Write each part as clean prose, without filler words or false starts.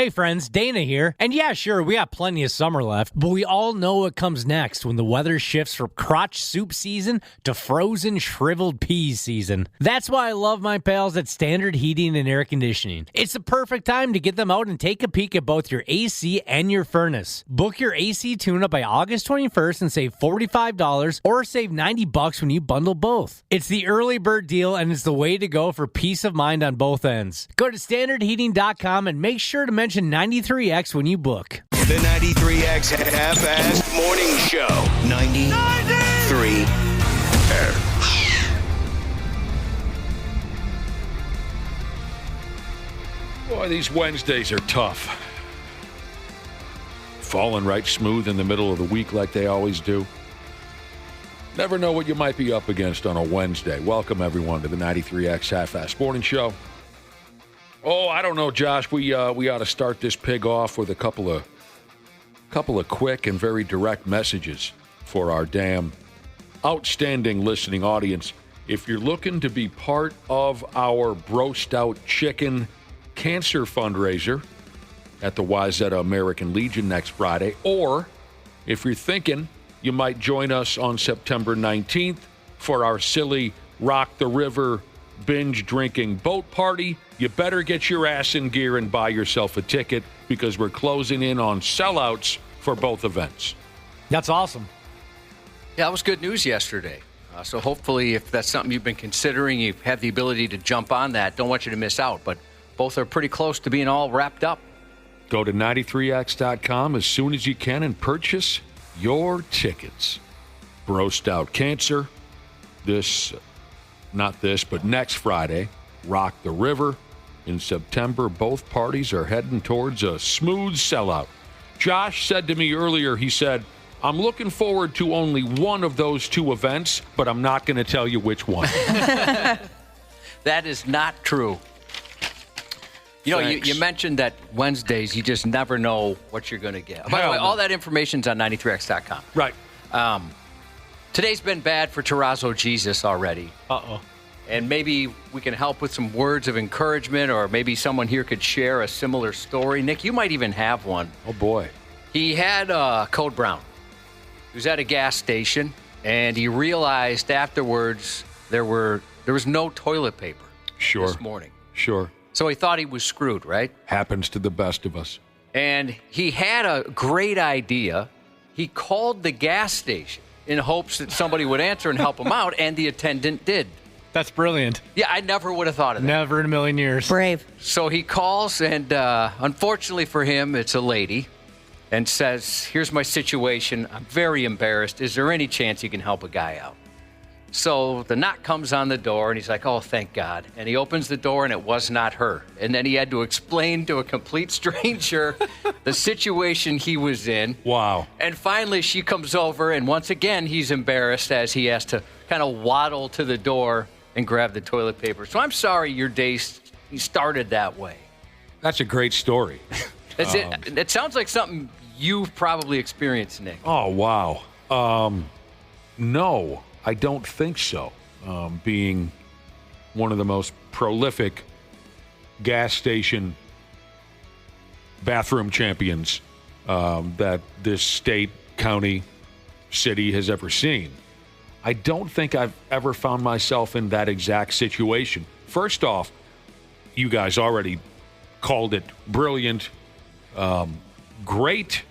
Hey friends, Dana here. And yeah, sure, we got plenty of summer left, but we all know what comes next when the weather shifts from crotch soup season to frozen shriveled peas season. That's why I love my pals at Standard Heating and Air Conditioning. It's the perfect time to get them out and take a peek at both your AC and your furnace. Book your AC tune-up by August 21st and save $45 or save $90 when you bundle both. It's the early bird deal and it's the way to go for peace of mind on both ends. Go to standardheating.com and make sure to mention 93X when you book. The 93X Half-Assed Morning Show. 93X. Boy, these Wednesdays are tough. Falling right smooth in the middle of the week like they always do. Never know what you might be up against on a Wednesday. Welcome, everyone, to the 93X Half-Assed Morning Show. Oh, I don't know, Josh. We ought to start this pig off with a couple of quick and very direct messages for our damn outstanding listening audience. If you're looking to be part of our Broast Out Chicken Cancer fundraiser at the Wayzata American Legion next Friday, or if you're thinking you might join us on September 19th for our silly Rock the River binge drinking boat party, you better get your ass in gear and buy yourself a ticket because we're closing in on sellouts for both events. That's awesome. Yeah, that was good news yesterday. So hopefully if that's something you've been considering, you have the ability to jump on that. Don't want you to miss out, but both are pretty close to being all wrapped up. Go to 93x.com as soon as you can and purchase your tickets. Broast Out Cancer, but next Friday, Rock the River. In September, both parties are heading towards a smooth sellout. Josh said to me earlier, he said, I'm looking forward to only one of those two events, but I'm not going to tell you which one. That is not true. You know, you mentioned that Wednesdays, you just never know what you're going to get. By the way, all that information's on 93x.com. Right. Today's been bad for Terrazzo Jesus already. Uh-oh. And maybe we can help with some words of encouragement, or maybe someone here could share a similar story. Nick, you might even have one. Oh, boy. He had Code Brown. He was at a gas station, and he realized afterwards there was no toilet paper this morning. Sure. So he thought he was screwed, right? Happens to the best of us. And he had a great idea. He called the gas station in hopes that somebody would answer and help him out, and the attendant did. That's brilliant. Yeah, I never would have thought of that. Never in a million years. Brave. So he calls, and unfortunately for him, it's a lady, and says, here's my situation. I'm very embarrassed. Is there any chance you can help a guy out? So the knock comes on the door, and he's like, oh, thank God. And he opens the door, and it was not her. And then he had to explain to a complete stranger the situation he was in. Wow. And finally, she comes over, and once again, he's embarrassed as he has to kind of waddle to the door and grab the toilet paper. So I'm sorry your day started that way. That's a great story. It sounds like something you've probably experienced, Nick. Oh, wow. No, I don't think so. Being one of the most prolific gas station bathroom champions that this state, county, city has ever seen. I don't think I've ever found myself in that exact situation. First off, you guys already called it brilliant. Great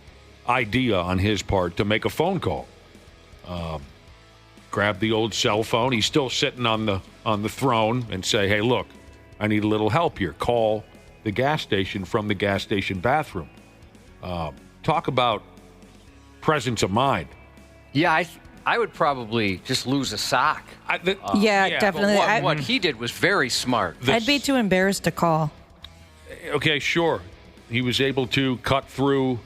idea on his part to make a phone call. Grab the old cell phone. He's still sitting on the throne, and say, hey, look, I need a little help here. Call the gas station from the gas station bathroom. Talk about presence of mind. Yeah, I would probably just lose a sock. Yeah, definitely. But what he did was very smart. I'd be too embarrassed to call. Okay, sure. He was able to cut through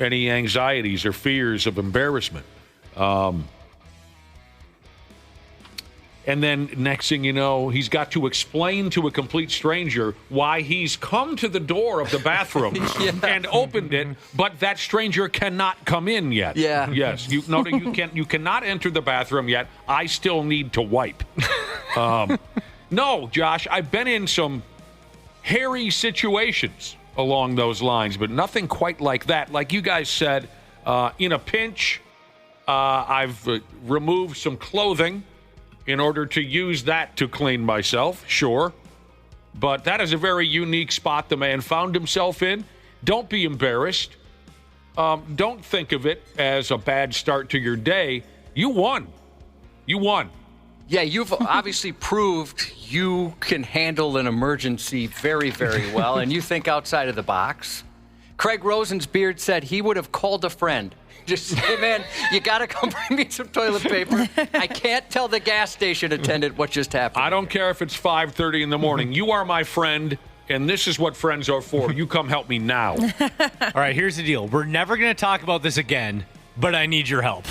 any anxieties or fears of embarrassment. And then next thing you know, he's got to explain to a complete stranger why he's come to the door of the bathroom and opened it, but that stranger cannot come in yet. Yeah. Yes. You cannot enter the bathroom yet. I still need to wipe. No, Josh, I've been in some hairy situations along those lines, but nothing quite like that. Like you guys said, in a pinch, I've removed some clothing in order to use that to clean myself, sure. But that is a very unique spot the man found himself in. Don't be embarrassed. Don't think of it as a bad start to your day. You won. You won. Yeah, you've obviously proved you can handle an emergency very, very well, and you think outside of the box. Craig Rosensbeard said he would have called a friend. Just say, hey, man, you got to come bring me some toilet paper. I can't tell the gas station attendant what just happened. I don't care if it's 5:30 in the morning. You are my friend, and this is what friends are for. You come help me now. All right, here's the deal. We're never going to talk about this again, but I need your help.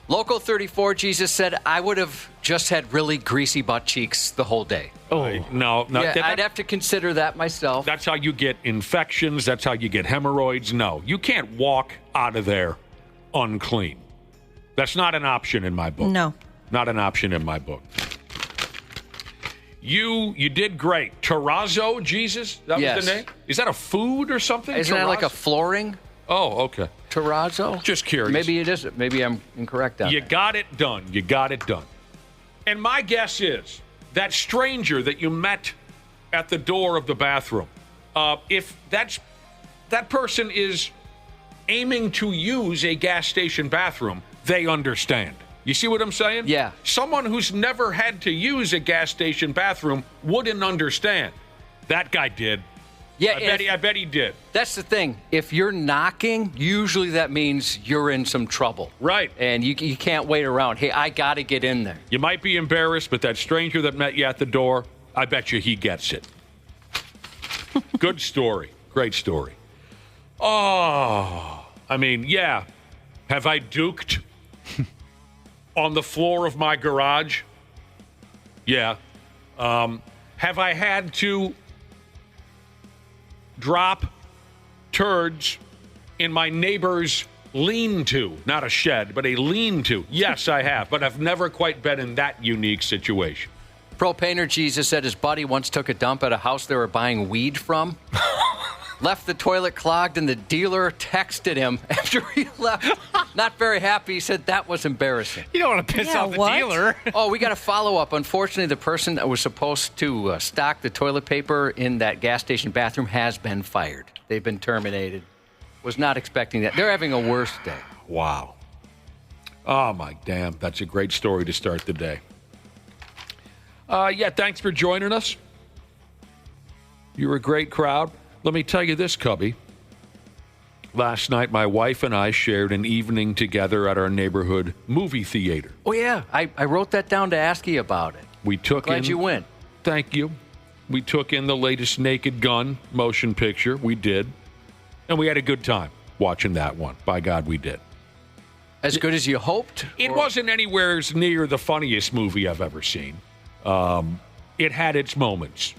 Local 34, Jesus said, I would have just had really greasy butt cheeks the whole day. Oh, no. Yeah, I'd have to consider that myself. That's how you get infections. That's how you get hemorrhoids. No, you can't walk out of there unclean. That's not an option in my book. No. Not an option in my book. You did great. Terrazzo, Jesus? That was the name? Is that a food or something? Isn't that like a flooring? Oh, okay. Terrazzo? Just curious. Maybe it isn't. Maybe I'm incorrect on that. You got it done. You got it done. And my guess is that stranger that you met at the door of the bathroom, if that person is aiming to use a gas station bathroom, they understand. You see what I'm saying? Yeah. Someone who's never had to use a gas station bathroom wouldn't understand. That guy did. Yeah, I bet he did. That's the thing. If you're knocking, usually that means you're in some trouble. Right. And you can't wait around. Hey, I got to get in there. You might be embarrassed, but that stranger that met you at the door, I bet you he gets it. Good story. Great story. Oh, I mean, yeah. Have I duked on the floor of my garage? Yeah. Have I had to drop turds in my neighbor's lean-to? Not a shed, but a lean-to. Yes, I have, but I've never quite been in that unique situation. Pro Painter Jesus said his buddy once took a dump at a house they were buying weed from. Left the toilet clogged, and the dealer texted him after he left. Not very happy. He said that was embarrassing. You don't want to piss off the dealer. Oh, we got a follow-up. Unfortunately, the person that was supposed to stock the toilet paper in that gas station bathroom has been fired. They've been terminated. Was not expecting that. They're having a worse day. Wow. Oh, my damn. That's a great story to start the day. Yeah, thanks for joining us. You're a great crowd. Let me tell you this, Cubby. Last night, my wife and I shared an evening together at our neighborhood movie theater. Oh, yeah. I wrote that down to ask you about it. We took Glad you went. Thank you. We took in the latest Naked Gun motion picture. We did. And we had a good time watching that one. By God, we did. As good as you hoped? It wasn't anywhere near the funniest movie I've ever seen. It had its moments.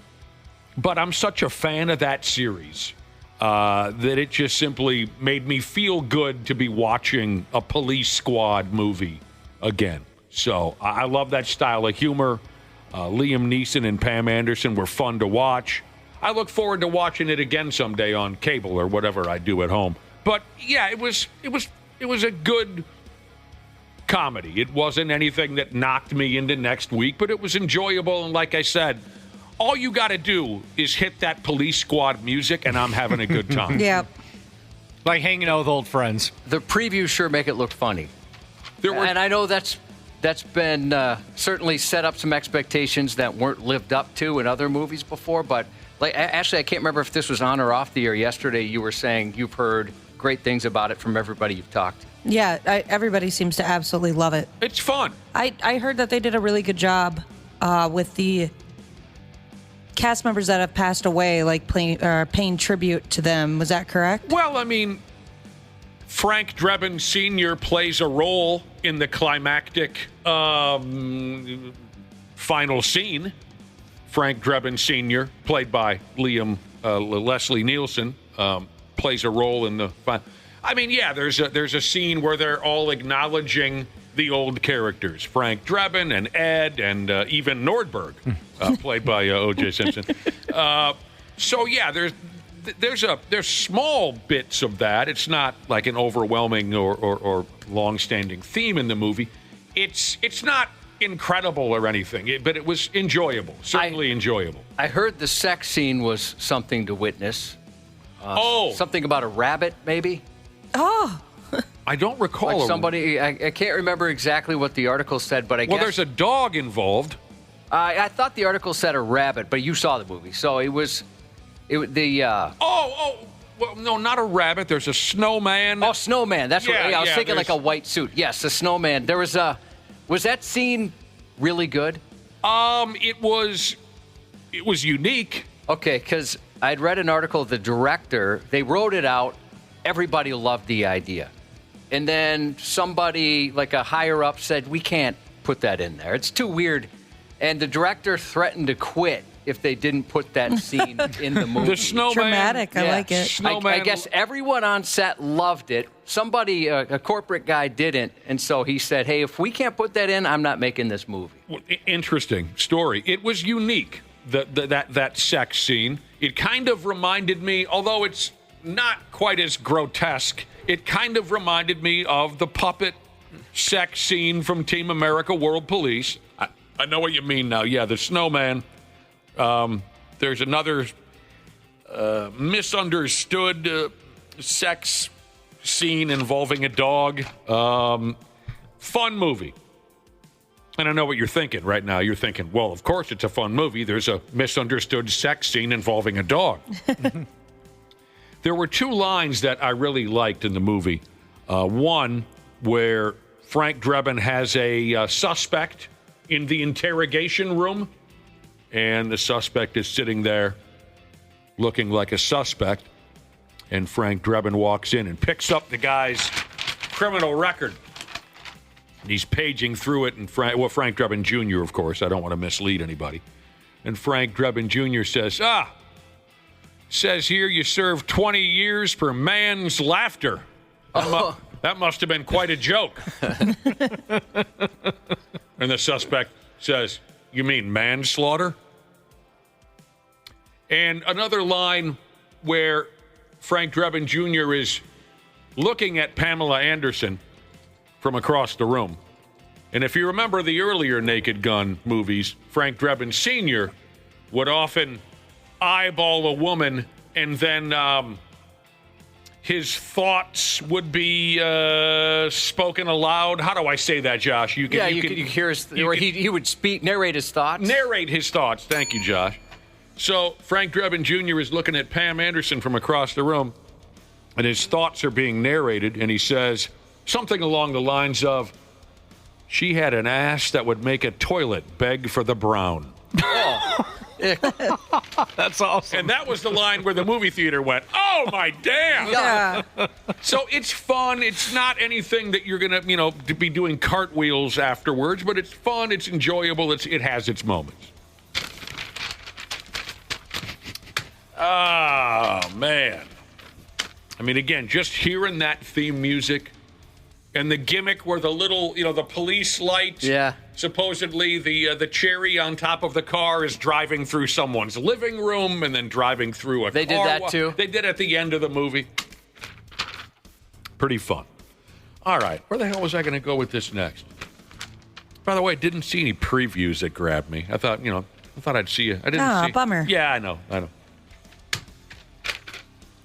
But I'm such a fan of that series that it just simply made me feel good to be watching a Police Squad movie again. So I love that style of humor. Liam Neeson and Pam Anderson were fun to watch. I look forward to watching it again someday on cable or whatever I do at home. But yeah, it was a good comedy. It wasn't anything that knocked me into next week, but it was enjoyable. And like I said, all you got to do is hit that Police Squad music, and I'm having a good time. Yep. Like hanging out with old friends. The previews sure make it look funny. And I know that's been certainly set up some expectations that weren't lived up to in other movies before. But like, actually, I can't remember if this was on or off the air. Yesterday, you were saying you've heard great things about it from everybody you've talked to. Yeah, everybody seems to absolutely love it. It's fun. I heard that they did a really good job with the cast members that have passed away, like paying tribute to them. Was that correct? Well, I mean, Frank Drebin Sr. plays a role in the climactic final scene. Frank Drebin Sr., played by Leslie Nielsen, plays a role in the final. I mean, yeah, there's a scene where they're all acknowledging the old characters, Frank Drebin and Ed and even Nordberg, played by O.J. Simpson. So, yeah, there's small bits of that. It's not like an overwhelming or long-standing theme in the movie. It's not incredible or anything, but it was enjoyable. Certainly enjoyable. I heard the sex scene was something to witness. Something about a rabbit, maybe? Oh. I don't recall. Like somebody, I can't remember exactly what the article said, but I guess... Well, there's a dog involved. I thought the article said a rabbit, but you saw the movie, so it was... Well, no, not a rabbit. There's a snowman. Oh, snowman. That's what I was thinking, like a white suit. Yes, a snowman. There was a... Was that scene really good? It was unique. Okay, because I'd read an article, the director, they wrote it out, everybody loved the idea. And then somebody, like a higher up, said, we can't put that in there. It's too weird. And the director threatened to quit if they didn't put that scene in the movie. The snowman. Dramatic. I like it. I guess everyone on set loved it. Somebody, a corporate guy, didn't. And so he said, hey, if we can't put that in, I'm not making this movie. Well, interesting story. It was unique, that sex scene. It kind of reminded me, although it's not quite as grotesque, it kind of reminded me of the puppet sex scene from Team America World Police. I know what you mean now. Yeah, the snowman. There's another misunderstood sex scene involving a dog. Fun movie. And I know what you're thinking right now. You're thinking, well, of course it's a fun movie. There's a misunderstood sex scene involving a dog. There were two lines that I really liked in the movie. One where Frank Drebin has a suspect in the interrogation room, and the suspect is sitting there looking like a suspect, and Frank Drebin walks in and picks up the guy's criminal record. And he's paging through it, and Frank Drebin Jr., of course, I don't want to mislead anybody. And Frank Drebin Jr. says here you served 20 years for man's laughter. That must have been quite a joke. And the suspect says, you mean manslaughter? And another line where Frank Drebin Jr. is looking at Pamela Anderson from across the room. And if you remember the earlier Naked Gun movies, Frank Drebin Sr. would often eyeball a woman, and then his thoughts would be spoken aloud. How do I say that, Josh? You can hear he would narrate his thoughts. Narrate his thoughts. Thank you, Josh. So Frank Drebin Jr. is looking at Pam Anderson from across the room, and his thoughts are being narrated, and he says something along the lines of, she had an ass that would make a toilet beg for the brown. Oh. That's awesome. And that was the line where the movie theater went, oh, my damn. Yeah. So it's fun. It's not anything that you're going to, be doing cartwheels afterwards, but it's fun. It's enjoyable. It has its moments. Oh, man. I mean, again, just hearing that theme music and the gimmick where the little, the police light, supposedly the cherry on top of the car is driving through someone's living room and then driving through a car. They did that, too? They did at the end of the movie. Pretty fun. All right. Where the hell was I going to go with this next? By the way, I didn't see any previews that grabbed me. I thought, I'd see you. I didn't see. Bummer. Yeah, I know.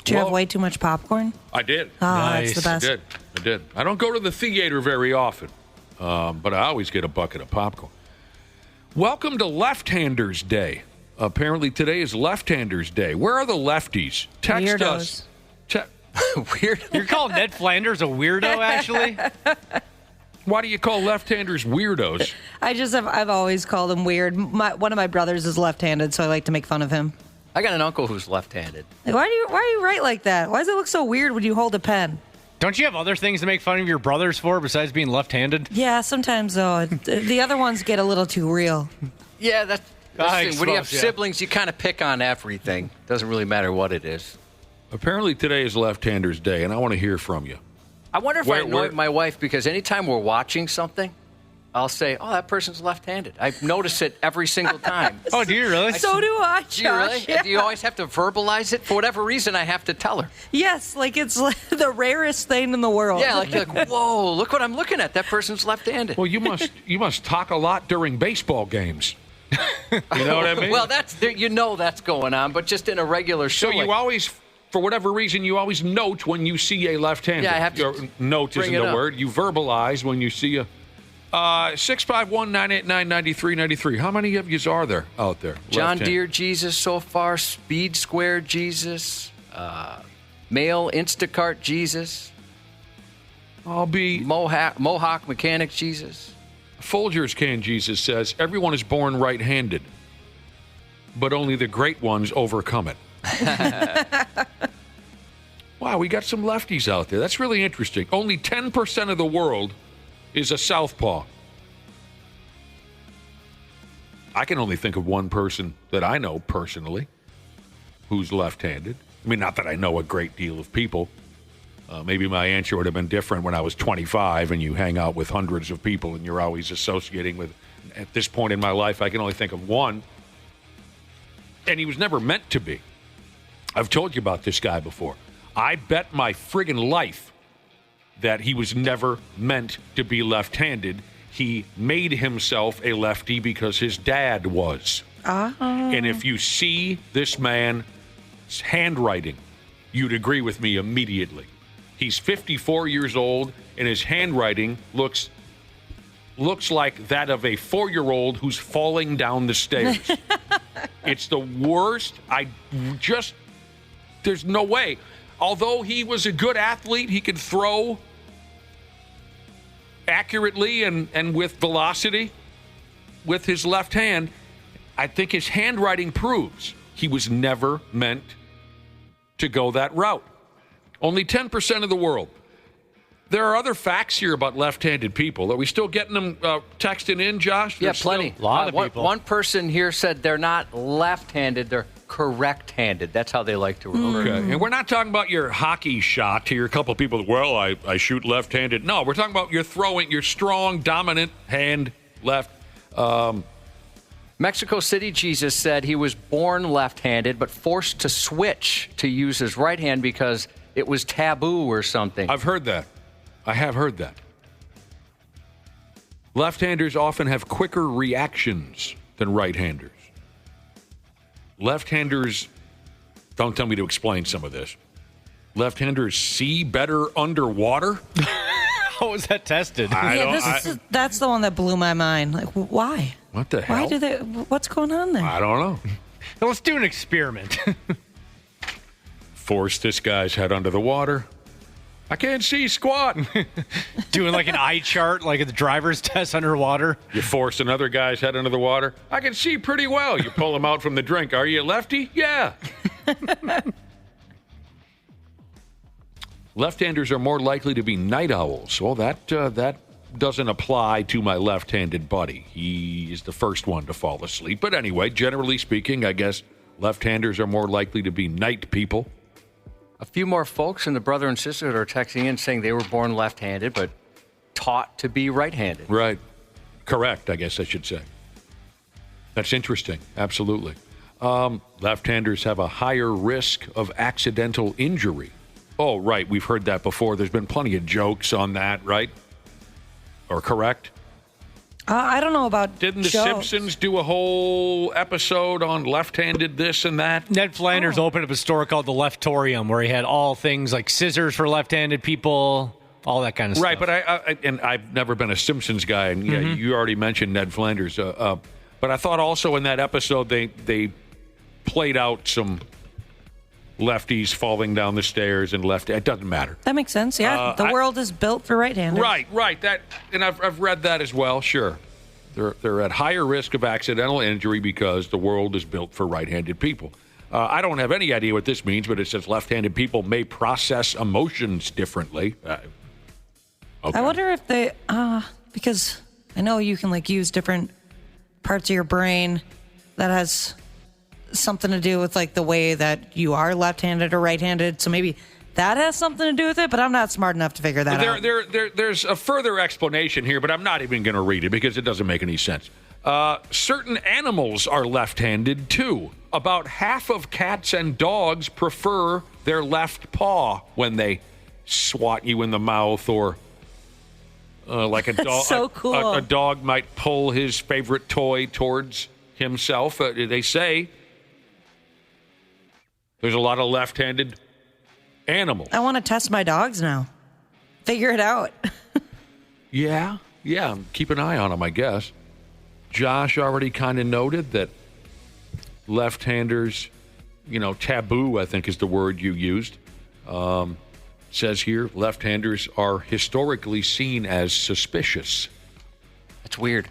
Did you have way too much popcorn? I did. Oh, nice. That's the best. I did. I don't go to the theater very often, but I always get a bucket of popcorn. Welcome to Left-Handers Day. Apparently today is Left-Handers Day. Where are the lefties? Text Weirdos. us. Weird. You're calling Ned Flanders a weirdo, actually? Why do you call left-handers weirdos? I've always called him weird. One of my brothers is left-handed, so I like to make fun of him. I got an uncle who's left-handed. Like, why do you write like that? Why does it look so weird when you hold a pen? Don't you have other things to make fun of your brothers for besides being left-handed? Yeah, sometimes, though. The other ones get a little too real. Yeah, that's when you have siblings, you kind of pick on everything. Doesn't really matter what it is. Apparently today is Left-Handers Day, and I want to hear from you. I wonder if I annoyed my wife, because anytime we're watching something, I'll say, "Oh, that person's left-handed." I notice it every single time. Oh, do you really? So do I, Josh. Do you really? Yeah. Do you always have to verbalize it? For whatever reason, I have to tell her. Yes, like it's like the rarest thing in the world. Yeah, like, whoa, look what I'm looking at. That person's left-handed. Well, you must talk a lot during baseball games. You know what I mean? Well, that's going on, but just in a regular show. So you always, for whatever reason, you always note when you see a left-hander. Yeah, I have to Your note bring isn't it the up. word. You verbalize when you see a 651-989-9393. How many of yous are there out there? John left-handed? Deere Jesus so far, Speed Square Jesus, Male Instacart Jesus, I'll be Mohawk Mechanic Jesus. Folgers Can Jesus says, everyone is born right-handed, but only the great ones overcome it. Wow, we got some lefties out there. That's really interesting. Only 10% of the world is a southpaw. I can only think of one person that I know personally who's left-handed. I mean, not that I know a great deal of people. Maybe my answer would have been different when I was 25 and you hang out with hundreds of people and you're always associating with. At this point in my life, I can only think of one. And he was never meant to be. I've told you about this guy before. I bet my friggin' life that he was never meant to be left-handed. He made himself a lefty because his dad was. And if you see this man's handwriting, you'd agree with me immediately. He's 54 years old, and his handwriting looks like that of a 4-year-old who's falling down the stairs. It's the worst. There's no way. Although he was a good athlete, he could throw accurately and with velocity with his left hand. I think his handwriting proves he was never meant to go that route. Only 10% of the world. There are other facts here about left-handed people. Are we still getting them texting in, Josh? Yeah, There's plenty. still- A lot of people. One person here said they're not left-handed, they're correct-handed. That's how they like to refer. Okay. And we're not talking about your hockey shot to your couple of people. Well, I shoot left-handed. No, we're talking about your throwing, your strong, dominant hand left. Mexico City Jesus said he was born left-handed but forced to switch to use his right hand because it was taboo or something. I've heard that. I have heard that. Left-handers often have quicker reactions than right-handers. Left-handers, don't tell me to explain some of this. Left-handers see better underwater? How was that tested? That's the one that blew my mind. Like, why? What the hell? Why do they? What's going on there? I don't know. Let's do an experiment. Force this guy's head under the water. I can't see squat. Doing like an eye chart, like at the driver's test underwater. You force another guy's head under the water. I can see pretty well. You pull him out from the drink. Are you a lefty? Yeah. Left-handers are more likely to be night owls. Well, that doesn't apply to my left-handed buddy. He is the first one to fall asleep. But anyway, generally speaking, I guess left-handers are more likely to be night people. A few more folks and the brother and sister that are texting in saying they were born left-handed but taught to be right-handed. Right. Correct, I guess I should say. That's interesting. Absolutely. Left-handers have a higher risk of accidental injury. Oh, right. We've heard that before. There's been plenty of jokes on that, right? Or correct? I don't know about. Didn't the jokes. Simpsons do a whole episode on left-handed this and that? Ned Flanders opened up a store called the Leftorium where he had all things like scissors for left-handed people, all that kind of Right, stuff. but I've never been a Simpsons guy, and yeah, you already mentioned Ned Flanders. But I thought also in that episode they played out some lefties falling down the stairs and left. It doesn't matter. That makes sense. Yeah, the world is built for right-handers. Right. That, and I've read that as well. Sure, they're at higher risk of accidental injury because the world is built for right-handed people. I don't have any idea what this means, but it says left-handed people may process emotions differently. Okay. I wonder if they, because I know you can like use different parts of your brain that has something to do with like the way that you are left-handed or right-handed. So maybe that has something to do with it, but I'm not smart enough to figure that out. There's a further explanation here, but I'm not even going to read it because it doesn't make any sense. Certain animals are left-handed, too. About half of cats and dogs prefer their left paw when they swat you in the mouth, or like a dog. So cool. A dog might pull his favorite toy towards himself. They say there's a lot of left-handed animals. I want to test my dogs now. Figure it out. Yeah. Keep an eye on them, I guess. Josh already kind of noted that left-handers, taboo, I think is the word you used. Says here, left-handers are historically seen as suspicious. That's weird.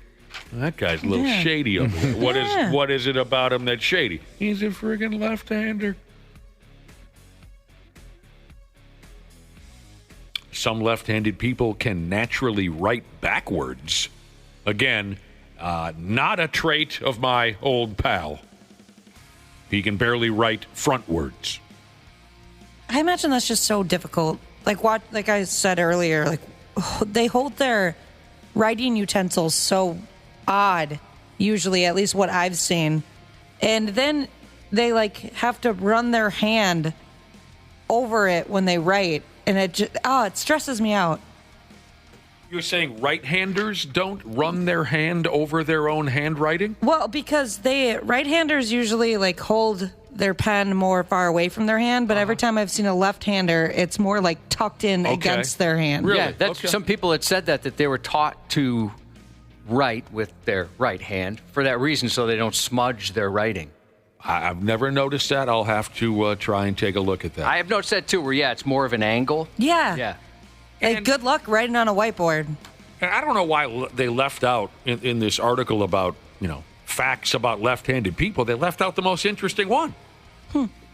That guy's a little shady over there. What is it about him that's shady? He's a friggin' left-hander. Some left-handed people can naturally write backwards. Again, not a trait of my old pal. He can barely write frontwards. I imagine that's just so difficult. Like I said earlier, they hold their writing utensils so odd, usually, at least what I've seen. And then they have to run their hand over it when they write. And it stresses me out. You're saying right-handers don't run their hand over their own handwriting? Well, because right-handers usually hold their pen more far away from their hand, but every time I've seen a left-hander, it's more tucked in against their hand. Really? Yeah, some people had said that they were taught to write with their right hand for that reason, so they don't smudge their writing. I've never noticed that. I'll have to try and take a look at that. I have noticed that too, where it's more of an angle. Yeah. Yeah. And good luck writing on a whiteboard. And I don't know why they left out in this article about, facts about left-handed people. They left out the most interesting one.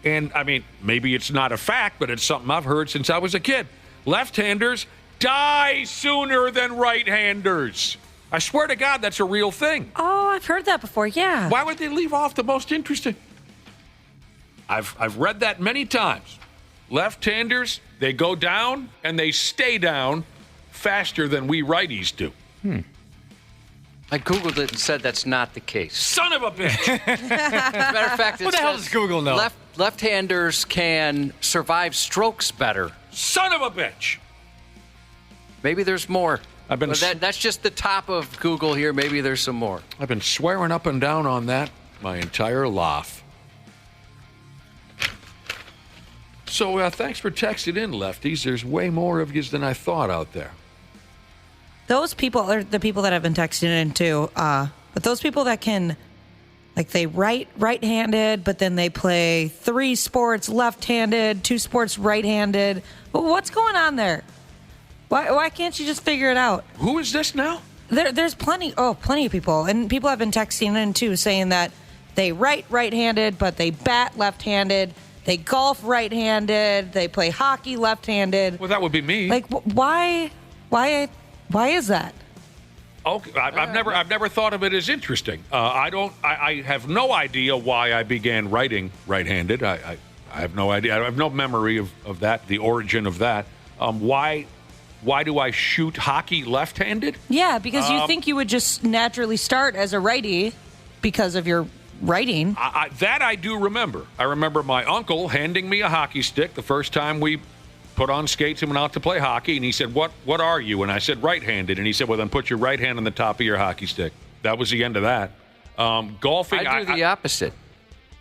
And, I mean, maybe it's not a fact, but it's something I've heard since I was a kid. Left-handers die sooner than right-handers. I swear to God, that's a real thing. Oh, I've heard that before, yeah. Why would they leave off the most interesting? I've read that many times. Left-handers, they go down and they stay down faster than we righties do. I Googled it and said that's not the case. Son of a bitch! As a matter of fact, What the hell does Google know? Left-handers can survive strokes better. Son of a bitch! Maybe there's more. But that's just the top of Google here. Maybe there's some more. I've been swearing up and down on that my entire life. So thanks for texting in, lefties. There's way more of you than I thought out there. Those people are the people that have been texting in too. But those people that can, they write right-handed, but then they play 3 sports left-handed, 2 sports right-handed. What's going on there? Why can't you just figure it out? Who is this now? There's plenty of people. And people have been texting in, too, saying that they write right-handed, but they bat left-handed. They golf right-handed. They play hockey left-handed. Well, that would be me. Why is that? Okay, I've never thought of it as interesting. I have no idea why I began writing right-handed. I have no idea. I have no memory of that, the origin of that. Why do I shoot hockey left-handed? Yeah, because you think you would just naturally start as a righty because of your writing. That I do remember. I remember my uncle handing me a hockey stick the first time we put on skates and went out to play hockey, and he said, what are you? And I said, right-handed. And he said, well, then put your right hand on the top of your hockey stick. That was the end of that. Golfing. I do the opposite.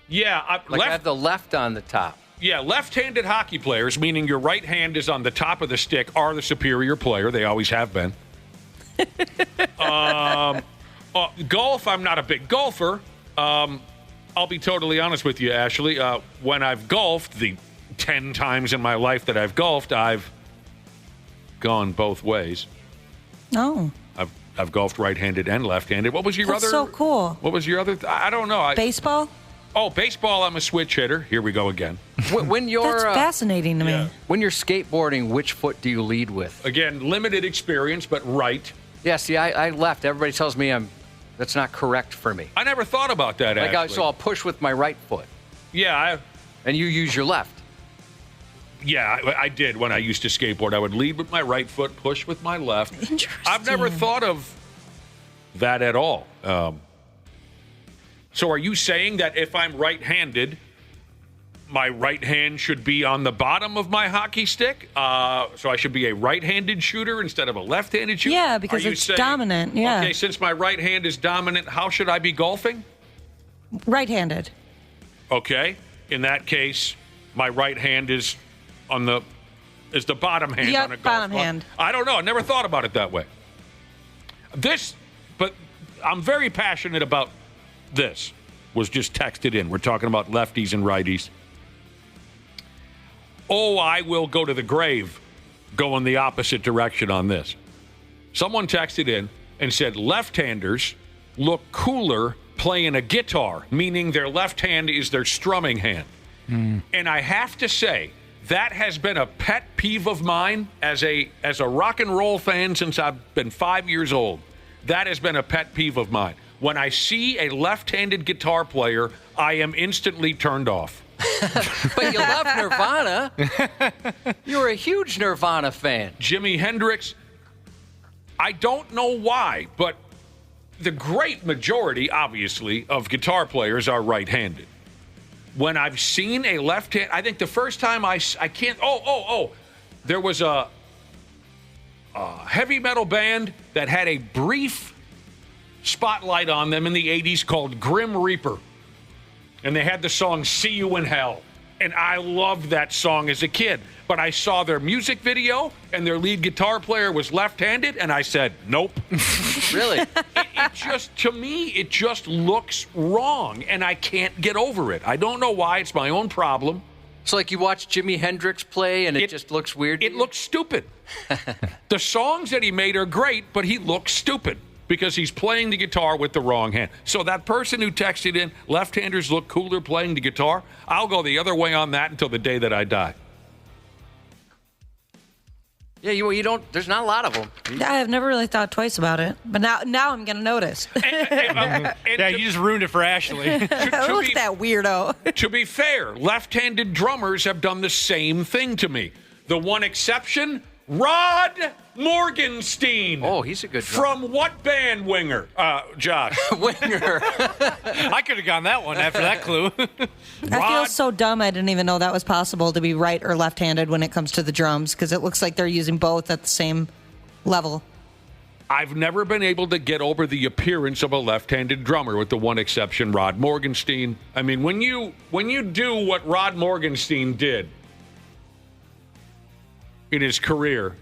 Yeah. I have the left on the top. Yeah, left-handed hockey players, meaning your right hand is on the top of the stick, are the superior player. They always have been. Golf, I'm not a big golfer. I'll be totally honest with you, Ashley. When I've golfed, the 10 times in my life that I've golfed, I've gone both ways. Oh. I've golfed right-handed and left-handed. What was your That's other? so cool. What was your other? I don't know. Baseball? Oh, baseball, I'm a switch hitter. Here we go again. When you're That's fascinating to me. When you're skateboarding, which foot do you lead with? Again, limited experience, but right. Yeah, see, I left. Everybody tells me that's not correct for me. I never thought about that, actually. So I'll push with my right foot. Yeah. And you use your left. Yeah, I did when I used to skateboard. I would lead with my right foot, push with my left. Interesting. I've never thought of that at all. So are you saying that if I'm right-handed, my right hand should be on the bottom of my hockey stick? So I should be a right-handed shooter instead of a left-handed shooter? Yeah, because it's dominant, yeah. Okay, since my right hand is dominant, how should I be golfing? Right-handed. Okay. In that case, my right hand is the bottom hand Yep, on a golf bottom club. hand. I don't know. I never thought about it that way. But I'm very passionate about this. Was just texted in. We're talking about lefties and righties. Oh, I will go to the grave going the opposite direction on this. Someone texted in and said left-handers look cooler playing a guitar, meaning their left hand is their strumming hand. And I have to say, that has been a pet peeve of mine as a rock and roll fan since I've been 5 years old. That has been a pet peeve of mine. When I see a left-handed guitar player, I am instantly turned off. But you love Nirvana. You were a huge Nirvana fan. Jimi Hendrix, I don't know why, but the great majority, obviously, of guitar players are right-handed. When I've seen a left-hand, I think the first time I can't, there was a heavy metal band that had a brief spotlight on them in the 80s called Grim Reaper. And they had the song See You in Hell. And I loved that song as a kid. But I saw their music video, and their lead guitar player was left-handed, and I said, nope. Really? It just, to me, it just looks wrong, and I can't get over it. I don't know why. It's my own problem. So, like, you watch Jimi Hendrix play, and it just looks weird? It looks stupid. The songs that he made are great, but he looks stupid because he's playing the guitar with the wrong hand. So that person who texted in, left-handers look cooler playing the guitar, I'll go the other way on that until the day that I die. Yeah, you don't. There's not a lot of them. I have never really thought twice about it, but now I'm going to notice. Yeah, you just ruined it for Ashley. Look at that weirdo. To be fair, left-handed drummers have done the same thing to me. The one exception, Rod Morgenstein. Oh, he's a good drummer. From what band, Winger? Josh. Winger. I could have gone that one after that clue. I feel so dumb I didn't even know that was possible to be right or left-handed when it comes to the drums, because it looks like they're using both at the same level. I've never been able to get over the appearance of a left-handed drummer, with the one exception, Rod Morgenstein. I mean, when you do what Rod Morgenstein did in his career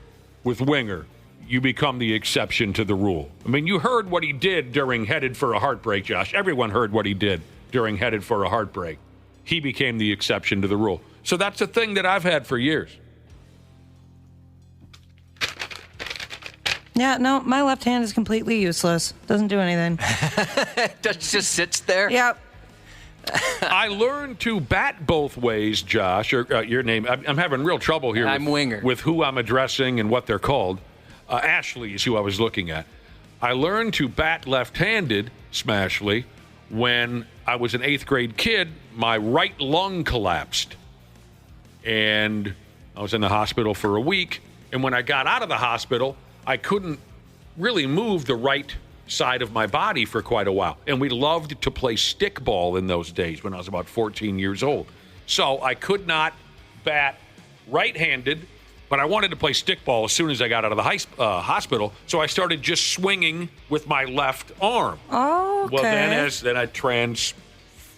with Winger, you become the exception to the rule. I mean, you heard what he did during Headed for a Heartbreak, Josh. Everyone heard what he did during Headed for a Heartbreak. He became the exception to the rule. So that's a thing that I've had for years. Yeah, no, my left hand is completely useless. Doesn't do anything. Just sits there? Yep. I learned to bat both ways, Josh, or your name. I'm having real trouble here I'm Winger. with who I'm addressing and what they're called. Ashley is who I was looking at. I learned to bat left-handed, Smashly, when I was an 8th grade kid. My right lung collapsed, and I was in the hospital for a week. And when I got out of the hospital, I couldn't really move the right side of my body for quite a while. And we loved to play stickball in those days when I was about 14 years old. So I could not bat right-handed, but I wanted to play stickball as soon as I got out of the hospital. So I started just swinging with my left arm. Oh, okay. Well, then I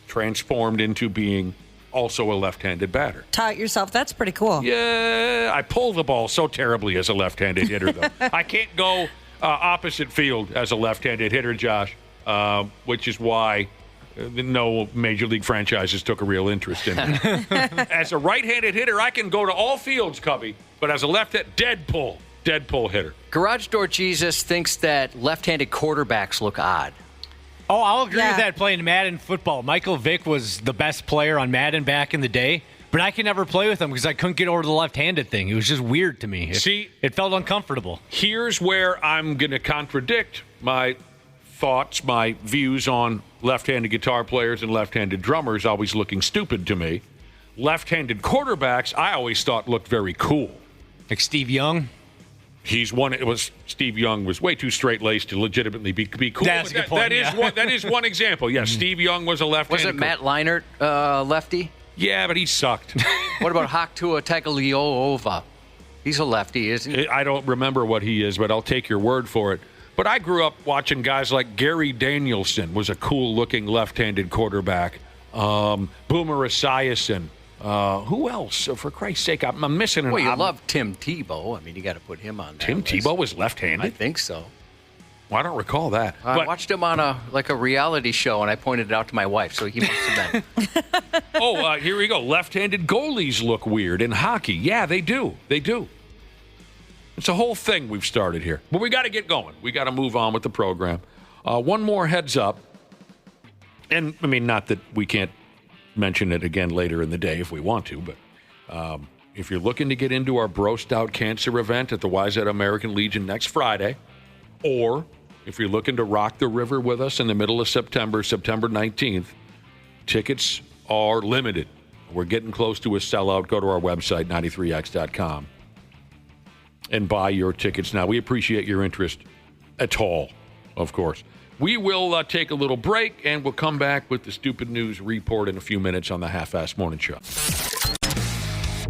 transformed into being also a left-handed batter. Taught yourself. That's pretty cool. Yeah, I pull the ball so terribly as a left-handed hitter, though. I can't go opposite field as a left-handed hitter, Josh, which is why no major league franchises took a real interest in it. As a right-handed hitter, I can go to all fields, Cubby, but as a left-handed, dead pull hitter. Garage Door Jesus thinks that left-handed quarterbacks look odd. Oh, I'll agree with that playing Madden football. Michael Vick was the best player on Madden back in the day, but I could never play with him because I couldn't get over the left-handed thing. It was just weird to me. It felt uncomfortable. Here's where I'm going to contradict my thoughts, my views on left-handed guitar players and left-handed drummers always looking stupid to me. left-handed quarterbacks I always thought looked very cool. Like Steve Young? He's one. It was Steve Young was way too straight-laced to legitimately be cool. That's a good point, That is one example. Yeah, Steve Young was a left-handed. Was it Matt Leinart, lefty? Yeah, but he sucked. What about Haktua Tagovailoa? He's a lefty, isn't he? I don't remember what he is, but I'll take your word for it. But I grew up watching guys like Gary Danielson was a cool-looking left-handed quarterback. Boomer Esiason. Who else? For Christ's sake, I'm missing an. Well, you love Tim Tebow. I mean, you got to put him on that Tim list. Tebow was left-handed? I think so. Well, I don't recall that. I watched him on a reality show, and I pointed it out to my wife, so he must have been. Here we go. Left-handed goalies look weird in hockey. Yeah, they do. They do. It's a whole thing we've started here. But we got to get going. We got to move on with the program. One more heads up. And, I mean, not that we can't mention it again later in the day if we want to, but if you're looking to get into our Brost Out Cancer event at the Wayzata American Legion next Friday, or if you're looking to rock the river with us in the middle of September 19th, tickets are limited. We're getting close to a sellout. Go to our website, 93x.com, and buy your tickets now. We appreciate your interest at all, of course. We will take a little break, and we'll come back with the Stupid News Report in a few minutes on the Half-Assed Morning Show.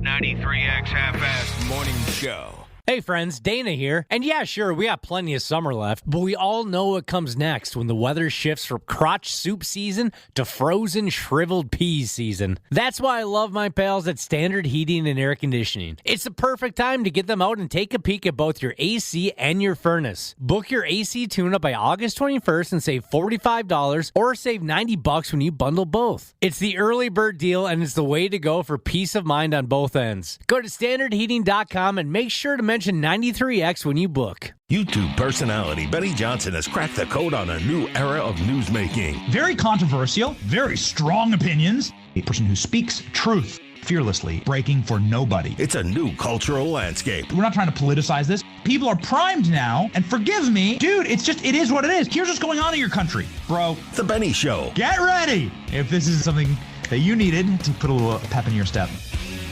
93X Half-Assed Morning Show. Hey friends, Dana here. And yeah, sure, we got plenty of summer left, but we all know what comes next when the weather shifts from crotch soup season to frozen shriveled peas season. That's why I love my pals at Standard Heating and Air Conditioning. It's the perfect time to get them out and take a peek at both your AC and your furnace. Book your AC tune-up by August 21st and save $45 or save $90 when you bundle both. It's the early bird deal, and it's the way to go for peace of mind on both ends. Go to standardheating.com and make sure to mention 93X when you book. YouTube personality Benny Johnson has cracked the code on a new era of newsmaking. Very controversial, very strong opinions. A person who speaks truth fearlessly, breaking for nobody. It's a new cultural landscape. We're not trying to politicize this. People are primed now, and forgive me, dude, it is what it is. Here's what's going on in your country, bro. The Benny Show. Get ready if this is something that you needed to put a little pep in your step.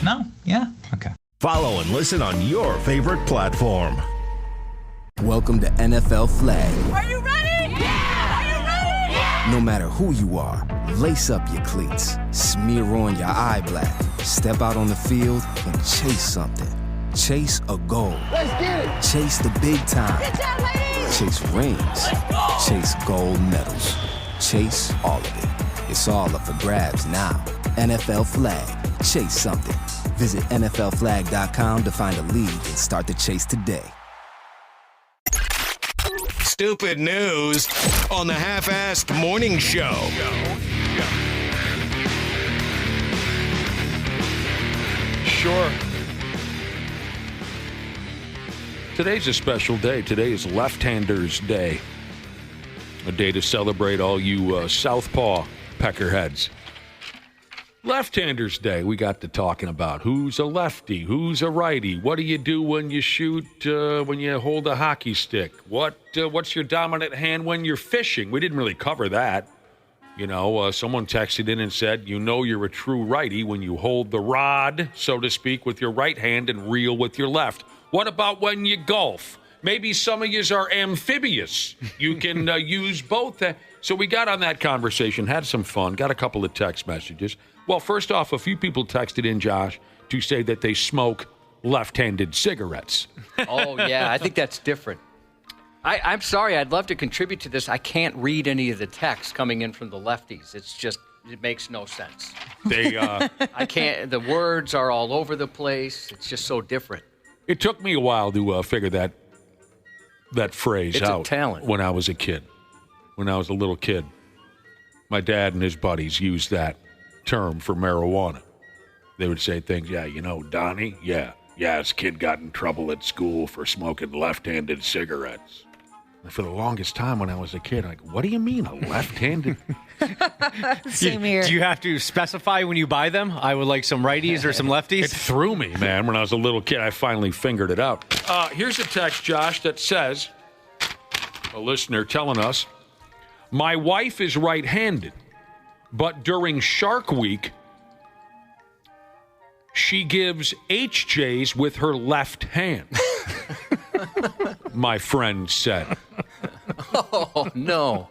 No? Yeah? Okay. Follow and listen on your favorite platform. Welcome to NFL Flag. Are you ready? Yeah! Are you ready? Yeah! No matter who you are, lace up your cleats, smear on your eye black, step out on the field and chase something. Chase a goal. Let's get it! Chase the big time. Get that, ladies! Chase rings. Let's go! Chase gold medals. Chase all of it. It's all up for grabs now. NFL Flag. Chase something. Visit NFLflag.com to find a league and start the chase today. Stupid news on the Half-Assed Morning Show. Sure. Today's a special day. Today is Left-Handers Day. A day to celebrate all you southpaw peckerheads. Left-Handers Day, we got to talking about who's a lefty, who's a righty, what do you do when you shoot, when you hold a hockey stick, what's your dominant hand when you're fishing? We didn't really cover that. You know, someone texted in and said, you know you're a true righty when you hold the rod, so to speak, with your right hand and reel with your left. What about when you golf? Maybe some of yous are amphibious. You can use both. So we got on that conversation, had some fun, got a couple of text messages. Well, first off, a few people texted in, Josh, to say that they smoke left-handed cigarettes. Oh, yeah, I think that's different. I'm sorry, I'd love to contribute to this. I can't read any of the text coming in from the lefties. It's just, it makes no sense. I can't, the words are all over the place. It's just so different. It took me a while to figure that phrase out. It's a talent. When I was a kid. When I was a little kid. My dad and his buddies used that term for marijuana. They would say things, yeah, you know, Donnie, yeah, his kid got in trouble at school for smoking left-handed cigarettes. And for the longest time when I was a kid, I'm like, what do you mean, a left-handed? Same here. Do you have to specify when you buy them? I would like some righties or some lefties. It threw me, man. When I was a little kid, I finally figured it out. Here's a text, Josh, that says, a listener telling us, my wife is right-handed, but during Shark Week, She gives HJs with her left hand. My friend said. Oh, no.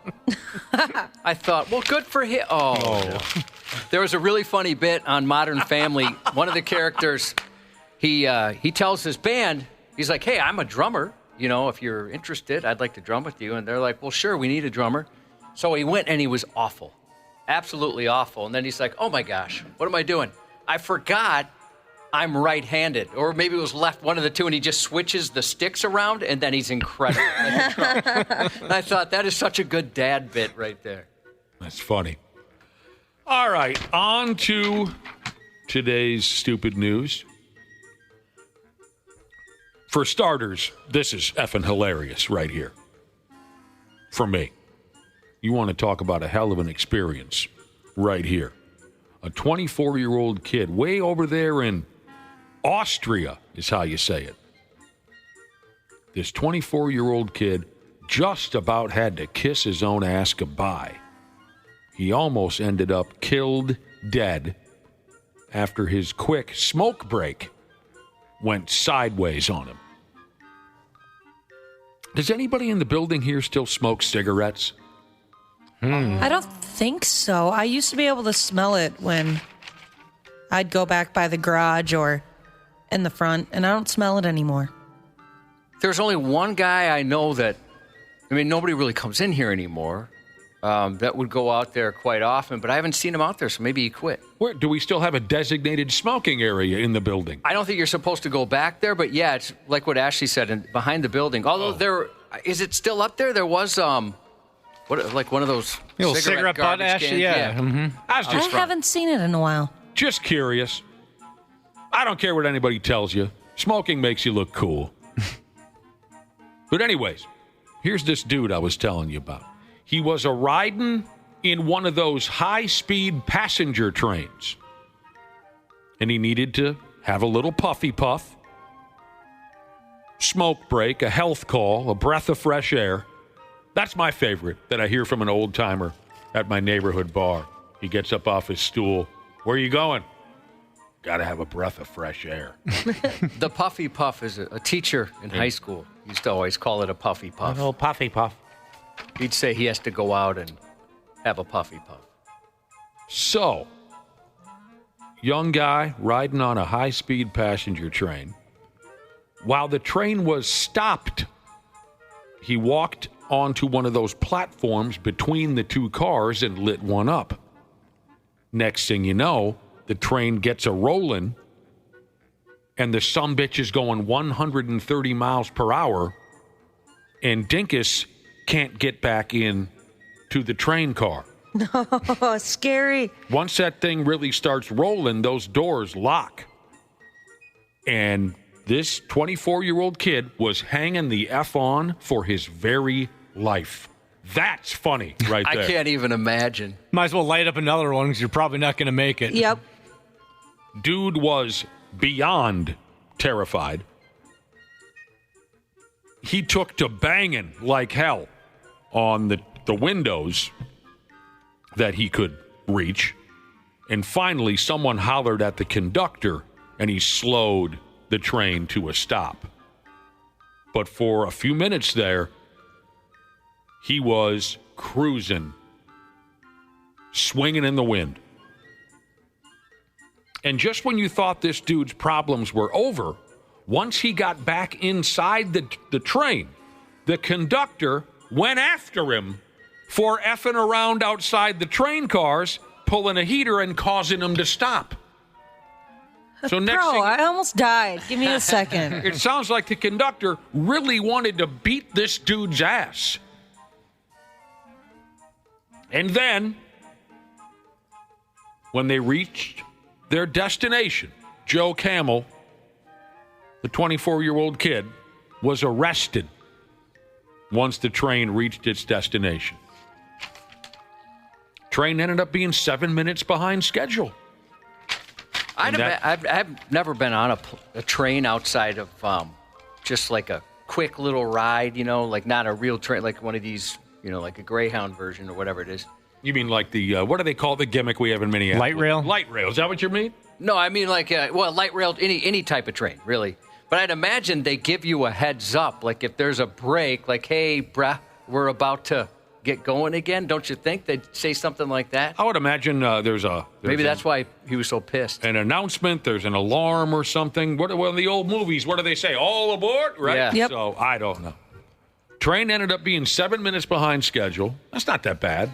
I thought, well, good for him. Oh. No. There was a really funny bit on Modern Family. One of the characters, he tells his band, he's like, hey, I'm a drummer. You know, if you're interested, I'd like to drum with you. And they're like, well, sure, we need a drummer. So he went and he was awful. Absolutely awful. And then he's like, oh, my gosh, what am I doing? I forgot I'm right-handed. Or maybe it was left, one of the two, and he just switches the sticks around, and then he's incredible. And I thought, that is such a good dad bit right there. That's funny. All right, on to today's stupid news. For starters, this is effing hilarious right here. For me. You want to talk about a hell of an experience right here. A 24-year-old kid way over there in Austria is how you say it. This 24-year-old kid just about had to kiss his own ass goodbye. He almost ended up killed dead after his quick smoke break went sideways on him. Does anybody in the building here still smoke cigarettes? I don't think so. I used to be able to smell it when I'd go back by the garage or in the front, and I don't smell it anymore. There's only one guy I know that, I mean, nobody really comes in here anymore, that would go out there quite often, but I haven't seen him out there, so maybe he quit. Where, do we still have a designated smoking area in the building? I don't think you're supposed to go back there, but yeah, it's like what Ashley said, behind the building. Although is it still up there? There was, like one of those cigarette butt, Ashley? Yeah. Mm-hmm. I haven't seen it in a while. Just curious. I don't care what anybody tells you. Smoking makes you look cool. But anyways, here's this dude I was telling you about. He was riding in one of those high-speed passenger trains. And he needed to have a little puffy puff, smoke break, a health call, a breath of fresh air. That's my favorite that I hear from an old-timer at my neighborhood bar. He gets up off his stool. Where are you going? Got to have a breath of fresh air. The puffy puff is a teacher in high school. Used to always call it a puffy puff. A little puffy puff. He'd say he has to go out and have a puffy puff. So, young guy riding on a high-speed passenger train. While the train was stopped, he walked onto one of those platforms between the two cars and lit one up. Next thing you know, the train gets a rolling, and the sumbitch is going 130 miles per hour, and Dinkus can't get back in to the train car. Oh, scary. Once that thing really starts rolling, those doors lock. And this 24-year-old kid was hanging the F on for his very life. That's funny right there. I can't even imagine. Might as well light up another one because you're probably not going to make it. Yep. Dude was beyond terrified. He took to banging like hell on the windows that he could reach. And finally, someone hollered at the conductor, and he slowed the train to a stop. But for a few minutes there, he was cruising, swinging in the wind. And just when you thought this dude's problems were over, once he got back inside the train, the conductor went after him for effing around outside the train cars, pulling a heater and causing him to stop. So next thing, I almost died. Give me a second. It sounds like the conductor really wanted to beat this dude's ass. And then, when they reached their destination, Joe Camel, the 24-year-old kid, was arrested once the train reached its destination. Train ended up being 7 minutes behind schedule. I've never been on a train outside of just like a quick little ride, like not a real train, like one of these, like a Greyhound version or whatever it is. You mean like the, what do they call the gimmick we have in Minneapolis? Light rail? Light rail. Is that what you mean? No, I mean light rail, any type of train, really. But I'd imagine they give you a heads up, like if there's a break, like, hey, bruh, we're about to get going again. Don't you think they'd say something like that? I would imagine maybe that's why he was so pissed. An announcement, there's an alarm or something. What in the old movies, what do they say? All aboard, right? Yeah. Yep. So I don't know. Train ended up being 7 minutes behind schedule. That's not that bad.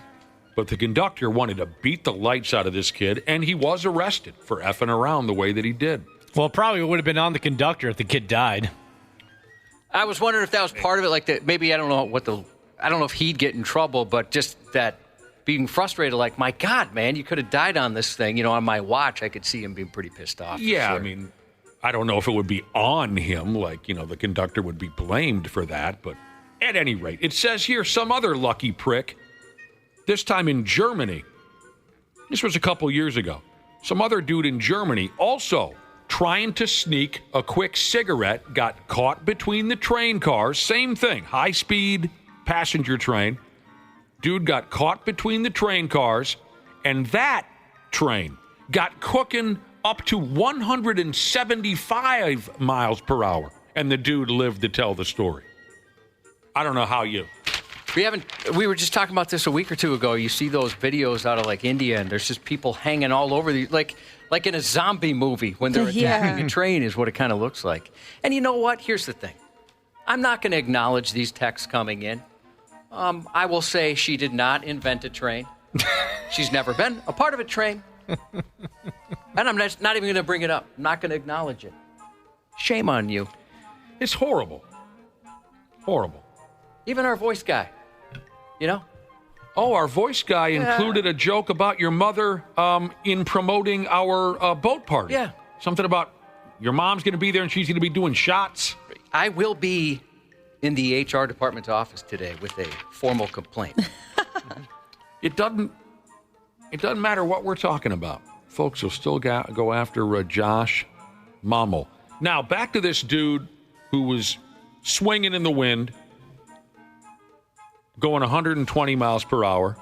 But the conductor wanted to beat the lights out of this kid, and he was arrested for effing around the way that he did. Well, it probably would have been on the conductor if the kid died. I was wondering if that was part of it, like that. Maybe I don't know if he'd get in trouble, but just that being frustrated, like, my God, man, you could have died on this thing. On my watch, I could see him being pretty pissed off. Yeah, sure. I mean, I don't know if it would be on him, like, the conductor would be blamed for that, but at any rate, it says here some other lucky prick, this time in Germany. This was a couple years ago. Some other dude in Germany also trying to sneak a quick cigarette, got caught between the train cars. Same thing, high-speed passenger train. Dude got caught between the train cars, and that train got cooking up to 175 miles per hour, and the dude lived to tell the story. I don't know how you... We were just talking about this a week or two ago. You see those videos out of like India, and there's just people hanging all over like in a zombie movie when they're attacking a train is what it kind of looks like. And you know what? Here's the thing. I'm not going to acknowledge these texts coming in. I will say she did not invent a train. She's never been a part of a train. And I'm not even going to bring it up. I'm not going to acknowledge it. Shame on you. It's horrible. Horrible. Even our voice guy. Oh, our voice guy included a joke about your mother in promoting our boat party. Yeah. Something about your mom's going to be there and she's going to be doing shots. I will be in the HR department's office today with a formal complaint. It doesn't matter what we're talking about. Folks will still go after Josh Mommel. Now, back to this dude who was swinging in the wind, going 120 miles per hour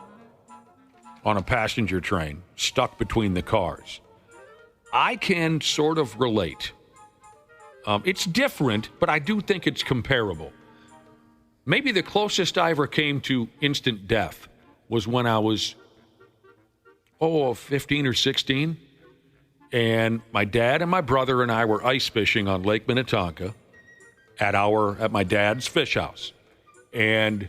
on a passenger train, stuck between the cars. I can sort of relate. It's different, but I do think it's comparable. Maybe the closest I ever came to instant death was when I was, 15 or 16, and my dad and my brother and I were ice fishing on Lake Minnetonka at my dad's fish house. And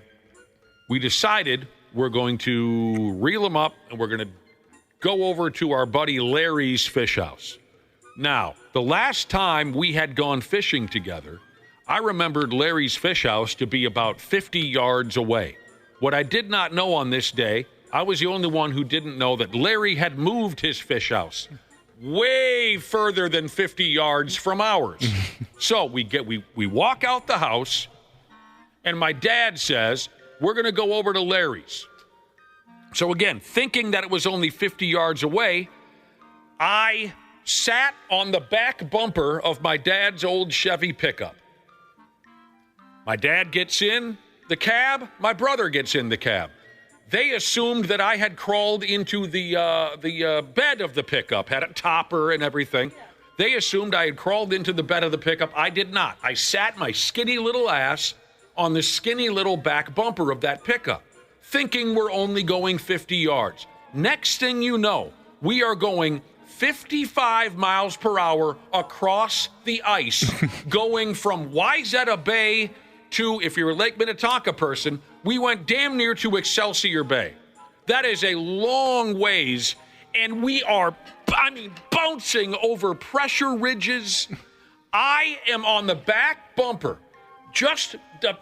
we decided we're going to reel them up and we're going to go over to our buddy Larry's fish house. Now, the last time we had gone fishing together, I remembered Larry's fish house to be about 50 yards away. What I did not know on this day, I was the only one who didn't know that Larry had moved his fish house way further than 50 yards from ours. So we walk out the house, and my dad says, we're going to go over to Larry's. So again, thinking that it was only 50 yards away, I sat on the back bumper of my dad's old Chevy pickup. My dad gets in the cab. My brother gets in the cab. They assumed that I had crawled into the bed of the pickup, had a topper and everything. They assumed I had crawled into the bed of the pickup. I did not. I sat my skinny little ass on the skinny little back bumper of that pickup, thinking we're only going 50 yards. Next thing you know, we are going 55 miles per hour across the ice, going from Wayzata Bay to, if you're a Lake Minnetonka person, we went damn near to Excelsior Bay. That is a long ways, and we are, bouncing over pressure ridges. I am on the back bumper, just the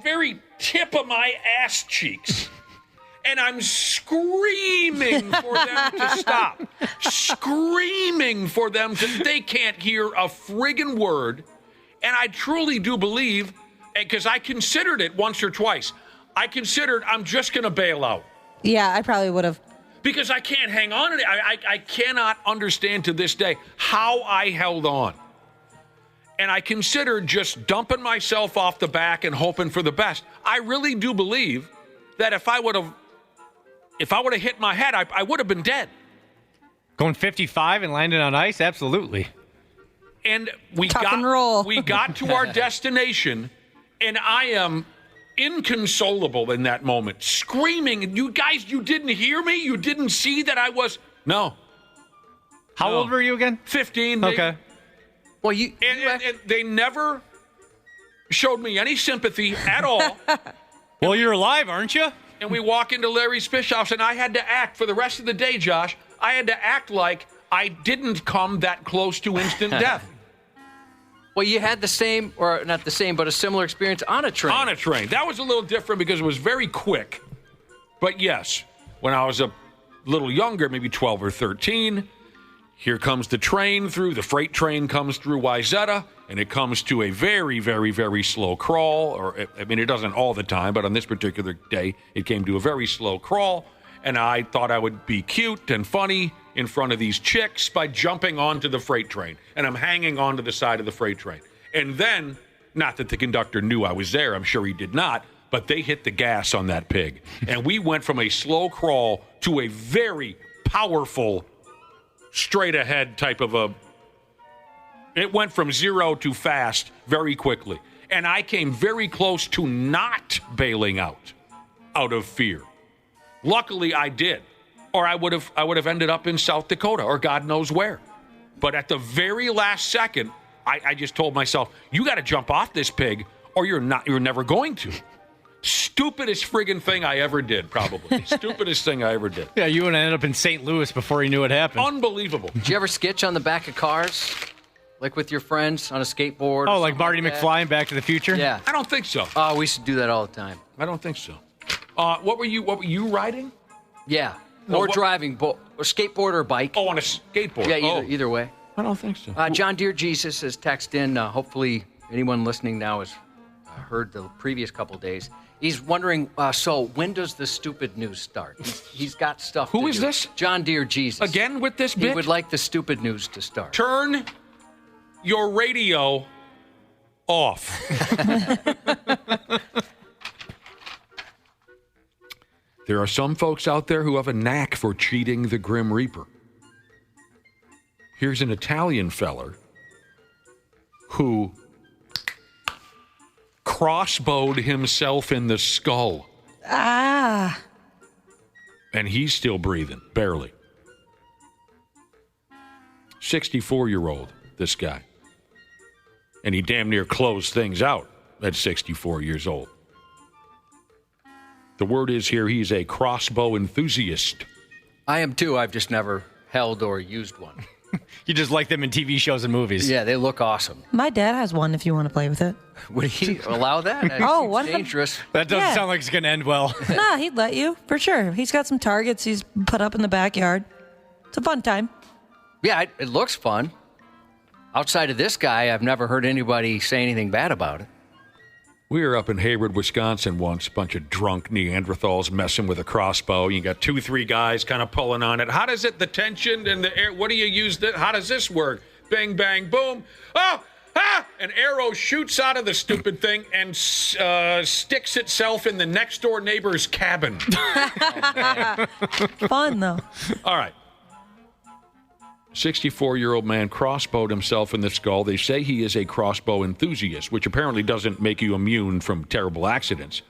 very tip of my ass cheeks. And I'm screaming for them to stop. Screaming for them they can't hear a friggin' word. And I truly do believe, because I considered it once or twice, I'm just going to bail out. Yeah, I probably would have. Because I can't hang on to it. I cannot understand to this day how I held on. And I considered just dumping myself off the back and hoping for the best. I really do believe that if I would have hit my head, I would have been dead. Going 55 and landing on ice? Absolutely. And we Tuck and roll. we got to our destination, and I am inconsolable in that moment, screaming, "You guys, you didn't hear me? You didn't see that I was..." No. How old were you again? 15. Maybe. Okay. Well, And they never showed me any sympathy at all. Well, you're alive, aren't you? And we walk into Larry's Fish House, and I had to act for the rest of the day, Josh. I had to act like I didn't come that close to instant death. Well, you had the same, or not the same, but a similar experience on a train. On a train. That was a little different because it was very quick. But yes, when I was a little younger, maybe 12 or 13, here comes the train through. The freight train comes through Wayzata, and it comes to a very, very, very slow crawl. It doesn't all the time, but on this particular day, it came to a very slow crawl. And I thought I would be cute and funny in front of these chicks by jumping onto the freight train. And I'm hanging onto the side of the freight train. And then, not that the conductor knew I was there, I'm sure he did not, but they hit the gas on that pig. And we went from a slow crawl to a very powerful, straight ahead type of a... It went from 0 to fast very quickly. And I came very close to not bailing out of fear. Luckily, I did, or I would have ended up in South Dakota or God knows where. But at the very last second, I just told myself, "You got to jump off this pig, or you're never going to." Stupidest friggin' thing I ever did, probably. Stupidest thing I ever did. Yeah, you would end up in St. Louis before you knew what happened. Unbelievable. Did you ever sketch on the back of cars, like with your friends on a skateboard? Oh, like Marty McFly in Back to the Future? Yeah. I don't think so. Oh, we used to do that all the time. I don't think so. What were you riding? Yeah. No, or what- driving, or skateboard or bike. Oh, on a skateboard. Yeah, either way. I don't think so. John Deere Jesus has texted in. Hopefully, anyone listening now has heard the previous couple days. He's wondering, so when does the stupid news start? He's got stuff Who to is do. this? John Deere Jesus. Again with this He bit? would like the stupid news to start. Turn your radio off. There are some folks out there who have a knack for cheating the Grim Reaper. Here's an Italian feller who crossbowed himself in the skull. Ah. And he's still breathing, barely. 64-year-old, this guy. And he damn near closed things out at 64 years old. The word is here he's a crossbow enthusiast. I am too. I've just never held or used one. You just like them in TV shows and movies. Yeah, they look awesome. My dad has one if you want to play with it. Would he allow that? Oh, It's what? dangerous. That doesn't Yeah. sound like it's going to end well. Nah, he'd let you, for sure. He's got some targets he's put up in the backyard. It's a fun time. Yeah, it looks fun. Outside of this guy, I've never heard anybody say anything bad about it. We were up in Hayward, Wisconsin once, a bunch of drunk Neanderthals messing with a crossbow. You got 2-3 guys kind of pulling on it. How does it, the tension and the air, what do you use? How does this work? Bang, bang, boom. Oh, ah! An arrow shoots out of the stupid thing and sticks itself in the next door neighbor's cabin. Fun, though. All right. 64-year-old man crossbowed himself in the skull. They say he is a crossbow enthusiast, which apparently doesn't make you immune from terrible accidents.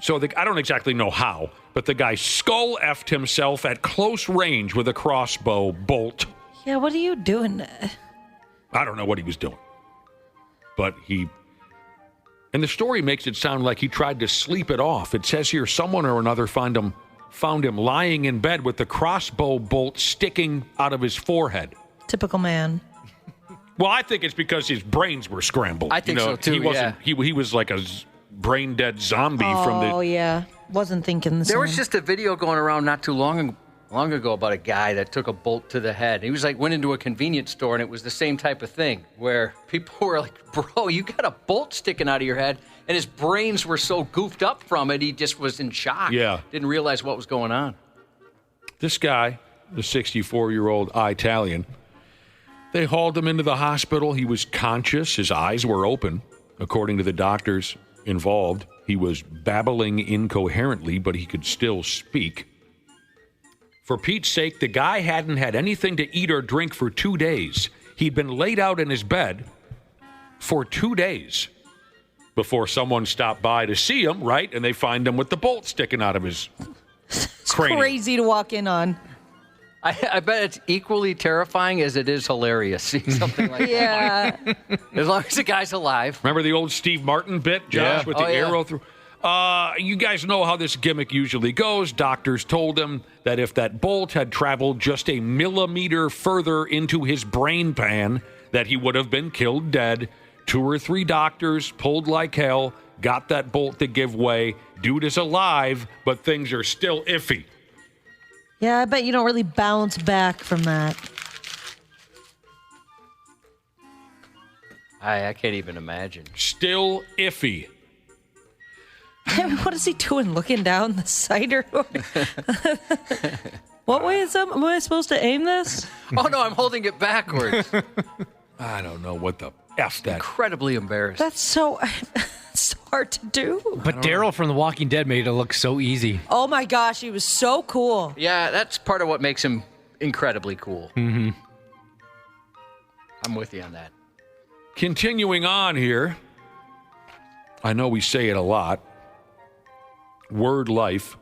So I don't exactly know how, but the guy skull-effed himself at close range with a crossbow bolt. Yeah, what are you doing? I don't know what he was doing. But and the story makes it sound like he tried to sleep it off. It says here someone or another found him lying in bed with the crossbow bolt sticking out of his forehead. Typical man. Well, I think it's because his brains were scrambled. I think so, too, He wasn't. He was like a brain-dead zombie from the... Oh, yeah. Wasn't thinking the same. There was just a video going around not too long ago about a guy that took a bolt to the head. He was went into a convenience store, and it was the same type of thing where people were like, bro, you got a bolt sticking out of your head. And his brains were so goofed up from it, he just was in shock. Yeah. Didn't realize what was going on. This guy, the 64-year-old Italian, they hauled him into the hospital. He was conscious. His eyes were open. According to the doctors involved, he was babbling incoherently, but he could still speak. For Pete's sake, the guy hadn't had anything to eat or drink for 2 days. He'd been laid out in his bed for 2 days before someone stopped by to see him, right? And they find him with the bolt sticking out of his cranium. Crazy to walk in on. I bet it's equally terrifying as it is hilarious. See something like Yeah. that. As long as the guy's alive. Remember the old Steve Martin bit, Josh, with the arrow through? You guys know how this gimmick usually goes. Doctors told him that if that bolt had traveled just a millimeter further into his brain pan, that he would have been killed dead. 2 or 3 doctors pulled like hell, got that bolt to give way. Dude is alive, but things are still iffy. Yeah, I bet you don't really bounce back from that. I can't even imagine. Still iffy. What is he doing? Looking down the sight or what way is up? Am I supposed to aim this? Oh, no, I'm holding it backwards. I don't know what the F that. Incredibly embarrassed. That's so hard to do. But Daryl from The Walking Dead made it look so easy. Oh my gosh, he was so cool. Yeah, that's part of what makes him incredibly cool. Mm-hmm. I'm with you on that. Continuing on here, I know we say it a lot. Word life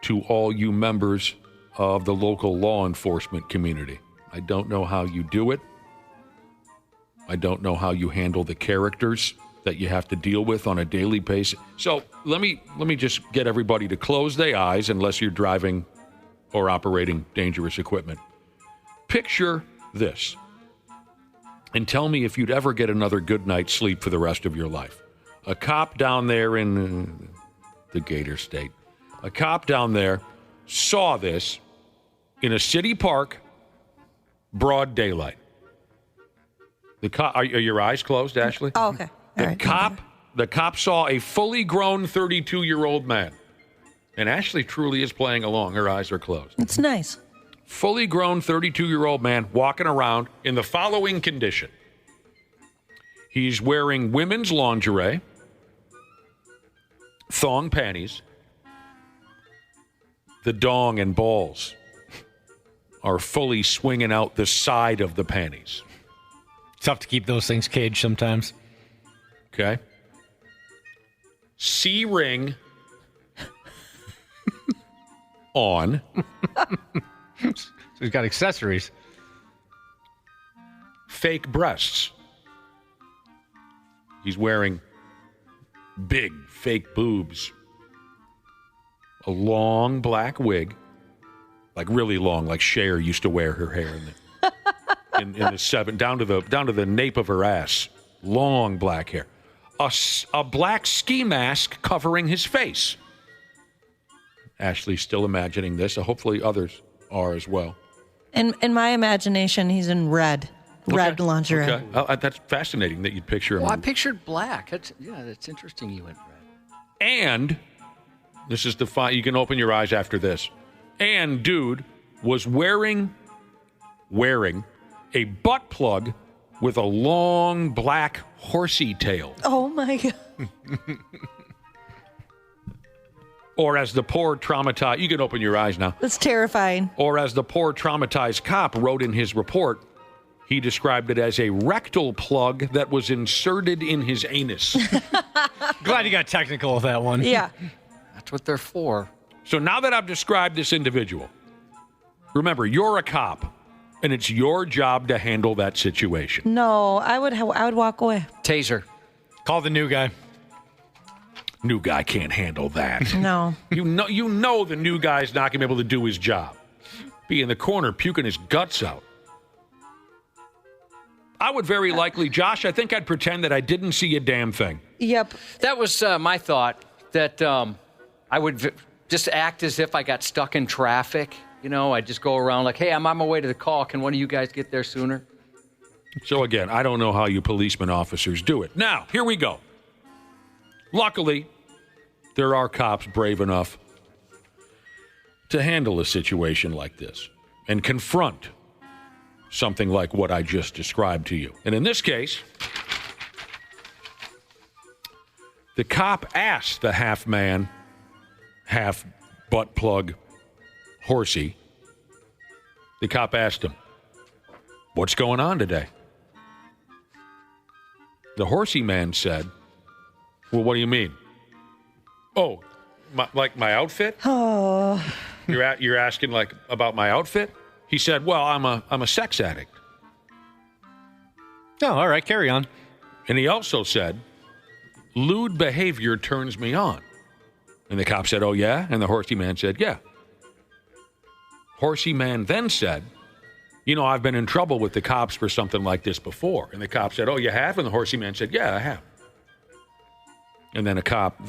to all you members of the local law enforcement community. I don't know how you do it. I don't know how you handle the characters that you have to deal with on a daily basis. So let me just get everybody to close their eyes unless you're driving or operating dangerous equipment. Picture this and tell me if you'd ever get another good night's sleep for the rest of your life. A cop down there in the Gator State, a cop down there saw this in a city park, broad daylight. The cop, are your eyes closed, Ashley? Oh, okay. The cop saw a fully grown 32-year-old man. And Ashley truly is playing along. Her eyes are closed. It's nice. Fully grown 32-year-old man walking around in the following condition. He's wearing women's lingerie, thong panties. The dong and balls are fully swinging out the side of the panties. Tough to keep those things caged sometimes. Okay. C-ring on. So he's got accessories. Fake breasts. He's wearing big fake boobs. A long black wig. Like really long, like Cher used to wear her hair in the seven, down to the nape of her ass. Long black hair. A black ski mask covering his face. Ashley's still imagining this. Hopefully others are as well. In my imagination, he's in red lingerie. Okay. That's fascinating that you'd picture him. Well, I pictured black. That's interesting you went red. And this is you can open your eyes after this. And dude was wearing a butt plug with a long black horsey tail. Oh my God. Or as the poor traumatized, you can open your eyes now. That's terrifying. Or as the poor traumatized cop wrote in his report, he described it as a rectal plug that was inserted in his anus. Glad you got technical with that one. Yeah. That's what they're for. So now that I've described this individual, remember, you're a cop, and it's your job to handle that situation. No, I would walk away. Taser. Call the new guy. New guy can't handle that. No. You know the new guy's not going to be able to do his job. Be in the corner puking his guts out. I would very likely, Josh, I think I'd pretend that I didn't see a damn thing. Yep. That was my thought, that I would just act as if I got stuck in traffic. You know, I'd just go around like, hey, I'm on my way to the call. Can one of you guys get there sooner? So again, I don't know how you policeman officers do it. Now, here we go. Luckily, there are cops brave enough to handle a situation like this and confront something like what I just described to you. And in this case, the cop asked the half-man, half-butt plug horsey The cop asked him, "What's going on today?" The horsey-man said, "Well, what do you mean?" "Oh, my outfit?" Oh. You're asking like about my outfit? He said, "Well, I'm a sex addict." Oh, all right, carry on. And he also said, "Lewd behavior turns me on." And the cop said, "Oh, yeah?" And the horsey-man said, "Yeah." Horsey-man then said, "I've been in trouble with the cops for something like this before." And the cop said, "Oh, you have?" And the horsey-man said, "Yeah, I have." And then the cop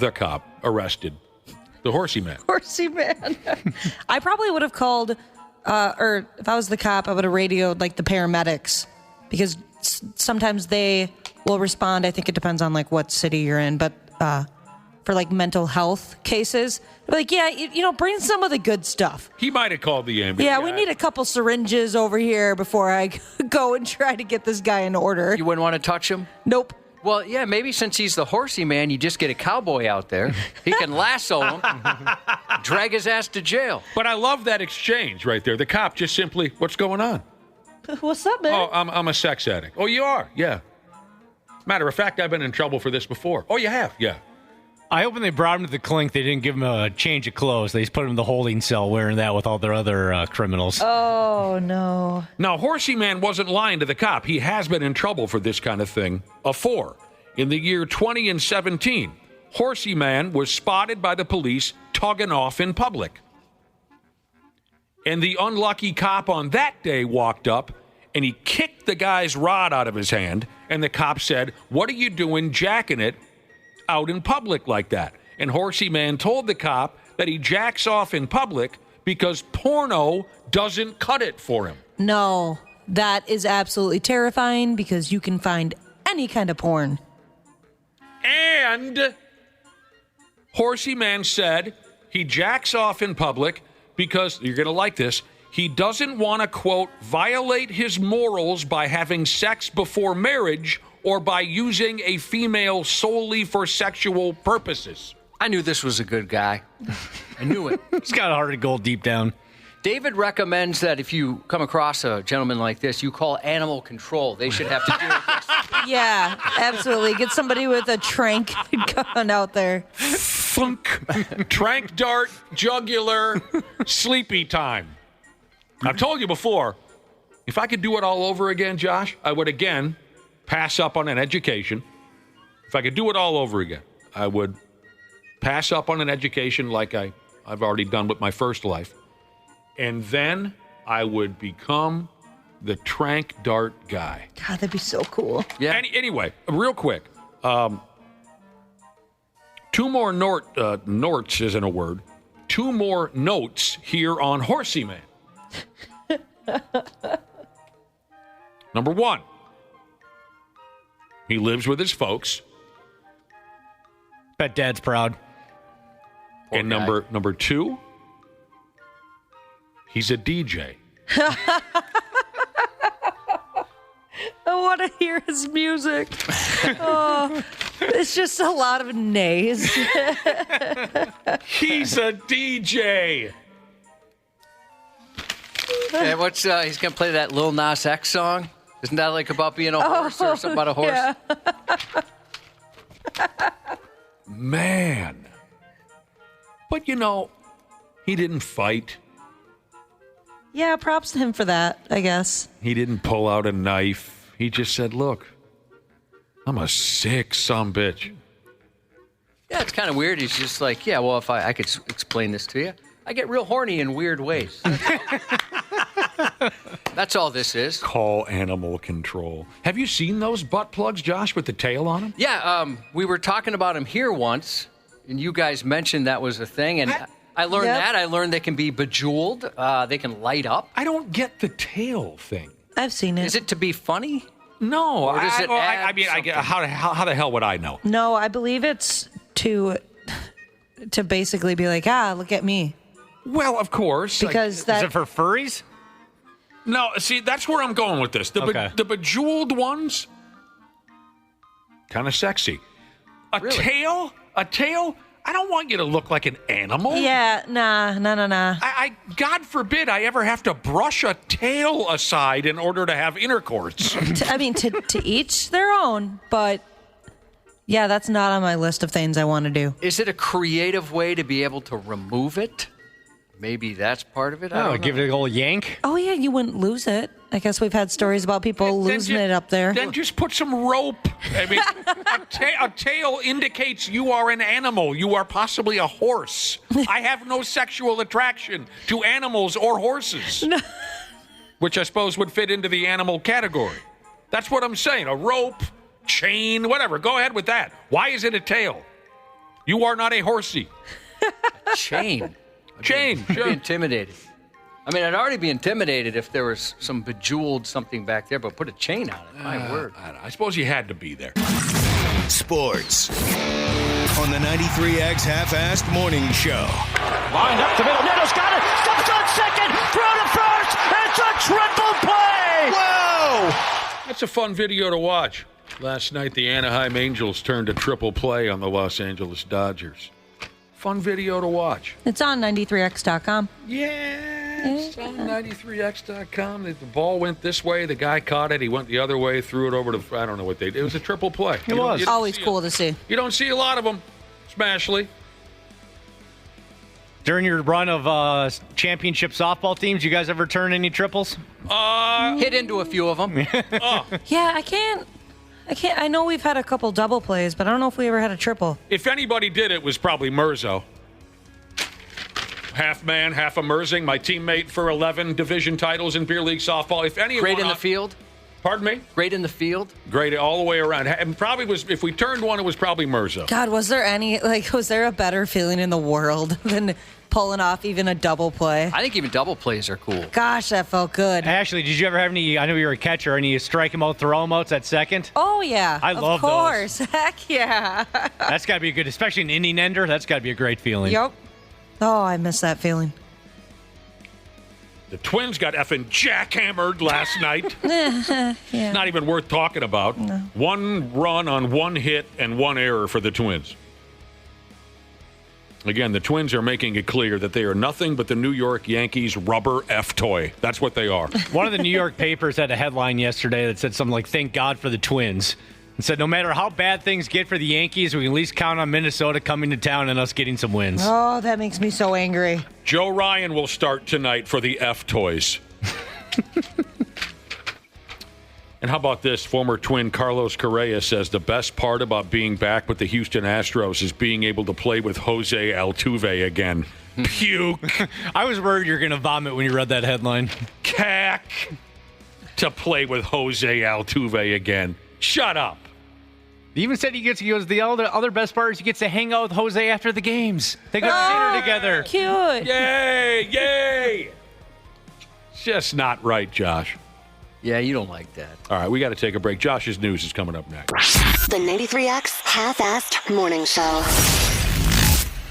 arrested the horsey-man. Horsey-man. I probably would have called, or if I was the cop, I would have radioed like the paramedics, because sometimes they will respond. I think it depends on like what city you're in, but for like mental health cases, like, yeah, bring some of the good stuff. He might have called the ambulance. Yeah, we need a couple syringes over here before I go and try to get this guy in order. You wouldn't want to touch him? Nope. Well, yeah, maybe since he's the horsey man, you just get a cowboy out there. He can lasso him, drag his ass to jail. But I love that exchange right there. The cop just simply, "What's going on?" What's up, man? "Oh, I'm a sex addict." "Oh, you are?" "Yeah." "Matter of fact, I've been in trouble for this before." "Oh, you have?" "Yeah." I hope when they brought him to the clink, they didn't give him a change of clothes. They just put him in the holding cell wearing that with all their other criminals. Oh, no. Now, Horsey Man wasn't lying to the cop. He has been in trouble for this kind of thing afore. In the year 2017, Horsey Man was spotted by the police tugging off in public. And the unlucky cop on that day walked up and he kicked the guy's rod out of his hand. And the cop said, "What are you doing jacking it out in public like that?" And Horsey Man told the cop that he jacks off in public because porno doesn't cut it for him. No, that is absolutely terrifying because you can find any kind of porn. And Horsey Man said he jacks off in public because, you're going to like this, he doesn't want to, quote, "violate his morals by having sex before marriage or by using a female solely for sexual purposes." I knew this was a good guy. I knew it. He's got a heart of gold deep down. David recommends that if you come across a gentleman like this, you call animal control. They should have to deal with this. Yeah, absolutely. Get somebody with a trank gun out there. Funk. Trank dart, jugular, sleepy time. I've told you before, if I could do it all over again, Josh, I would again pass up on an education. If I could do it all over again, I would pass up on an education like I've already done with my first life. And then I would become the trank dart guy. God, that'd be so cool. Yeah. Anyway, real quick. Two more Norts isn't a word. Two more notes here on Horsey Man. Number one, he lives with his folks. Bet Dad's proud. And number two, he's a DJ. I want to hear his music. Oh, it's just a lot of nays. He's a DJ. And what's he's gonna play that Lil Nas X song? Isn't that like about being a horse or something about a horse? Yeah. Man. But he didn't fight. Yeah, props to him for that, I guess. He didn't pull out a knife. He just said, "Look, I'm a sick sumbitch." Yeah, it's kind of weird. He's just like, yeah, well, if I could explain this to you, I get real horny in weird ways. That's all this is. Call animal control. Have you seen those butt plugs, Josh, with the tail on them? Yeah, we were talking about them here once, and you guys mentioned that was a thing, and I learned that. I learned they can be bejeweled. They can light up. I don't get the tail thing. I've seen it. Is it to be funny? No. Or does it add how the hell would I know? No, I believe it's to basically be like, look at me. Well, of course. Because Is it for furries? No, see, that's where I'm going with this. The bejeweled ones, kind of sexy. A tail? I don't want you to look like an animal. Yeah, nah. I God forbid I ever have to brush a tail aside in order to have intercourse. To each their own, but yeah, that's not on my list of things I want to do. Is it a creative way to be able to remove it? Maybe that's part of it. I don't know. Give it a old yank. Oh yeah, you wouldn't lose it. I guess we've had stories about people losing it up there. Then just put some rope. I mean, a tail indicates you are an animal. You are possibly a horse. I have no sexual attraction to animals or horses, which I suppose would fit into the animal category. That's what I'm saying. A rope, chain, whatever. Go ahead with that. Why is it a tail? You are not a horsey. Chain. Chain, I'd sure. be intimidated. I mean, I'd already be intimidated if there was some bejeweled something back there, but put a chain on it. My word. I suppose you had to be there. Sports on the 93X Half-Assed Morning Show. Lined up the middle. Neto's got it. Steps on second. Throw to first. It's a triple play. Whoa! That's a fun video to watch. Last night, the Anaheim Angels turned a triple play on the Los Angeles Dodgers. Fun video to watch. It's on 93x.com. Yeah, it's on 93x.com. The ball went this way. The guy caught it. He went the other way, threw it over to, I don't know what they did. It was a triple play. It was. Always cool to see. You don't see a lot of them, Smashley. During your run of championship softball teams, you guys ever turn any triples? Hit into a few of them. Yeah, I can't. I know we've had a couple double plays, but I don't know if we ever had a triple. If anybody did, it was probably Merzo. Half man, half a Merzing, my teammate for 11 division titles in beer league softball. If anyone, Great in the field. Pardon me? Great in the field. Great all the way around. And probably was, if we turned one, it was probably Merzo. God, was there a better feeling in the world than pulling off even a double play? I think even double plays are cool. Gosh, that felt good. Ashley, did you ever have any, I know you were a catcher, any strike him out, throw him outs at second? Oh, yeah. I love those. Of course. Heck yeah. That's got to be a good, especially an inning ender. That's got to be a great feeling. Yep. Oh, I miss that feeling. The Twins got effing jackhammered last night. Yeah. Not even worth talking about. No. One run on one hit and one error for the Twins. Again, the Twins are making it clear that they are nothing but the New York Yankees rubber F toy. That's what they are. One of the New York papers had a headline yesterday that said something like, "Thank God for the Twins." And said, no matter how bad things get for the Yankees, we can at least count on Minnesota coming to town and us getting some wins. Oh, that makes me so angry. Joe Ryan will start tonight for the F toys. And how about this? Former Twin Carlos Correa says the best part about being back with the Houston Astros is being able to play with Jose Altuve again. Puke. I was worried you were going to vomit when you read that headline. Cack. To play with Jose Altuve again. Shut up. He even said he goes, the other best part is he gets to hang out with Jose after the games. They go to dinner together. Cute. Yay, yay. It's just not right, Josh. Yeah, you don't like that. All right, we got to take a break. Josh's news is coming up next. The 93X Half-Assed Morning Show.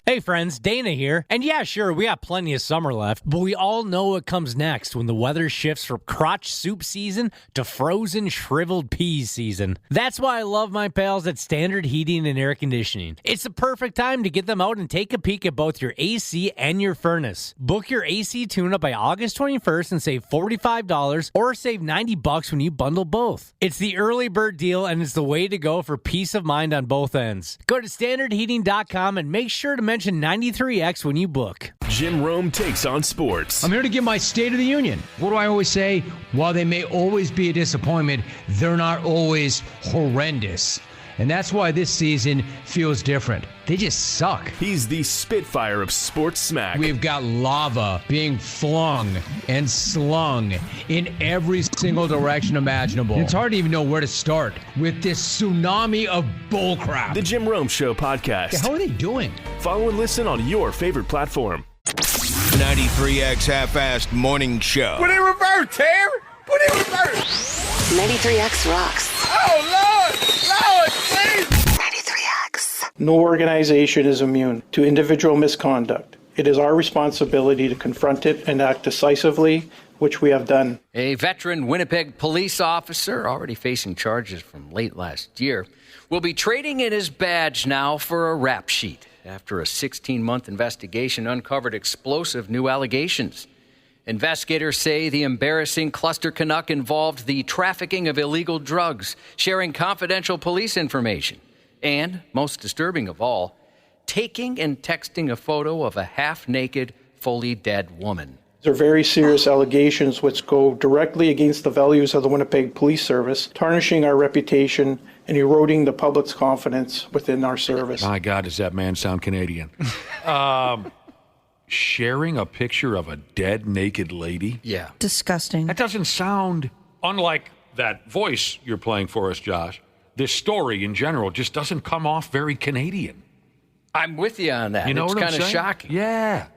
Hey friends, Dana here. And yeah, sure, we got plenty of summer left, but we all know what comes next when the weather shifts from crotch soup season to frozen shriveled peas season. That's why I love my pals at Standard Heating and Air Conditioning. It's the perfect time to get them out and take a peek at both your AC and your furnace. Book your AC tune-up by August 21st and save $45 or save $90 when you bundle both. It's the early bird deal and it's the way to go for peace of mind on both ends. Go to standardheating.com and make sure to mention 93X when you book. Jim Rome takes on sports. I'm here to give my State of the Union. What do I always say? While they may always be a disappointment, they're not always horrendous. And that's why this season feels different. They just suck. He's the Spitfire of sports smack. We've got lava being flung and slung in every single direction imaginable. It's hard to even know where to start with this tsunami of bullcrap. The Jim Rome Show podcast. How are they doing? Follow and listen on your favorite platform. 93X Half-Assed Morning Show. Put it in reverse, Terry. Put it in reverse. 93X rocks. Oh, Lord, please. 93X. No organization is immune to individual misconduct. It is our responsibility to confront it and act decisively, which we have done. A veteran Winnipeg police officer, already facing charges from late last year, will be trading in his badge now for a rap sheet. after a 16-month investigation uncovered explosive new allegations. Investigators say the embarrassing cluster Canuck involved the trafficking of illegal drugs, sharing confidential police information, and, most disturbing of all, taking and texting a photo of a half-naked, fully dead woman. These are very serious allegations which go directly against the values of the Winnipeg Police Service, tarnishing our reputation and eroding the public's confidence within our service. My God, does that man sound Canadian? Sharing a picture of a dead, naked lady? Yeah. Disgusting. That doesn't sound, unlike that voice you're playing for us, Josh, this story in general just doesn't come off very Canadian. I'm with you on that. You know it's what I'm kind of saying? shocking. Yeah.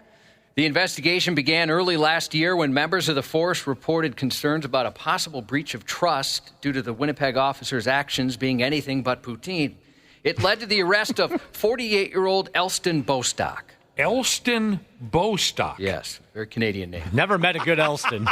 The investigation began early last year when members of the force reported concerns about a possible breach of trust due to the Winnipeg officers' actions being anything but poutine. It led to the arrest of 48-year-old Elston Bostock. Elston Bostock? Yes, very Canadian name. Never met a good Elston.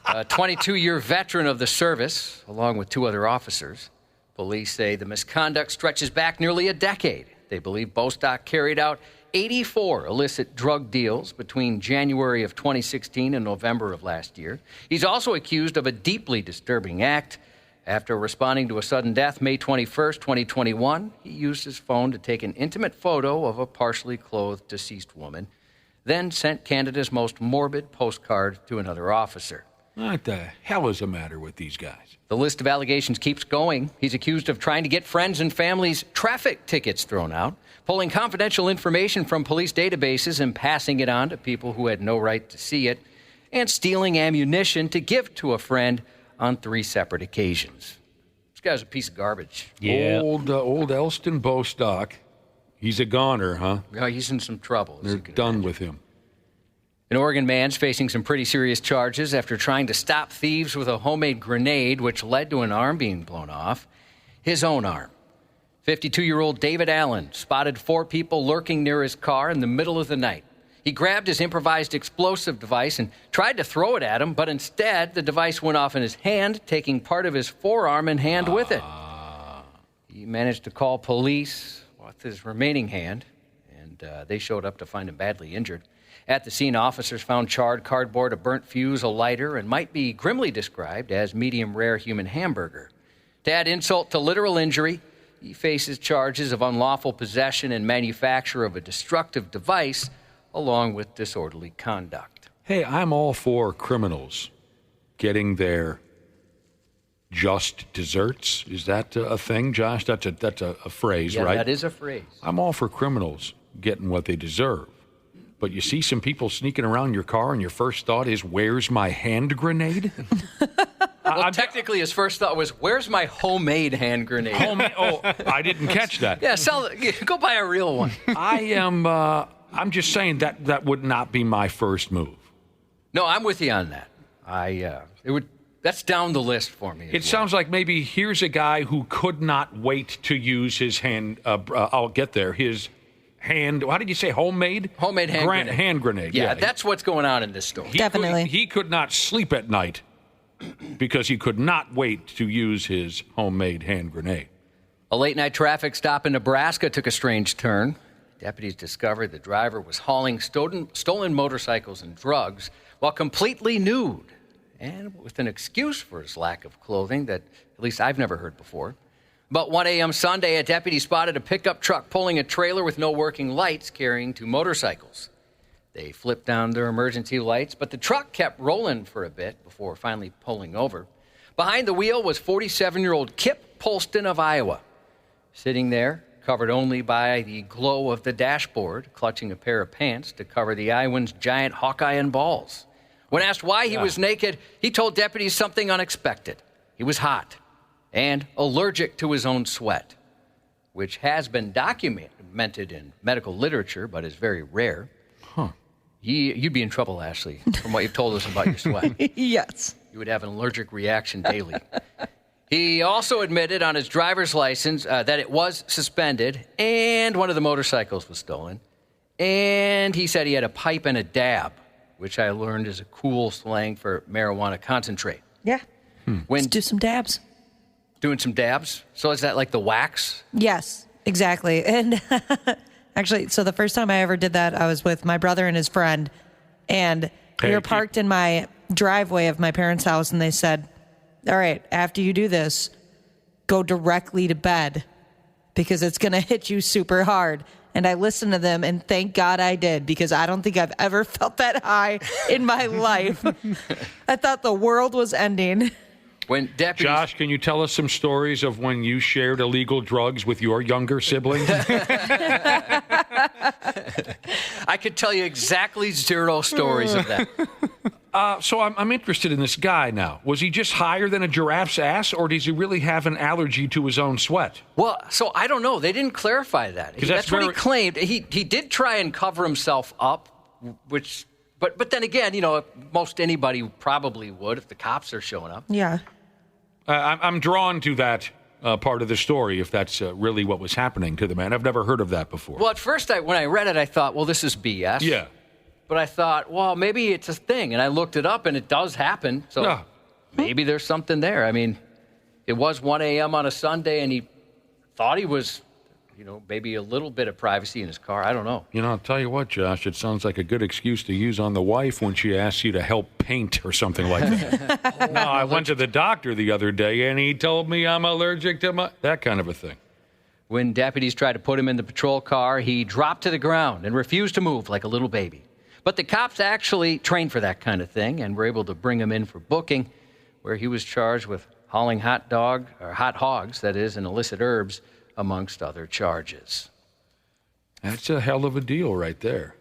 A 22-year veteran of the service, along with 2 other officers. Police say the misconduct stretches back nearly a decade. They believe Bostock carried out 84 illicit drug deals between January of 2016 and November of last year. He's also accused of a deeply disturbing act. After responding to a sudden death May 21st, 2021, he used his phone to take an intimate photo of a partially clothed deceased woman, then sent Canada's most morbid postcard to another officer. What the hell is the matter with these guys? The list of allegations keeps going. He's accused of trying to get friends and family's traffic tickets thrown out, pulling confidential information from police databases and passing it on to people who had no right to see it, and stealing ammunition to give to a friend on 3 separate occasions. This guy's a piece of garbage. Yeah. Old Elston Bostock. He's a goner, huh? Yeah, he's in some trouble. They're done with him. An Oregon man's facing some pretty serious charges after trying to stop thieves with a homemade grenade, which led to an arm being blown off. His own arm. 52-year-old David Allen spotted 4 people lurking near his car in the middle of the night. He grabbed his improvised explosive device and tried to throw it at him, but instead the device went off in his hand, taking part of his forearm and hand with it. He managed to call police with his remaining hand, and they showed up to find him badly injured. At the scene, officers found charred cardboard, a burnt fuse, a lighter, and might be grimly described as medium-rare human hamburger. To add insult to literal injury, he faces charges of unlawful possession and manufacture of a destructive device, along with disorderly conduct. Hey, I'm all for criminals getting their just desserts. Is that a thing, Josh? That's a phrase, yeah, right? That is a phrase. I'm all for criminals getting what they deserve. But you see some people sneaking around your car and your first thought is, where's my hand grenade? Well, technically his first thought was, where's my homemade hand grenade? Oh, I didn't catch that. Yeah, go buy a real one. I'm just saying that would not be my first move. No, I'm with you on that. That's down the list for me. It sounds like maybe here's a guy who could not wait to use his hand. I'll get there. His hand. How did you say homemade? Homemade hand grenade. Hand grenade. Yeah, that's what's going on in this story. Definitely. He could not sleep at night because he could not wait to use his homemade hand grenade. A late-night traffic stop in Nebraska took a strange turn. Deputies discovered the driver was hauling stolen motorcycles and drugs while completely nude and with an excuse for his lack of clothing that at least I've never heard before. About 1 a.m. Sunday, a deputy spotted a pickup truck pulling a trailer with no working lights carrying 2 motorcycles. They flipped down their emergency lights, but the truck kept rolling for a bit before finally pulling over. Behind the wheel was 47-year-old Kip Polston of Iowa, sitting there, covered only by the glow of the dashboard, clutching a pair of pants to cover the Iowan's giant Hawkeye and balls. When asked why he was naked, he told deputies something unexpected. He was hot and allergic to his own sweat, which has been documented in medical literature but is very rare. Huh. You'd be in trouble, Ashley, from what you've told us about your sweat. Yes. You would have an allergic reaction daily. He also admitted on his driver's license that it was suspended and one of the motorcycles was stolen. And he said he had a pipe and a dab, which I learned is a cool slang for marijuana concentrate. Yeah. Let's do some dabs. Doing some dabs? So is that like the wax? Yes, exactly. And Actually, so the first time I ever did that, I was with my brother and his friend, and we were parked in my driveway of my parents' house, and they said, all right, after you do this, go directly to bed because it's going to hit you super hard. And I listened to them, and thank God I did, because I don't think I've ever felt that high in my life. I thought the world was ending. When deputies... Josh, can you tell us some stories of when you shared illegal drugs with your younger siblings? I could tell you exactly 0 stories of that. So I'm interested in this guy now. Was he just higher than a giraffe's ass, or does he really have an allergy to his own sweat? Well, so I don't know. They didn't clarify that. That's what he claimed. He did try and cover himself up, which, but then again, you know, most anybody probably would if the cops are showing up. Yeah. I'm drawn to that part of the story, if that's really what was happening to the man. I've never heard of that before. Well, at first, when I read it, I thought, well, this is BS. Yeah. But I thought, well, maybe it's a thing. And I looked it up, and it does happen. So maybe there's something there. I mean, it was 1 a.m. on a Sunday, and he thought he was, you know, maybe a little bit of privacy in his car. I don't know. You know, I'll tell you what, Josh, it sounds like a good excuse to use on the wife when she asks you to help paint or something like that. No, I went to the doctor the other day, and he told me I'm allergic to that kind of a thing. When deputies tried to put him in the patrol car, he dropped to the ground and refused to move like a little baby. But the cops actually trained for that kind of thing and were able to bring him in for booking, where he was charged with hauling hot hogs, that is, and illicit herbs, amongst other charges. That's a hell of a deal right there.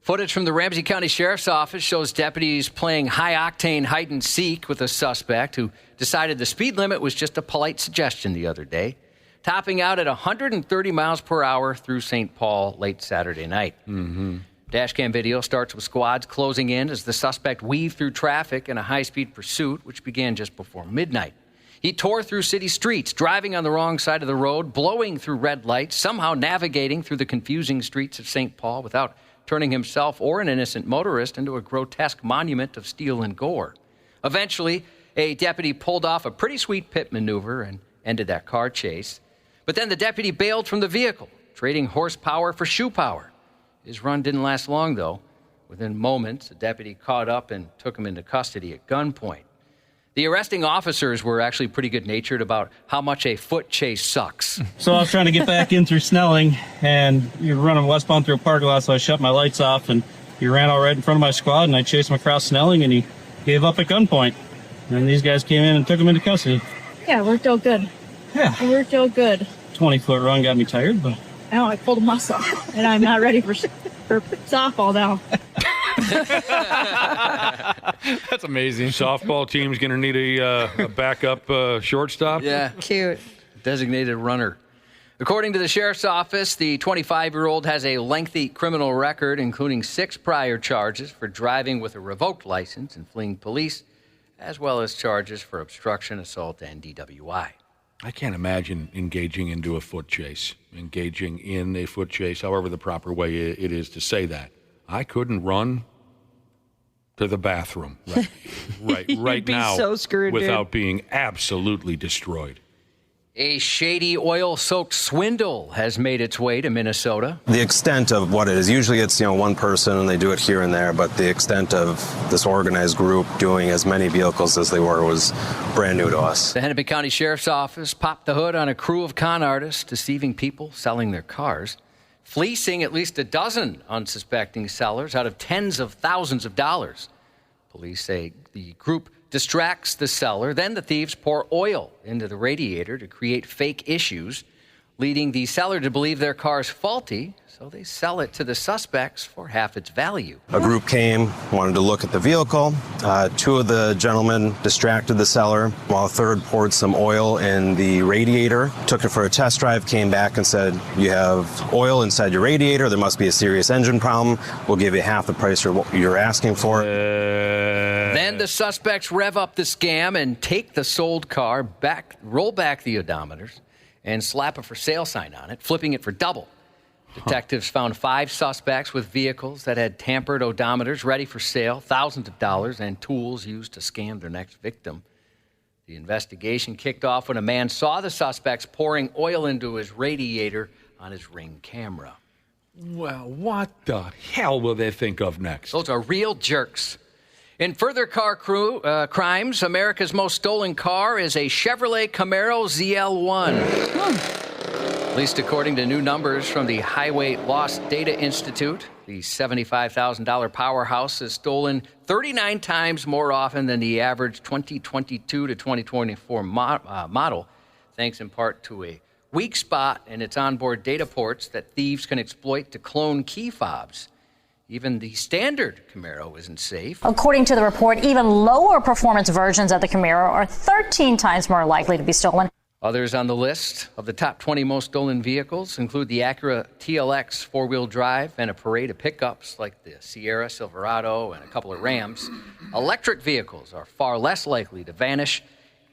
Footage from the Ramsey County Sheriff's Office shows deputies playing high-octane hide-and-seek with a suspect who decided the speed limit was just a polite suggestion the other day, topping out at 130 miles per hour through St. Paul late Saturday night. Mm-hmm. Dashcam video starts with squads closing in as the suspect weaved through traffic in a high-speed pursuit, which began just before midnight. He tore through city streets, driving on the wrong side of the road, blowing through red lights, somehow navigating through the confusing streets of St. Paul without turning himself or an innocent motorist into a grotesque monument of steel and gore. Eventually, a deputy pulled off a pretty sweet pit maneuver and ended that car chase. But then the deputy bailed from the vehicle, trading horsepower for shoe power. His run didn't last long, though. Within moments, the deputy caught up and took him into custody at gunpoint. The arresting officers were actually pretty good-natured about how much a foot chase sucks. So I was trying to get back in through Snelling, and you're running westbound through a parking lot, so I shut my lights off, and he ran out right in front of my squad, and I chased him across Snelling, and he gave up at gunpoint. And these guys came in and took him into custody. Yeah, it worked out good. Yeah. It worked out good. 20-foot run got me tired, but... I know, I pulled a muscle, and I'm not ready for softball now. That's amazing. Softball team's going to need a backup shortstop. Yeah. Cute. Designated runner. According to the sheriff's office, the 25-year-old has a lengthy criminal record, including 6 prior charges for driving with a revoked license and fleeing police, as well as charges for obstruction, assault, and DWI. I can't imagine engaging in a foot chase, however the proper way it is to say that. I couldn't run to the bathroom right now so screwed, without being absolutely destroyed. A shady oil-soaked swindle has made its way to Minnesota. The extent of what it is, usually it's, one person and they do it here and there, but the extent of this organized group doing as many vehicles as they were was brand new to us. The Hennepin County Sheriff's Office popped the hood on a crew of con artists deceiving people selling their cars, fleecing at least a dozen unsuspecting sellers out of tens of thousands of dollars. Police say the group distracts the seller, then the thieves pour oil into the radiator to create fake issues, leading the seller to believe their car's faulty, so they sell it to the suspects for half its value. A group came, wanted to look at the vehicle. 2 of the gentlemen distracted the seller, while a third poured some oil in the radiator, took it for a test drive, came back and said, you have oil inside your radiator, there must be a serious engine problem, we'll give you half the price you're asking for. Then the suspects rev up the scam and take the sold car back, roll back the odometers, and slap a for sale sign on it, flipping it for double. Detectives found 5 suspects with vehicles that had tampered odometers ready for sale, thousands of dollars, and tools used to scam their next victim. The investigation kicked off when a man saw the suspects pouring oil into his radiator on his Ring camera. Well, what the hell will they think of next? Those are real jerks. In further car crimes, America's most stolen car is a Chevrolet Camaro ZL1. At least according to new numbers from the Highway Loss Data Institute, the $75,000 powerhouse is stolen 39 times more often than the average 2022 to 2024 model, thanks in part to a weak spot in its onboard data ports that thieves can exploit to clone key fobs. Even the standard Camaro isn't safe. According to the report, even lower performance versions of the Camaro are 13 times more likely to be stolen. Others on the list of the top 20 most stolen vehicles include the Acura TLX four-wheel drive and a parade of pickups like the Sierra, Silverado, and a couple of Rams. Electric vehicles are far less likely to vanish.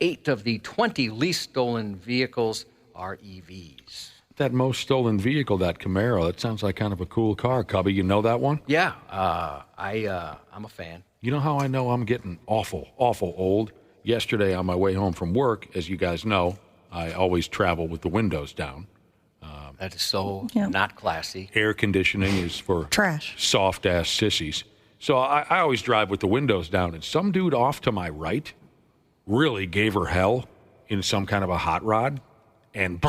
8 of the 20 least stolen vehicles are EVs. That most stolen vehicle, that Camaro, that sounds like kind of a cool car. Cubby, you know that one? Yeah, I'm a fan. You know how I know I'm getting awful old? Yesterday on my way home from work, as you guys know, I always travel with the windows down. That is so not classy. Air conditioning is for trash, soft-ass sissies. So I always drive with the windows down, and some dude off to my right really gave her hell in some kind of a hot rod. And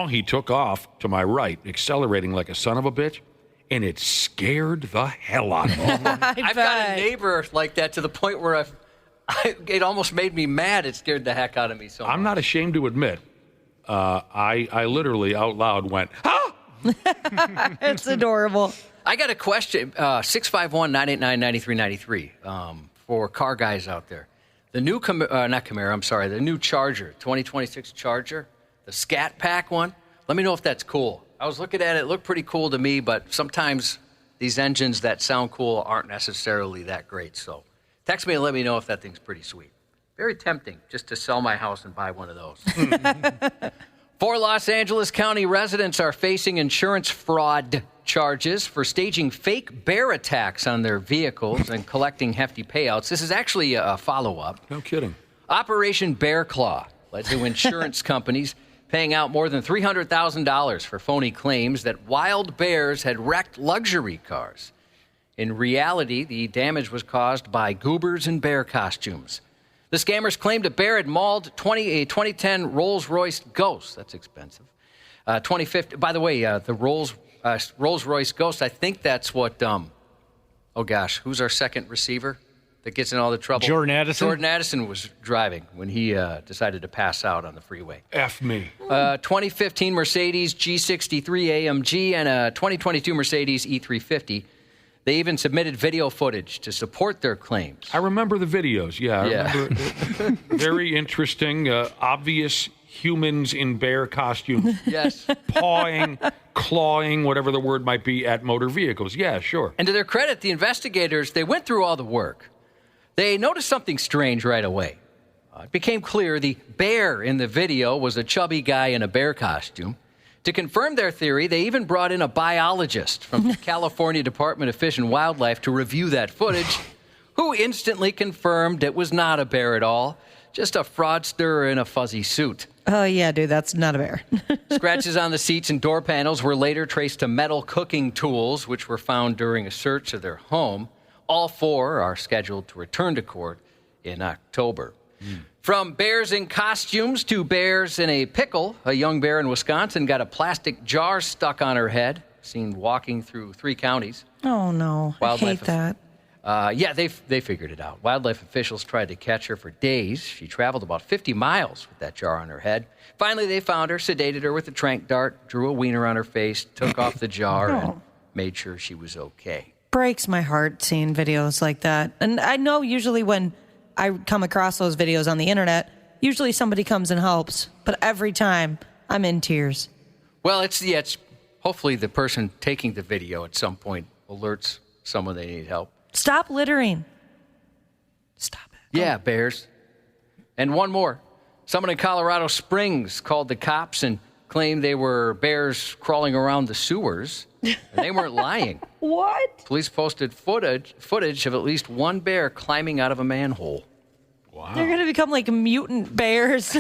he took off to my right, accelerating like a son of a bitch, and it scared the hell out of me. I've got a neighbor like that to the point where it almost made me mad. It scared the heck out of me so much. I'm not ashamed to admit, I literally out loud went, ah! It's adorable. I got a question, 651-989-9393, for car guys out there. The new, the new Charger, 2026 Charger, the Scat Pack one. Let me know if that's cool. I was looking at it. It looked pretty cool to me, but sometimes these engines that sound cool aren't necessarily that great. So text me and let me know if that thing's pretty sweet. Very tempting just to sell my house and buy one of those. 4 Los Angeles County residents are facing insurance fraud charges for staging fake bear attacks on their vehicles and collecting hefty payouts. This is actually a follow-up. No kidding. Operation Bear Claw led to insurance companies paying out more than $300,000 for phony claims that wild bears had wrecked luxury cars. In reality, the damage was caused by goobers in bear costumes. The scammers claimed a bear had mauled a 2010 Rolls-Royce Ghost. That's expensive. 2050. By the way, the Rolls-Royce Ghost, I think that's what, who's our second receiver that gets in all the trouble? Jordan Addison? Jordan Addison was driving when he decided to pass out on the freeway. F me. 2015 Mercedes G63 AMG and a 2022 Mercedes E350. They even submitted video footage to support their claims. I remember the videos, I remember. Very interesting, obvious humans in bear costumes. Yes. Pawing, clawing, whatever the word might be, at motor vehicles. Yeah, sure. And to their credit, the investigators, they went through all the work. They noticed something strange right away. It became clear the bear in the video was a chubby guy in a bear costume. To confirm their theory, they even brought in a biologist from the California Department of Fish and Wildlife to review that footage, who instantly confirmed it was not a bear at all, just a fraudster in a fuzzy suit. Oh, yeah, dude, that's not a bear. Scratches on the seats and door panels were later traced to metal cooking tools, which were found during a search of their home. All 4 are scheduled to return to court in October. From bears in costumes to bears in a pickle, a young bear in Wisconsin got a plastic jar stuck on her head, seen walking through 3 counties. Oh, no. I hate that. They figured it out. Wildlife officials tried to catch her for days. She traveled about 50 miles with that jar on her head. Finally, they found her, sedated her with a tranq dart, drew a wiener on her face, took off the jar, and made sure she was okay. Breaks my heart seeing videos like that. And I know usually when I come across those videos on the internet, usually somebody comes and helps, but every time I'm in tears. Well, it's hopefully the person taking the video at some point alerts someone they need help. Stop littering. Stop it. Yeah, bears. And one more. Someone in Colorado Springs called the cops and claimed they were bears crawling around the sewers. And they weren't lying. What? Police posted footage of at least one bear climbing out of a manhole. Wow. They're going to become like mutant bears.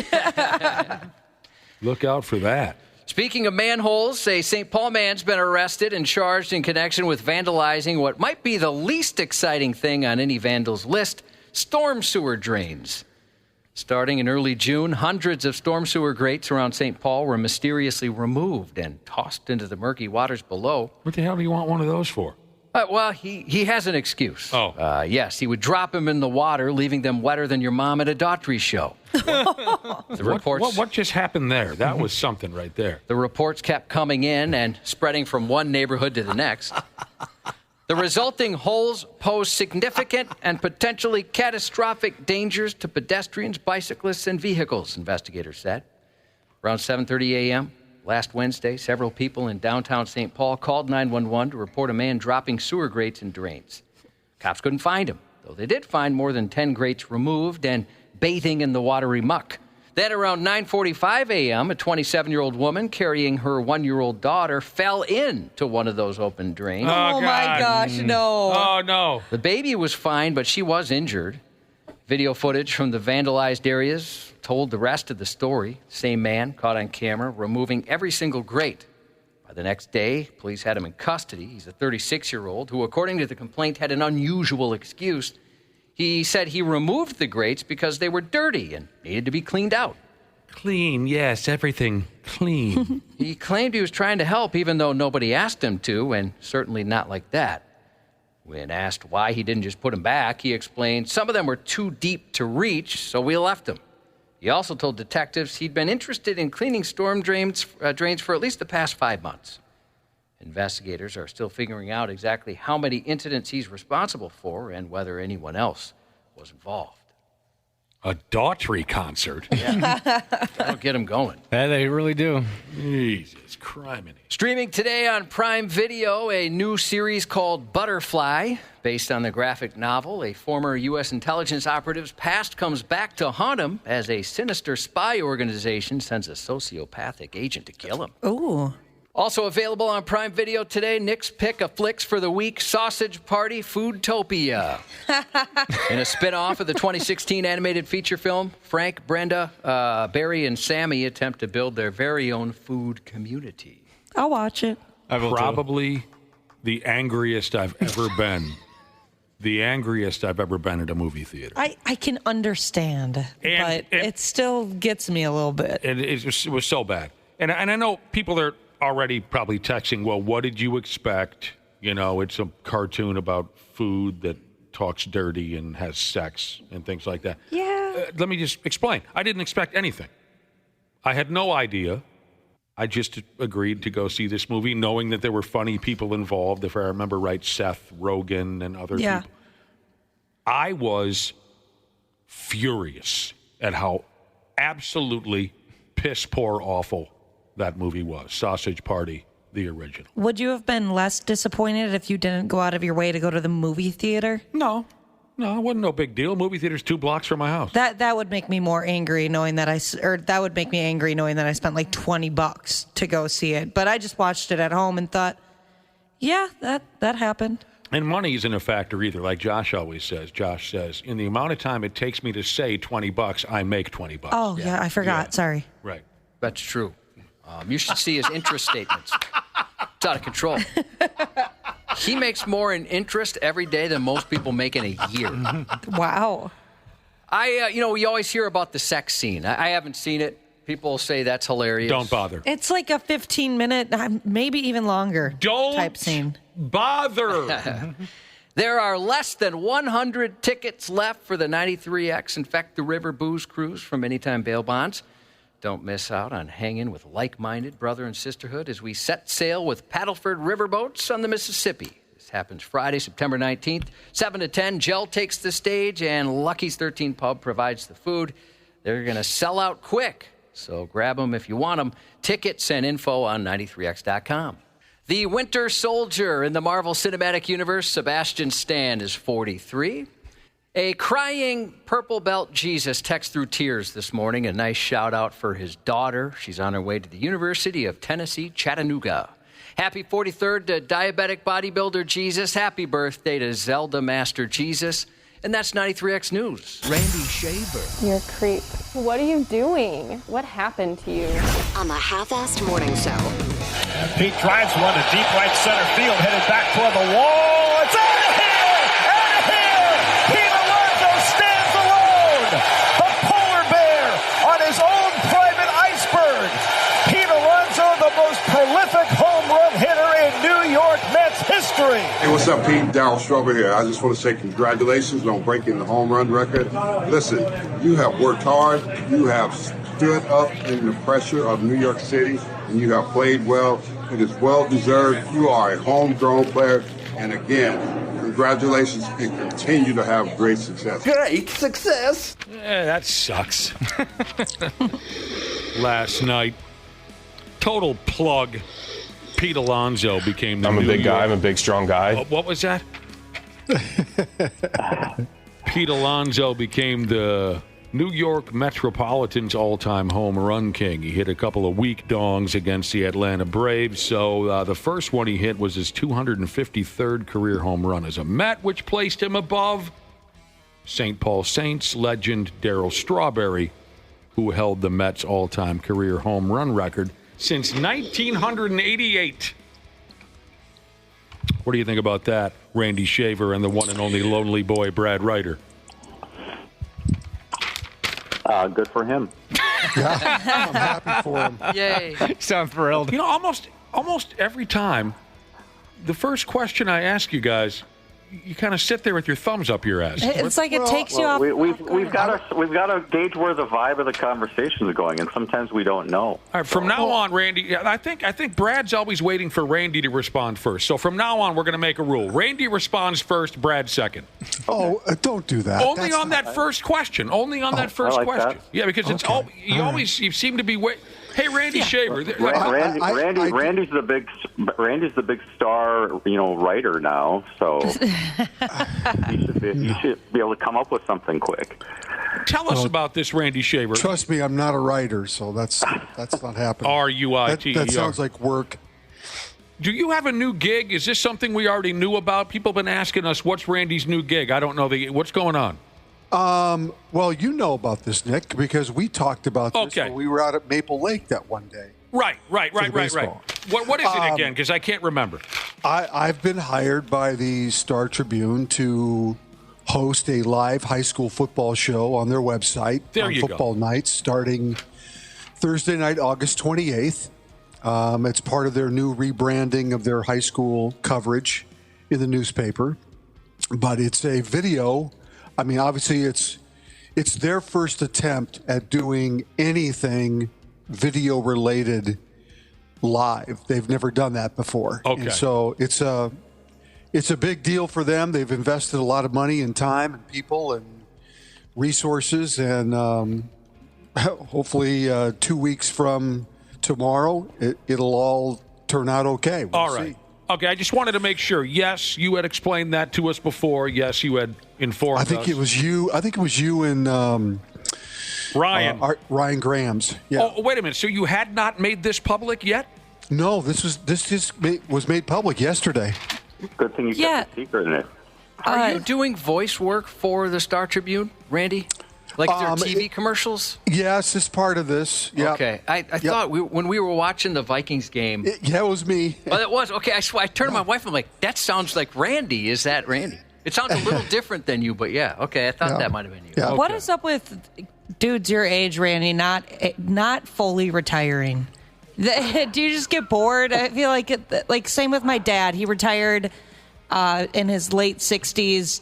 Look out for that. Speaking of manholes, a St. Paul man's been arrested and charged in connection with vandalizing what might be the least exciting thing on any vandal's list, storm sewer drains. Starting in early June, hundreds of storm sewer grates around St. Paul were mysteriously removed and tossed into the murky waters below. What the hell do you want one of those for? Well, he has an excuse. Yes, he would drop them in the water, leaving them wetter than your mom at a Daughtry show. The reports. What just happened there? That was something right there. The reports kept coming in and spreading from one neighborhood to the next. The resulting holes pose significant and potentially catastrophic dangers to pedestrians, bicyclists, and vehicles, investigators said. Around 7:30 a.m. last Wednesday, several people in downtown St. Paul called 911 to report a man dropping sewer grates in drains. Cops couldn't find him, though they did find more than 10 grates removed and bathing in the watery muck. Then around 9:45 a.m., a 27-year-old woman carrying her 1-year-old daughter fell into one of those open drains. Oh my gosh, no. Oh, no. The baby was fine, but she was injured. Video footage from the vandalized areas told the rest of the story. Same man caught on camera removing every single grate. By the next day, police had him in custody. He's a 36-year-old who, according to the complaint, had an unusual excuse. He said he removed the grates because they were dirty and needed to be cleaned out. Clean, yes, everything clean. He claimed he was trying to help even though nobody asked him to, and certainly not like that. When asked why he didn't just put them back, he explained some of them were too deep to reach, so we left them. He also told detectives he'd been interested in cleaning storm drains for at least the past 5 months. Investigators are still figuring out exactly how many incidents he's responsible for and whether anyone else was involved. A Daughtry concert? Yeah. That'll get him going. Yeah, they really do. Jesus criminy. Streaming today on Prime Video, a new series called Butterfly. Based on the graphic novel, a former U.S. intelligence operative's past comes back to haunt him as a sinister spy organization sends a sociopathic agent to kill him. Ooh. Also available on Prime Video today, Nick's Pick of Flicks for the Week, Sausage Party Foodtopia. In a spin-off of the 2016 animated feature film, Frank, Brenda, Barry, and Sammy attempt to build their very own food community. I'll watch it. Probably the angriest I've ever been. The angriest I've ever been at a movie theater. I can understand, but it still gets me a little bit. It was so bad. And I know people are already probably texting, well, what did you expect? You know, it's a cartoon about food that talks dirty and has sex and things like that. Yeah. Let me just explain. I didn't expect anything. I had no idea. I just agreed to go see this movie knowing that there were funny people involved. If I remember right, Seth Rogen and other people. I was furious at how absolutely piss-poor awful that movie was. Sausage Party, the original. Would you have been less disappointed if you didn't go out of your way to go to the movie theater? No, it wasn't no big deal. Movie theater's 2 blocks from my house. That would make me more angry knowing that that would make me angry knowing that I spent like $20 to go see it. But I just watched it at home and thought, yeah, that happened. And money isn't a factor either, like Josh always says. Josh says, in the amount of time it takes me to say $20, I make $20. Oh, yeah, I forgot. Yeah. Sorry. Right. That's true. You should see his interest statements. It's out of control. He makes more in interest every day than most people make in a year. Wow. We always hear about the sex scene. I haven't seen it. People say that's hilarious. Don't bother. It's like a 15-minute, maybe even longer type scene. Bother. There are less than 100 tickets left for the 93X Infect the River Booze Cruise from Anytime Bail Bonds. Don't miss out on hanging with like-minded brother and sisterhood as we set sail with Paddleford riverboats on the Mississippi. This happens Friday, September 19th, 7 to 10. Gel takes the stage, and Lucky's 13 Pub provides the food. They're going to sell out quick, so grab them if you want them. Tickets and info on 93x.com. The Winter Soldier in the Marvel Cinematic Universe, Sebastian Stan, is 43. A crying purple belt Jesus texts through tears this morning. A nice shout out for his daughter. She's on her way to the University of Tennessee, Chattanooga. Happy 43rd to diabetic bodybuilder Jesus. Happy birthday to Zelda Master Jesus. And that's 93X News. Randy Shaver. You're a creep. What are you doing? What happened to you? On the Half-Assed Morning Show. Pete drives one to deep right center field, headed back toward the wall. It's out of here! Out of here! Pete Alonso stands alone! The polar bear on his own private iceberg. Pete Alonso, the most prolific home run hitter in New York Mets history. Hey, what's up, Pete? Darryl Strawberry here. I just want to say congratulations on breaking the home run record. Listen, you have worked hard. You have stood up in the pressure of New York City, and you have played well. It is well-deserved. You are a homegrown player. And again, congratulations and continue to have great success. Great success? Yeah, that sucks. Last night, total plug. Pete Alonso became the I'm a New big guy. York- I'm a big, strong guy. What was that? Pete Alonso became the New York Metropolitan's all-time home run king. He hit a couple of weak dongs against the Atlanta Braves. So the first one he hit was his 253rd career home run as a Met, which placed him above St. Paul Saints legend Darryl Strawberry, who held the Mets' all-time career home run record since 1988. What do you think about that, Randy Shaver and the one and only lonely boy, Brad Ryder? Good for him. Yeah, I'm happy for him. Yay. Sound thrilled. You know, almost every time, the first question I ask you guys, you kind of sit there with your thumbs up your ass. It's like it takes you off. We've got to gauge where the vibe of the conversation is going, and sometimes we don't know. All right, from now on, Randy, I think Brad's always waiting for Randy to respond first. So from now on, we're going to make a rule. Randy responds first, Brad second. Oh, don't do that. Only on that first question. Only on that first question. That. Yeah, because it's you seem to be Hey, Randy Shaver. Randy's the big star, writer now. So you should be able to come up with something quick. Tell us about this, Randy Shaver. Trust me, I'm not a writer, so that's not happening. R-U-I-T-E-R. That sounds like work. Do you have a new gig? Is this something we already knew about? People have been asking us, what's Randy's new gig? I don't know. What's going on? Well, you know about this, Nick, because we talked about this when we were out at Maple Lake that one day. Right. What is it again? Because I can't remember. I've been hired by the Star Tribune to host a live high school football show on their website on football nights starting Thursday night, August 28th. It's part of their new rebranding of their high school coverage in the newspaper. But it's a video. I mean, obviously, it's their first attempt at doing anything video-related live. They've never done that before. Okay. And so it's a big deal for them. They've invested a lot of money and time and people and resources. And hopefully 2 weeks from tomorrow, it'll all turn out okay. We'll see. Okay, I just wanted to make sure. Yes, you had explained that to us before. Yes, you had informed us. I think it was you and Ryan. Ryan Grams. Yeah. Oh, wait a minute. So you had not made this public yet? No, this was made public yesterday. Good thing you kept the secret in it. Are you doing voice work for the Star Tribune, Randy? Like their TV commercials? Yes, it's part of this. Yeah. Okay. I thought when we were watching the Vikings game. It was me. Oh, it was? Okay. I turned to my wife. I'm like, that sounds like Randy. Is that Randy? It sounds a little different than you, but yeah. Okay. I thought that might have been you. Yeah. Okay. What is up with dudes your age, Randy, not fully retiring? Do you just get bored? I feel like same with my dad. He retired in his late 60s,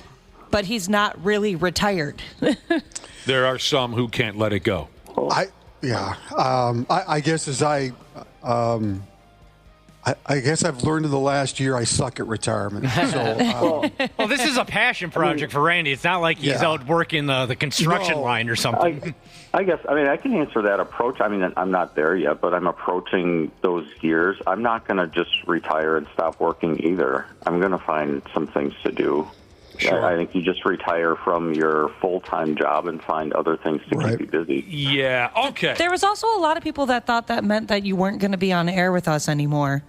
but he's not really retired. There are some who can't let it go. I guess I guess I've learned in the last year I suck at retirement. So, well, this is a passion project for Randy. It's not like he's out working the construction line or something. I guess, I can answer that approach. I mean, I'm not there yet, but I'm approaching those years. I'm not going to just retire and stop working either. I'm going to find some things to do. Sure. I think you just retire from your full-time job and find other things to keep you busy. Yeah, okay. There was also a lot of people that thought that meant that you weren't going to be on air with us anymore.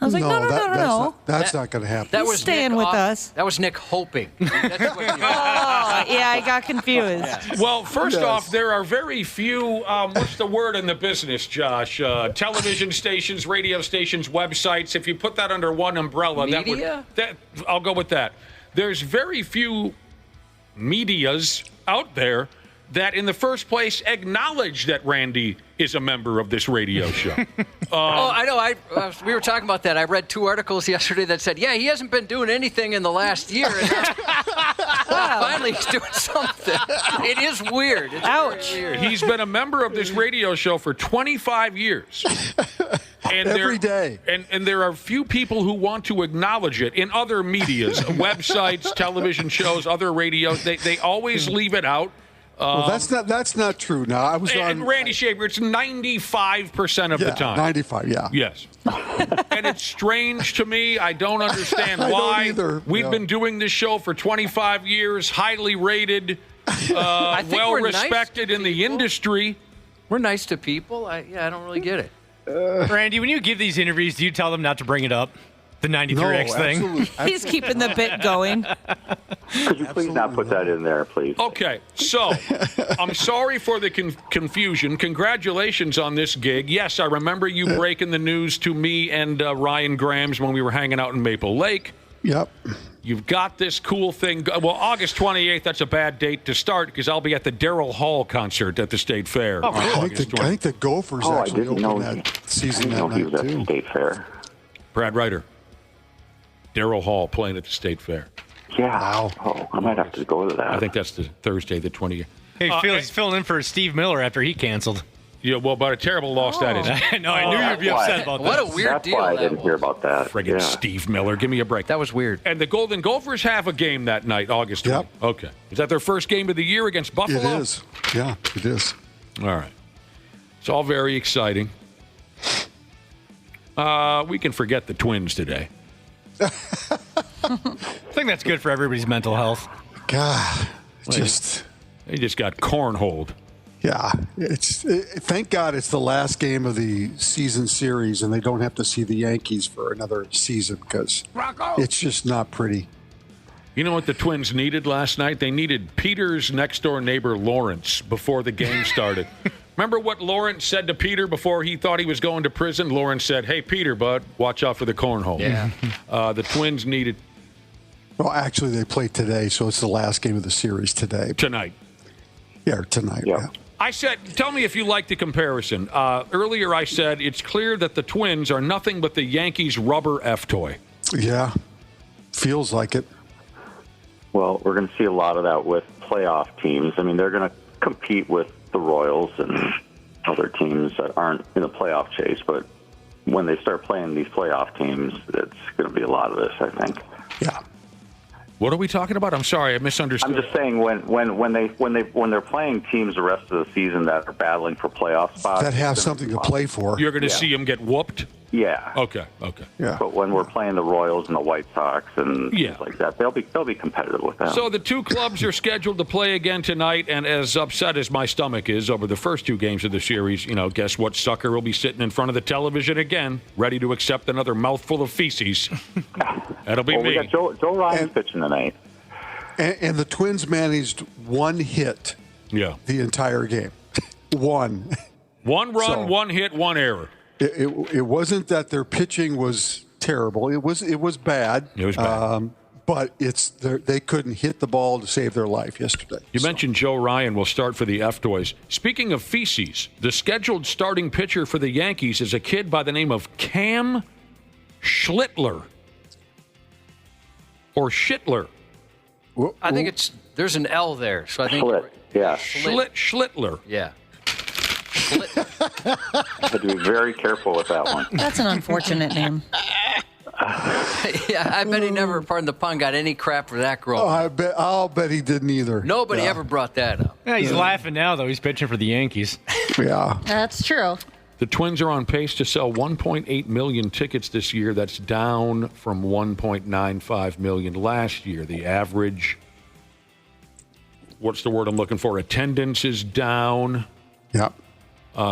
I was like, no. That's not going to happen. That He's was staying Nick with us. That was Nick hoping. That's what Yeah, I got confused. Well, first off, there are very few, what's the word in the business, Josh? Television stations, radio stations, websites. If you put that under one umbrella, Media? I'll go with that. There's very few medias out there that in the first place acknowledge that Randy is a member of this radio show. I know. We were talking about that. I read 2 articles yesterday that said, he hasn't been doing anything in the last year. And finally, he's doing something. It is weird. It's Ouch. weird. He's been a member of this radio show for 25 years. And Every day. And there are few people who want to acknowledge it in other medias, websites, television shows, other radios. They always leave it out. Well, that's not true. Now I was on. And Randy Shaver, it's 95% of the time. 95, yeah. Yes. And it's strange to me. I don't understand I why. don't either. We've been doing this show for 25 years, highly rated, well respected in the industry. We're nice to people. I don't really get it. Randy, when you give these interviews, do you tell them not to bring it up? The 93X thing? Absolutely. He's keeping the bit going. Could you please not put that in there, please? Okay, so I'm sorry for the confusion. Congratulations on this gig. Yes, I remember you breaking the news to me and Ryan Grams when we were hanging out in Maple Lake. Yep. You've got this cool thing. Well, August 28th, that's a bad date to start because I'll be at the Daryl Hall concert at the State Fair. I think the Gophers actually opened that season that night, too. State Fair. Brad Ryder. Daryl Hall playing at the State Fair. Yeah. Wow. Oh, I might have to go to that. I think that's the Thursday, the 20th. Hey, he's filling in for Steve Miller after he canceled. Yeah, well, but a terrible loss that is. I know. I knew you'd be upset about that. What a weird deal. That's why I didn't hear about that. Friggin' Steve Miller. Give me a break. That was weird. And the Golden Gophers have a game that night, August 20th. Yep. Okay. Is that their first game of the year against Buffalo? It is. Yeah, it is. All right. It's all very exciting. We can forget the Twins today. I think that's good for everybody's mental health. God, they just got cornholed. Yeah, thank God it's the last game of the season series, and they don't have to see the Yankees for another season because it's just not pretty. You know what the Twins needed last night? They needed Peter's next-door neighbor, Lawrence, before the game started. Remember what Lawrence said to Peter before he thought he was going to prison? Lawrence said, "Hey, Peter, bud, watch out for the cornhole." Yeah. The Twins needed... Well, actually, they play today, so it's the last game of the series today. Tonight. Yeah, tonight. Yeah. I said, tell me if you like the comparison. Earlier I said it's clear that the Twins are nothing but the Yankees' rubber F-toy. Yeah, feels like it. Well, we're going to see a lot of that with playoff teams. I mean, they're going to compete with the Royals and other teams that aren't in the playoff chase, but when they start playing these playoff teams, it's going to be a lot of this, I think. Yeah. What are we talking about? I'm sorry, I misunderstood. I'm just saying when they're playing teams the rest of the season that are battling for playoff spots that have something to play for, you're going to see them get whooped. Yeah. Okay. Yeah. But when we're playing the Royals and the White Sox and things like that, they'll be competitive with them. So the two clubs are scheduled to play again tonight, and as upset as my stomach is over the first two games of the series, guess what sucker will be sitting in front of the television again, ready to accept another mouthful of feces? That'll be me. We got Joe Ryan's pitching tonight. And the Twins managed one hit the entire game. One run, one hit, one error. It wasn't that their pitching was terrible. It was bad. It was bad. But they couldn't hit the ball to save their life yesterday. You mentioned Joe Ryan will start for the F-Toys. Speaking of feces, the scheduled starting pitcher for the Yankees is a kid by the name of Cam Schlittler. Or Schittler. I think there's an L there, so I think Schlittler. Yeah. I have to be very careful with that one. That's an unfortunate name. Yeah, I bet he never, pardon the pun, got any crap for that growing up. I'll bet he didn't either. Nobody ever brought that up. Yeah, he's laughing now, though. He's pitching for the Yankees. Yeah. That's true. The Twins are on pace to sell 1.8 million tickets this year. That's down from 1.95 million last year. The average, what's the word I'm looking for? Attendance is down. Yeah.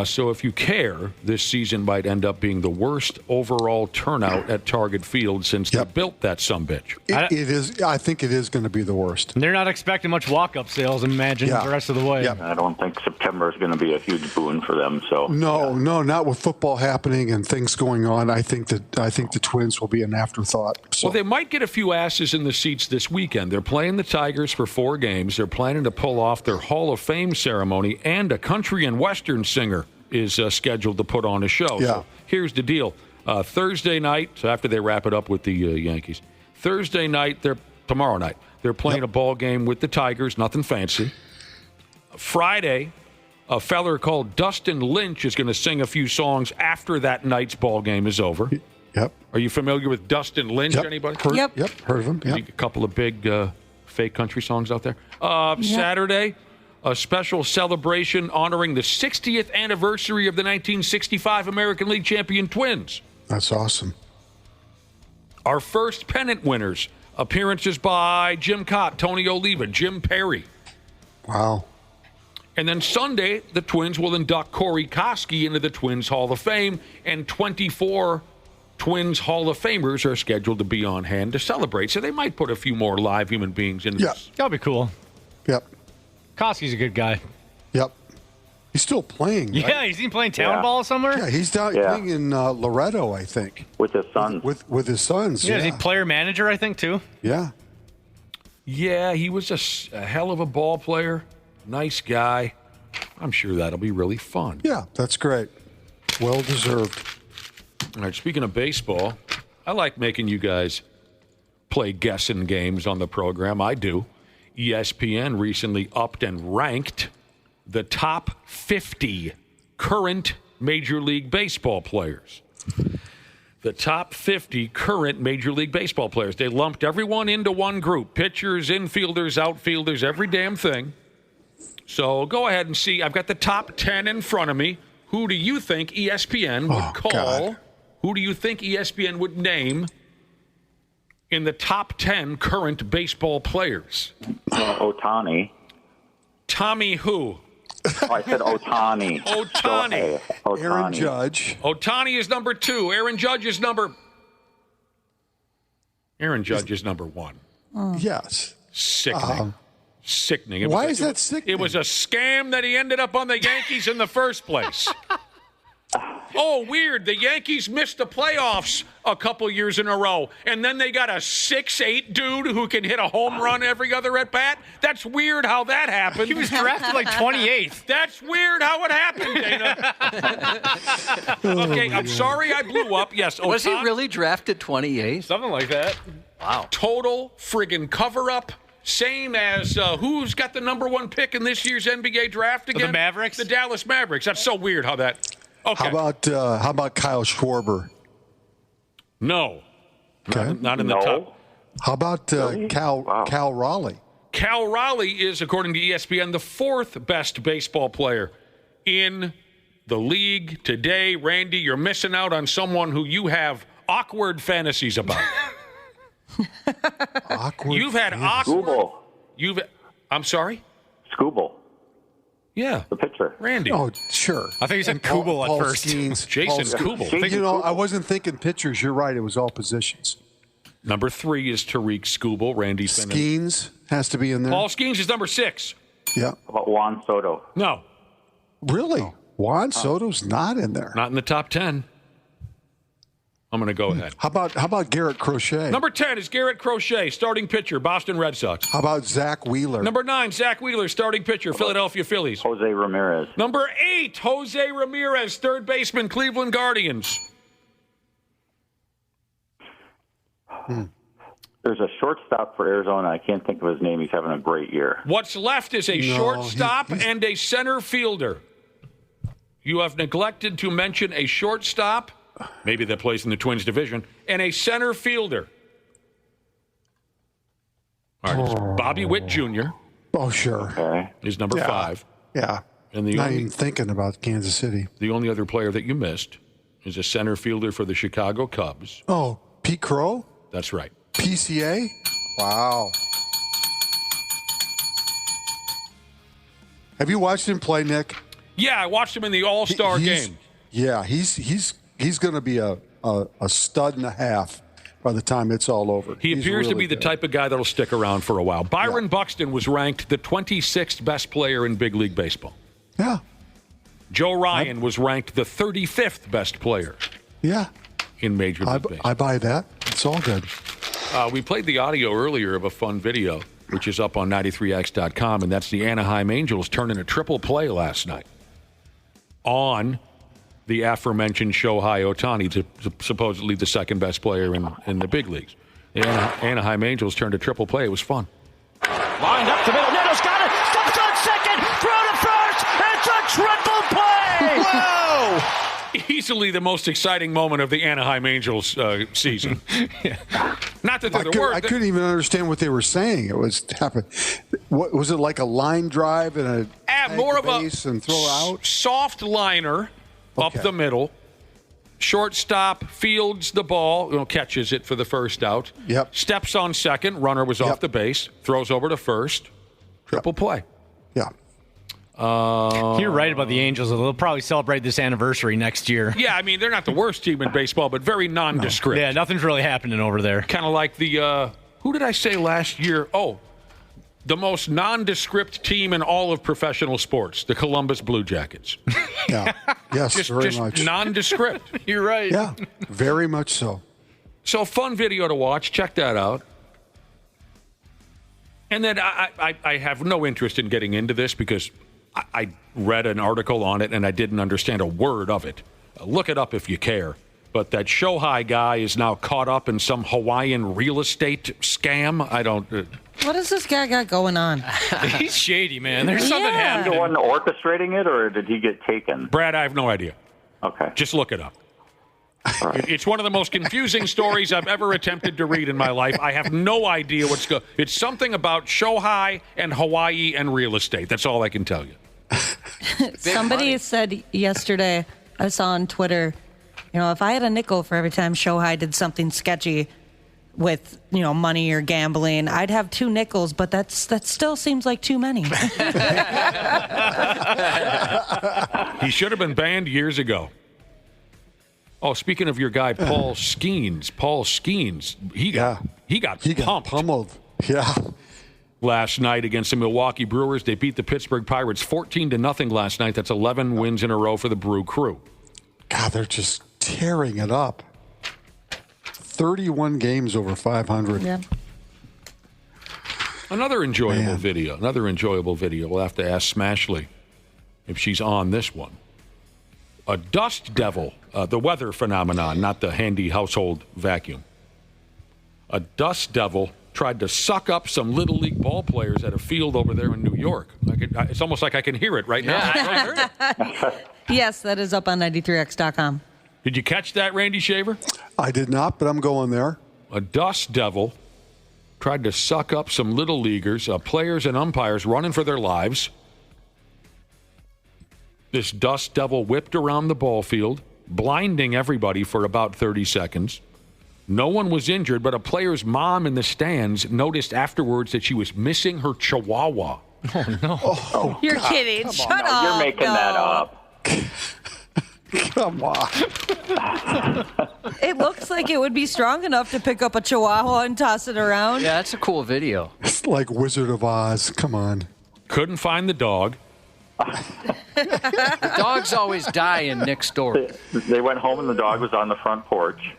So if you care, this season might end up being the worst overall turnout at Target Field since they built that sumbitch. It is. I think it is going to be the worst. They're not expecting much walk-up sales, imagine, the rest of the way. I don't think September is going to be a huge boon for them. So No, not with football happening and things going on. I think the Twins will be an afterthought. So. Well, they might get a few asses in the seats this weekend. They're playing the Tigers for 4 games. They're planning to pull off their Hall of Fame ceremony, and a country and western singer is scheduled to put on a show. Yeah. So here's the deal. Thursday night, so after they wrap it up with the Yankees, tomorrow night, they're playing a ball game with the Tigers, nothing fancy. Friday, a feller called Dustin Lynch is going to sing a few songs after that night's ball game is over. Yep. Are you familiar with Dustin Lynch, anybody? Yep, heard of him. Yep. A couple of big fake country songs out there. Saturday, a special celebration honoring the 60th anniversary of the 1965 American League champion Twins. That's awesome. Our first pennant winners, appearances by Jim Cott, Tony Oliva, Jim Perry. Wow. And then Sunday, the Twins will induct Corey Koski into the Twins Hall of Fame, and 24 Twins Hall of Famers are scheduled to be on hand to celebrate. So they might put a few more live human beings in this. That'll be cool. Yep. Koski's a good guy. Yep. He's still playing. Right? Yeah, he's playing town ball somewhere. Yeah, he's down playing in Loretto, I think. With his sons. With his sons. Yeah, is he player manager, I think, too? Yeah. Yeah, he was a hell of a ball player. Nice guy. I'm sure that'll be really fun. Yeah, that's great. Well deserved. All right, speaking of baseball, I like making you guys play guessing games on the program. I do. ESPN recently upped and ranked the top 50 current Major League Baseball players. The top 50 current Major League Baseball players. They lumped everyone into one group. Pitchers, infielders, outfielders, every damn thing. So go ahead and see. I've got the top 10 in front of me. Who do you think ESPN would call? God. Who do you think ESPN would name in the top 10 current baseball players? Otani. Tommy who? Oh, I said Otani. Otani. Otani. Aaron Judge. Otani is number 2. Aaron Judge is number 1. Yes. Sickening. Sickening. Why is that sickening? It was a scam that he ended up on the Yankees in the first place. Oh, weird. The Yankees missed the playoffs a couple years in a row, and then they got a 6'8" dude who can hit a home run every other at-bat? That's weird how that happened. He was drafted like 28th. That's weird how it happened, Dana. Okay, I'm sorry I blew up. Yes, Was he really drafted 28th? Something like that. Wow. Total friggin' cover-up. Same as who's got the number 1 pick in this year's NBA draft again? The Mavericks? The Dallas Mavericks. That's so weird how that... Okay. How about Kyle Schwarber? No. Okay. Not in the top. How about Cal Raleigh? Cal Raleigh is, according to ESPN, the 4th best baseball player in the league today. Randy, you're missing out on someone who you have awkward fantasies about. Awkward. You've had awkward. I'm sorry? Skubal. Yeah. The pitcher. Randy. Oh, sure. I think you said Kubel at first. Jason Kubel. I wasn't thinking pitchers. You're right. It was all positions. Number 3 is Tariq Skubal. Randy Skeens has to be in there. Paul Skeens is number 6. Yeah. How about Juan Soto? No. Really? Juan Soto's not in there. Not in the top 10. I'm going to go ahead. How about Garrett Crochet? Number 10 is Garrett Crochet, starting pitcher, Boston Red Sox. How about Zach Wheeler? Number 9, Zach Wheeler, starting pitcher, Philadelphia Phillies. Jose Ramirez. Number 8, Jose Ramirez, third baseman, Cleveland Guardians. There's a shortstop for Arizona. I can't think of his name. He's having a great year. What's left is a shortstop and a center fielder. You have neglected to mention a shortstop, maybe that plays in the Twins division, and a center fielder. All right, it's Bobby Witt Jr. Oh, sure. Okay. He's number 5. Yeah. And Not even thinking about Kansas City. The only other player that you missed is a center fielder for the Chicago Cubs. Oh, Pete Crow? That's right. PCA? Wow. Have you watched him play, Nick? Yeah, I watched him in the All-Star game. Yeah, he's going to be a stud and a half by the time it's all over. He appears to be the type of guy that'll stick around for a while. Byron Buxton was ranked the 26th best player in big league baseball. Yeah. Joe Ryan was ranked the 35th best player. Yeah. In Major League Baseball. I buy that. It's all good. We played the audio earlier of a fun video, which is up on 93x.com, and that's the Anaheim Angels turning a triple play last night on the aforementioned Shohei Ohtani, supposedly the second best player in the big leagues. The Anaheim Angels turned a triple play. It was fun. Lined up the middle. Neto's got it. Steps on second. Throw to first. It's a triple play. Whoa! Easily the most exciting moment of the Anaheim Angels season. Not that they're the worst. I couldn't even understand what they were saying. It was what was it, like a line drive and more of a base and throw out? Soft liner up the middle. Shortstop fields the ball, catches it for the first out. Yep. Steps on second. Runner was off the base. Throws over to first. Triple play. Yeah. You're right about the Angels. They'll probably celebrate this anniversary next year. Yeah, I mean, they're not the worst team in baseball, but very nondescript. Yeah, nothing's really happening over there. Kind of like the, who did I say last year? Oh, the most nondescript team in all of professional sports, the Columbus Blue Jackets. Yeah. Yes, very just much. Nondescript. You're right. Yeah, very much so. So, fun video to watch. Check that out. And then I have no interest in getting into this because I read an article on it and I didn't understand a word of it. Look it up if you care. But that Shohei guy is now caught up in some Hawaiian real estate scam. I don't... What does this guy got going on? He's shady, man. There's something Is he happening. the one orchestrating it, or did he get taken? Brad, I have no idea. Okay. Just look it up. It's one of the most confusing stories I've ever attempted to read in my life. I have no idea what's going. It's something about Shohei and Hawaii and real estate. That's all I can tell you. Somebody said yesterday, I saw on Twitter, if I had a nickel for every time Shohei did something sketchy with, money or gambling, I'd have 2 nickels, but that still seems like too many. He should have been banned years ago. Oh, speaking of your guy, Paul Skeens, he got pummeled. Yeah. Last night against the Milwaukee Brewers, they beat the Pittsburgh Pirates 14-0 last night. That's 11 wins in a row for the Brew Crew. God, they're just tearing it up. 31 games over 500. Yeah. Another enjoyable video. We'll have to ask Smashley if she's on this one. A dust devil, the weather phenomenon, not the handy household vacuum. A dust devil tried to suck up some Little League ball players at a field over there in New York. It's almost like I can hear it right now. Yeah, I heard it. Yes, that is up on 93x.com. Did you catch that, Randy Shaver? I did not, but I'm going there. A dust devil tried to suck up some Little Leaguers, players and umpires running for their lives. This dust devil whipped around the ball field, blinding everybody for about 30 seconds. No one was injured, but a player's mom in the stands noticed afterwards that she was missing her chihuahua. Oh, no. Oh, You're God. kidding. Shut No, up. you're making that up. Come on. It looks like it would be strong enough to pick up a chihuahua and toss it around. Yeah, that's a cool video. It's like Wizard of Oz. Come on. Couldn't find the dog. The dogs always die in Nick's story. They went home and the dog was on the front porch.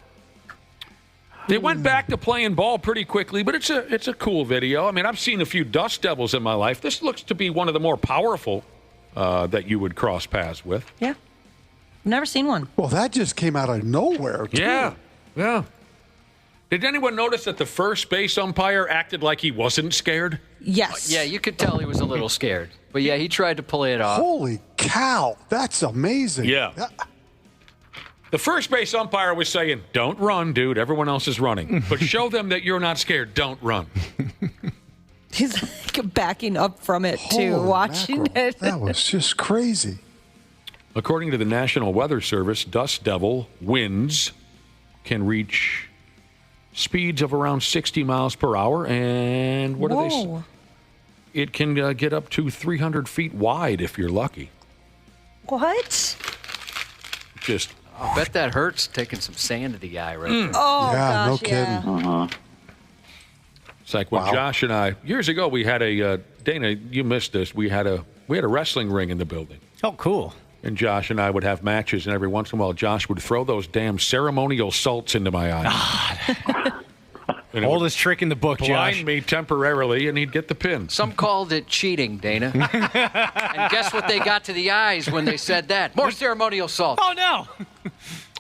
They went back to playing ball pretty quickly, but it's a cool video. I mean, I've seen a few dust devils in my life. This looks to be one of the more powerful that you would cross paths with. Yeah. I've never seen one. Well, that just came out of nowhere, too. Yeah. Did anyone notice that the first base umpire acted like he wasn't scared? Yes. Yeah, you could tell he was a little scared. But yeah, he tried to play it off. Holy cow. That's amazing. Yeah. The first base umpire was saying, "Don't run, dude. Everyone else is running. But show them that you're not scared. Don't run." He's like backing up from it, too, Holy watching mackerel. it. That was just crazy. According to the National Weather Service, dust devil winds can reach speeds of around 60 miles per hour. And what do they say? It can get up to 300 feet wide if you're lucky. What? Just. I bet that hurts taking some sand to the eye right there. Oh, Yeah, gosh, no kidding. yeah. It's like when Josh and I, years ago, we had a, Dana, you missed this, we had a wrestling ring in the building. Oh, cool. And Josh and I would have matches, and every once in a while, Josh would throw those damn ceremonial salts into my eyes. Oldest trick in the book, blind Josh. me temporarily, and he'd get the pin. Some called it cheating, Dana. And guess what they got to the eyes when they said that? More ceremonial salt. Oh, no.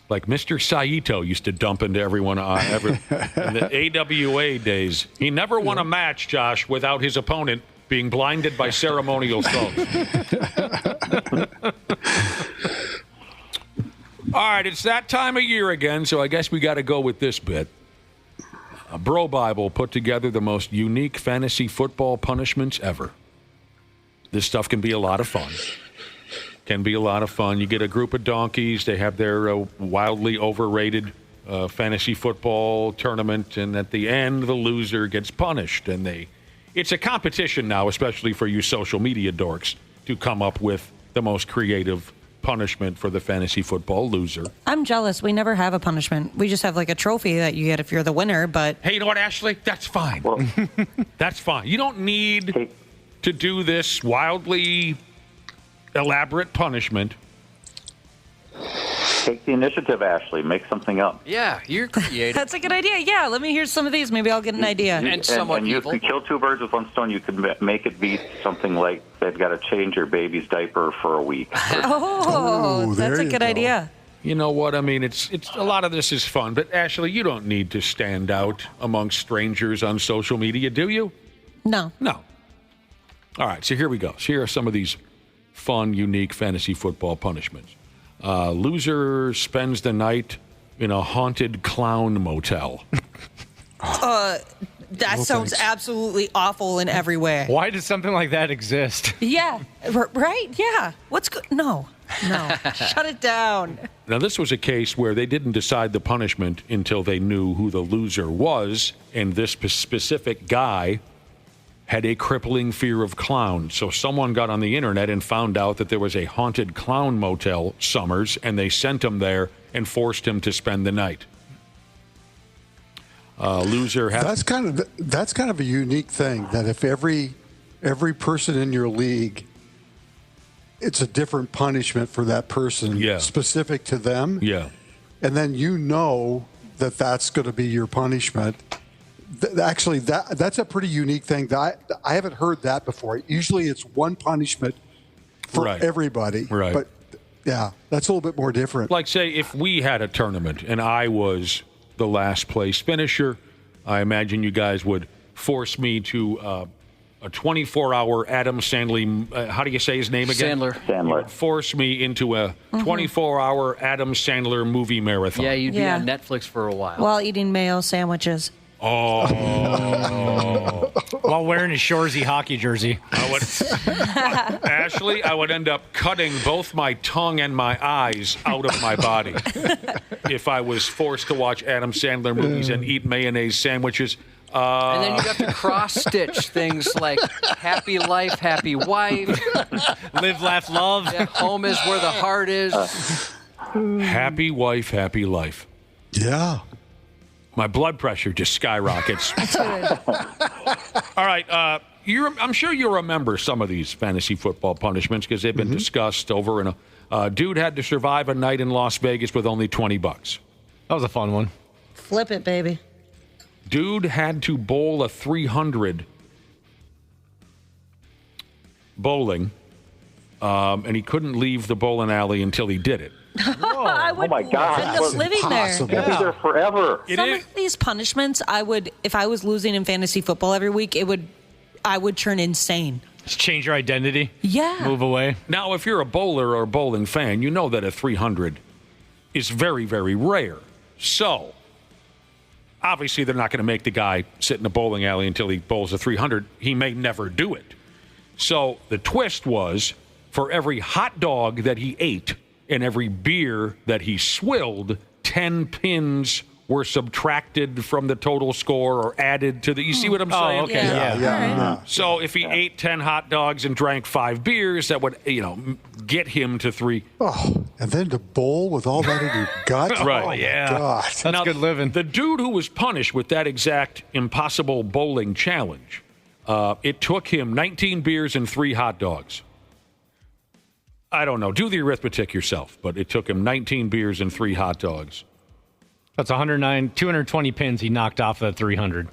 Like Mr. Saito used to dump into everyone in the AWA days. He never won a match, Josh, without his opponent being blinded by ceremonial salt. All right, it's that time of year again, so I guess we got to go with this bit. Bro Bible put together the most unique fantasy football punishments ever. This stuff can be a lot of fun. You get a group of donkeys. They have their wildly overrated fantasy football tournament, and at the end, the loser gets punished. And it's a competition now, especially for you social media dorks, to come up with the most creative punishment for the fantasy football loser. I'm jealous. We never have a punishment. We just have like a trophy that you get if you're the winner, but... Hey, you know what, Ashley? That's fine. Well, that's fine. You don't need to do this wildly elaborate punishment. Take the initiative, Ashley. Make something up. Yeah, you're creative. That's a good idea. Yeah, let me hear some of these. Maybe I'll get an idea. And you can kill two birds with one stone. You can make it be something like they've got to change your baby's diaper for a week. That's a good idea. You know what? I mean, it's a lot of this is fun, but Ashley, you don't need to stand out amongst strangers on social media, do you? No. All right, so here we go. So here are some of these fun, unique fantasy football punishments. Loser spends the night in a haunted clown motel. That sounds absolutely awful in every way. Why does something like that exist? Yeah, right? Yeah. What's good? No. Shut it down. Now, this was a case where they didn't decide the punishment until they knew who the loser was, and this specific guy had a crippling fear of clowns. So someone got on the internet and found out that there was a haunted clown motel, Summers, and they sent him there and forced him to spend the night. Loser has... That's kind of a unique thing, that if every person in your league, it's a different punishment for that person, specific to them. Yeah. And then you know that that's going to be your punishment. Actually, that's a pretty unique thing. I haven't heard that before. Usually it's one punishment for everybody. Right. But, yeah, that's a little bit more different. Like, say, if we had a tournament and I was the last place finisher, I imagine you guys would force me to a 24-hour Adam Sandler, how do you say his name again? Sandler. Force me into a 24-hour Adam Sandler movie marathon. Yeah, you'd be on Netflix for a while. While eating mayo sandwiches. Oh. While wearing a Shoresy hockey jersey. Ashley, I would end up cutting both my tongue and my eyes out of my body if I was forced to watch Adam Sandler movies and eat mayonnaise sandwiches. And then you have to cross-stitch things like happy life, happy wife. Live, laugh, love. Yeah, home is where the heart is. Happy wife, happy life. Yeah. My blood pressure just skyrockets. All right. I'm sure you remember some of these fantasy football punishments because they've been discussed over in a dude had to survive a night in Las Vegas with only $20. That was a fun one. Flip it, baby. Dude had to bowl a 300 bowling, and he couldn't leave the bowling alley until he did it. I would my God. end up living there. You'll be there forever. Some of these punishments, if I was losing in fantasy football every week, I would turn insane. Just change your identity. Yeah. Move away. Now, if you're a bowler or a bowling fan, you know that a 300 is very, very rare. So, obviously, they're not going to make the guy sit in a bowling alley until he bowls a 300. He may never do it. So, the twist was, for every hot dog that he ate and every beer that he swilled, 10 pins were subtracted from the total score or added to the. You see what I'm saying? Oh, okay. Yeah. So if he ate 10 hot dogs and drank 5 beers, that would, get him to 3. Oh, and then to bowl with all that in your gut? Right. Oh, Yeah. God. That's good living. The dude who was punished with that exact impossible bowling challenge, it took him 19 beers and 3 hot dogs. I don't know. Do the arithmetic yourself, but it took him 19 beers and 3 hot dogs. That's 220 pins he knocked off that 300.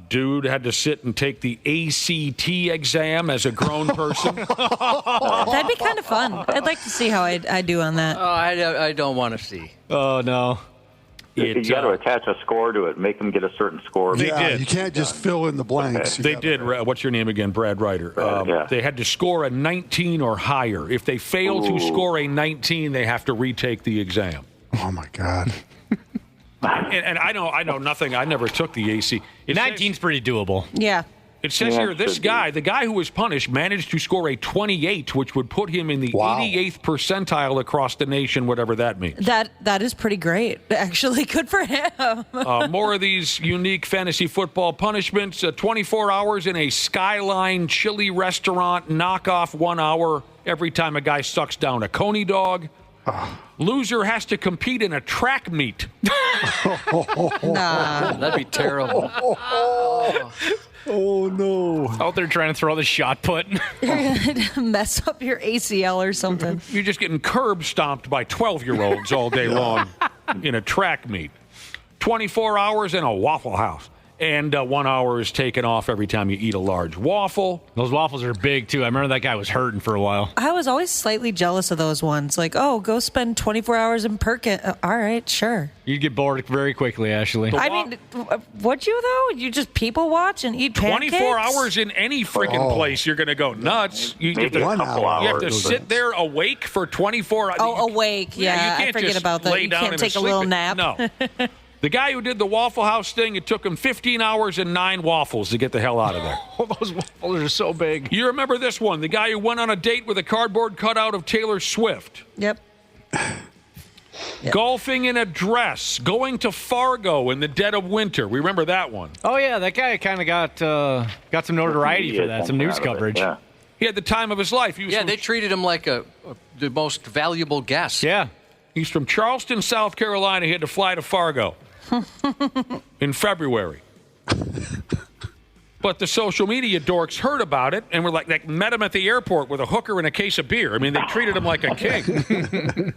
Dude had to sit and take the ACT exam as a grown person. That'd be kind of fun. I'd like to see how I do on that. Oh, I don't want to see. Oh, no. You got to attach a score to it, make them get a certain score. They did. You can't just fill in the blanks. They did. What's your name again? Brad Ryder. They had to score a 19 or higher. If they fail to score a 19, they have to retake the exam. Oh, my God. And I know nothing. I never took the AC. 19's pretty doable. Yeah. It says here, this guy, the guy who was punished, managed to score a 28, which would put him in the 88th percentile across the nation, whatever that means. That is pretty great. Actually, good for him. More of these unique fantasy football punishments. 24 hours in a Skyline chili restaurant, knock off 1 hour every time a guy sucks down a Coney dog. Loser has to compete in a track meet. Nah. That'd be terrible. Oh, no. Out there trying to throw the shot put. You're going to mess up your ACL or something. You're just getting curb stomped by 12-year-olds all day long in a track meet. 24 hours in a Waffle House. And 1 hour is taken off every time you eat a large waffle. Those waffles are big, too. I remember that guy was hurting for a while. I was always slightly jealous of those ones. Like, oh, go spend 24 hours in Perkins. All right, sure. You'd get bored very quickly, Ashley. I mean, would you, though? You just people watch and eat pancakes? 24 hours in any freaking place, you're going to go nuts. You have to sit there awake for 24 hours. Oh, awake. Yeah, you can't I forget just about that. lay You down can't and take a little nap. No. The guy who did the Waffle House thing, it took him 15 hours and 9 waffles to get the hell out of there. Oh, those waffles are so big. You remember this one, the guy who went on a date with a cardboard cutout of Taylor Swift. Yep. Golfing in a dress, going to Fargo in the dead of winter. We remember that one. Oh, yeah, that guy kind of got some notoriety for that, some news coverage. Yeah. He had the time of his life. They treated him like the most valuable guest. Yeah. He's from Charleston, South Carolina. He had to fly to Fargo in February. But the social media dorks heard about it and were like met him at the airport with a hooker and a case of beer. I mean, they treated him like a king.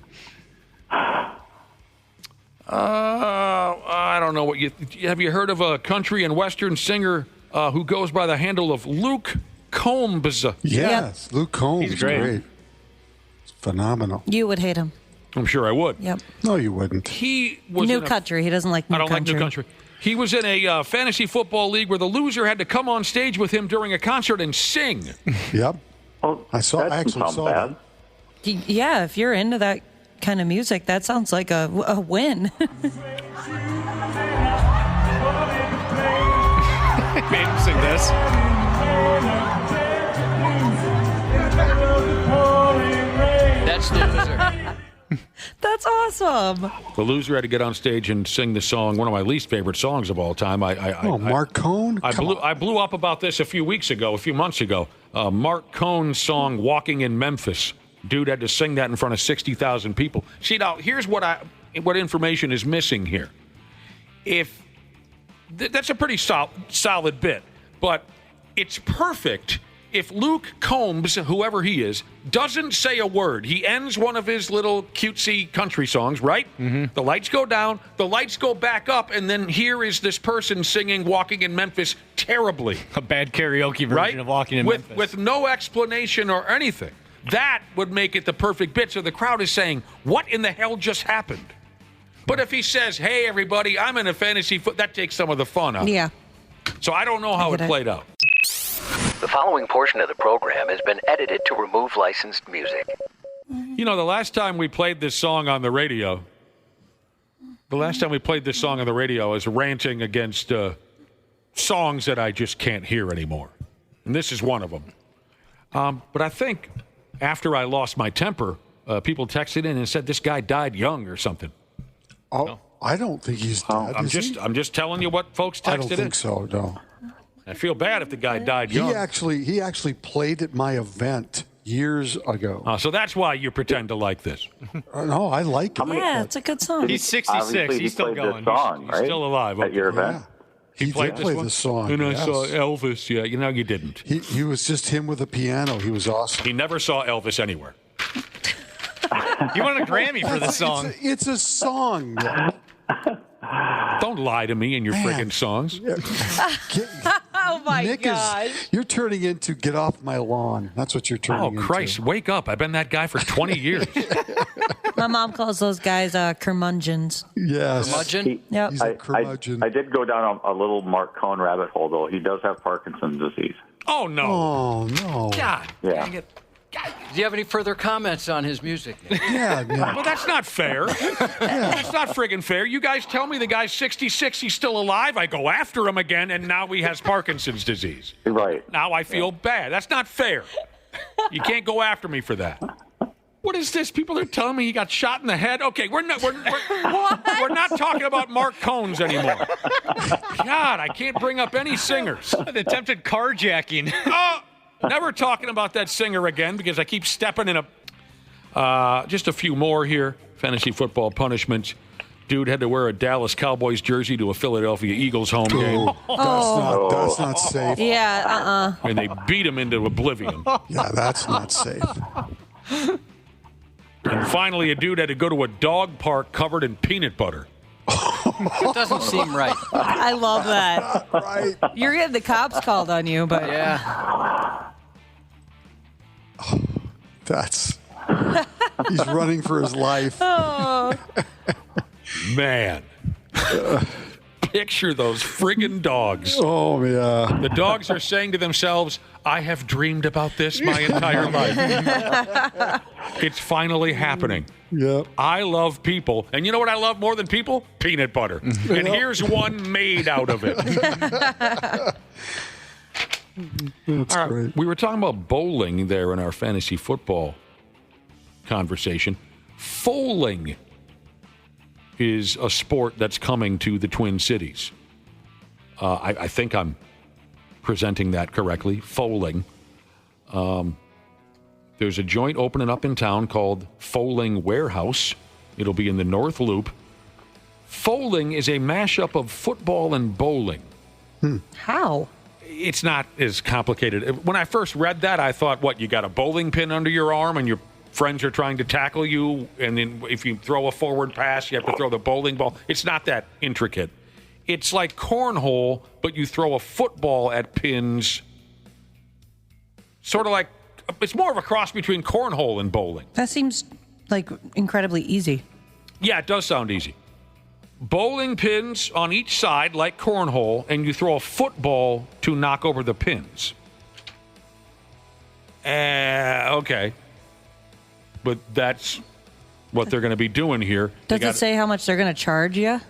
I don't know have you heard of a country and western singer who goes by the handle of Luke Combs? Yes, Luke Combs. He's great. It's phenomenal. You would hate him. I'm sure I would. Yep. No, you wouldn't. He was New country. He doesn't like new country. I don't like new country. He was in a fantasy football league where the loser had to come on stage with him during a concert and sing. Yep. Well, I actually saw that. Yeah, if you're into that kind of music, that sounds like a win. Made him sing this. That's the loser. That's awesome. The loser had to get on stage and sing the song, one of my least favorite songs of all time. Mark Cohn? I blew up about this a few months ago. Mark Cohn's song, Walking in Memphis. Dude had to sing that in front of 60,000 people. See, now, here's what information is missing here. That's a pretty solid bit, but it's perfect if Luke Combs, whoever he is, doesn't say a word. He ends one of his little cutesy country songs, right? Mm-hmm. The lights go down, the lights go back up, and then here is this person singing Walking in Memphis terribly. A bad karaoke version of Walking in Memphis. With no explanation or anything. That would make it the perfect bit. So the crowd is saying, what in the hell just happened? But if he says, hey, everybody, I'm in a fantasy that takes some of the fun out. Yeah. So I don't know how it played out. The following portion of the program has been edited to remove licensed music. You know, the last time we played this song on the radio, I was ranting against songs that I just can't hear anymore. And this is one of them. But I think after I lost my temper, people texted in and said this guy died young or something. I don't think he's dead. I'm just telling you what folks texted I don't think so. No. I feel bad if the guy died young. He actually played at my event years ago. So that's why you pretend to like this. No, I like it. Yeah, it's a good song. He's 66. He's still going. He's still alive. At your event? He played did play the song. And yes. I saw Elvis. Yeah, you didn't. He was just him with a piano. He was awesome. He never saw Elvis anywhere. You won a Grammy for the song. It's a song. Don't lie to me in your friggin' songs. Oh, my Nick gosh. You're turning into get off my lawn. That's what you're turning into. Oh, Christ, wake up. I've been that guy for 20 years. My mom calls those guys curmudgeons. Yes. Curmudgeon? Yep. He's a curmudgeon. I did go down a little Mark Cohn rabbit hole, though. He does have Parkinson's disease. Oh, no. Oh, no. God. Yeah. Do you have any further comments on his music? Yeah. Well, that's not fair. That's not friggin' fair. You guys tell me the guy's 66, he's still alive. I go after him again, and now he has Parkinson's disease. Right. Now I feel bad. That's not fair. You can't go after me for that. What is this? People are telling me he got shot in the head. Okay, we're not talking about Mark Combs anymore. God, I can't bring up any singers. The attempted carjacking. Never talking about that singer again because I keep stepping in a. Just a few more here. Fantasy football punishments. Dude had to wear a Dallas Cowboys jersey to a Philadelphia Eagles home game. That's not safe. Yeah, And they beat him into oblivion. Yeah, that's not safe. And finally, a dude had to go to a dog park covered in peanut butter. It doesn't seem right. I love that. Right. You're getting the cops called on you, but Yeah. That's. He's running for his life. oh. Man. Picture those friggin' dogs. Oh, yeah. The dogs are saying to themselves, I have dreamed about this my entire life. It's finally happening. Yep. I love people. And you know what I love more than people? Peanut butter. And here's one made out of it. That's All right. great. We were talking about bowling there in our fantasy football conversation. Foaling is a sport that's coming to the Twin Cities. I think I'm presenting that correctly. Foaling. There's a joint opening up in town called Foaling Warehouse. It'll be in the North Loop. Foaling is a mashup of football and bowling. How? It's not as complicated. When I first read that, I thought, what, you got a bowling pin under your arm and your friends are trying to tackle you, and then if you throw a forward pass, you have to throw the bowling ball. It's not that intricate. It's like cornhole, but you throw a football at pins. Sort of like, it's more of a cross between cornhole and bowling. That seems like incredibly easy. Yeah, it does sound easy. Bowling pins on each side, like cornhole, and you throw a football to knock over the pins. Okay. But that's what they're going to be doing here. Does it say how much they're going to charge you?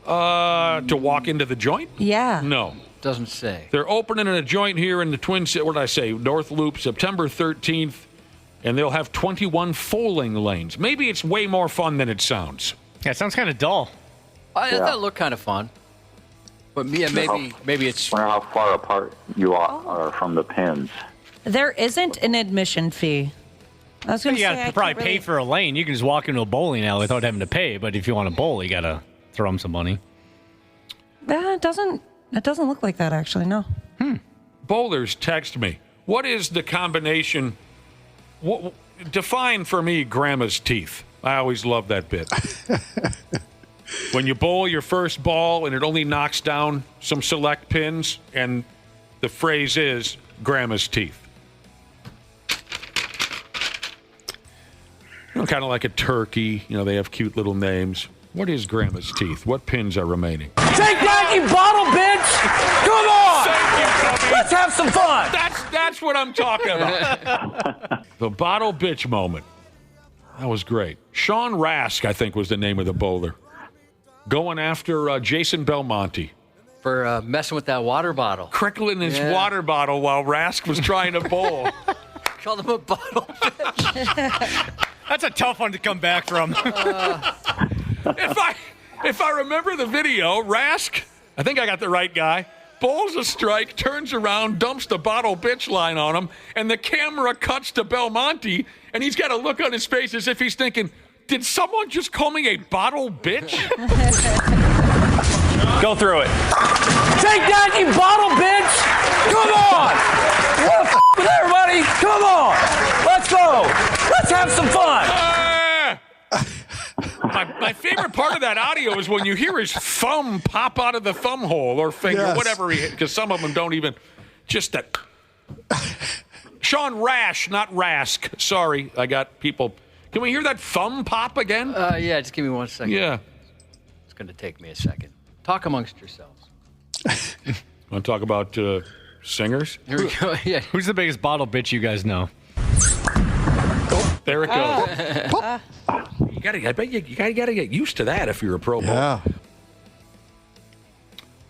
To walk into the joint? Yeah. No. Doesn't say. They're opening a joint here in the Twin Cities. What did I say? North Loop, September 13th. And they'll have 21 foaling lanes. Maybe it's way more fun than it sounds. Yeah, it sounds kind of dull. That looked kind of fun. But maybe it's... I wonder how far apart you are from the pins. There isn't an admission fee. I was going to You say got to probably pay for a lane. You can just walk into a bowling alley without having to pay. But if you want to bowl, you got to throw them some money. It doesn't look like that, actually, no. Bowlers text me. What is the combination? Define for me Grandma's teeth. I always love that bit. When you bowl your first ball and it only knocks down some select pins, and the phrase is Grandma's teeth. Kind of like a turkey. They have cute little names. What is Grandma's teeth? What pins are remaining? Take that, you bottle bitch! Come on! Thank you, Let's have some fun! That's what I'm talking about. The bottle bitch moment. That was great. Sean Rask, I think, was the name of the bowler. Going after Jason Belmonte. For messing with that water bottle. Crickling his water bottle while Rask was trying to bowl. Called him a bottle bitch. That's a tough one to come back from. If If I remember the video, Rask, I think I got the right guy, bowls a strike, turns around, dumps the bottle bitch line on him, and the camera cuts to Belmonte, and he's got a look on his face as if he's thinking, did someone just call me a bottle bitch? Go through it. Take that, you bottle bitch! Come on! What the with everybody? Come on! Let's go! Let's have some fun! My favorite part of that audio is when you hear his thumb pop out of the thumb hole or finger, whatever he hit, because some of them don't even, just that. Sean Rash, not Rask. Sorry, I got people. Can we hear that thumb pop again? Yeah, just give me 1 second. Yeah. It's going to take me a second. Talk amongst yourselves. Want to talk about singers? Here we go. Yeah. Who's the biggest bottle bitch you guys know? There it goes. I bet you gotta get used to that if you're a Pro Bowl.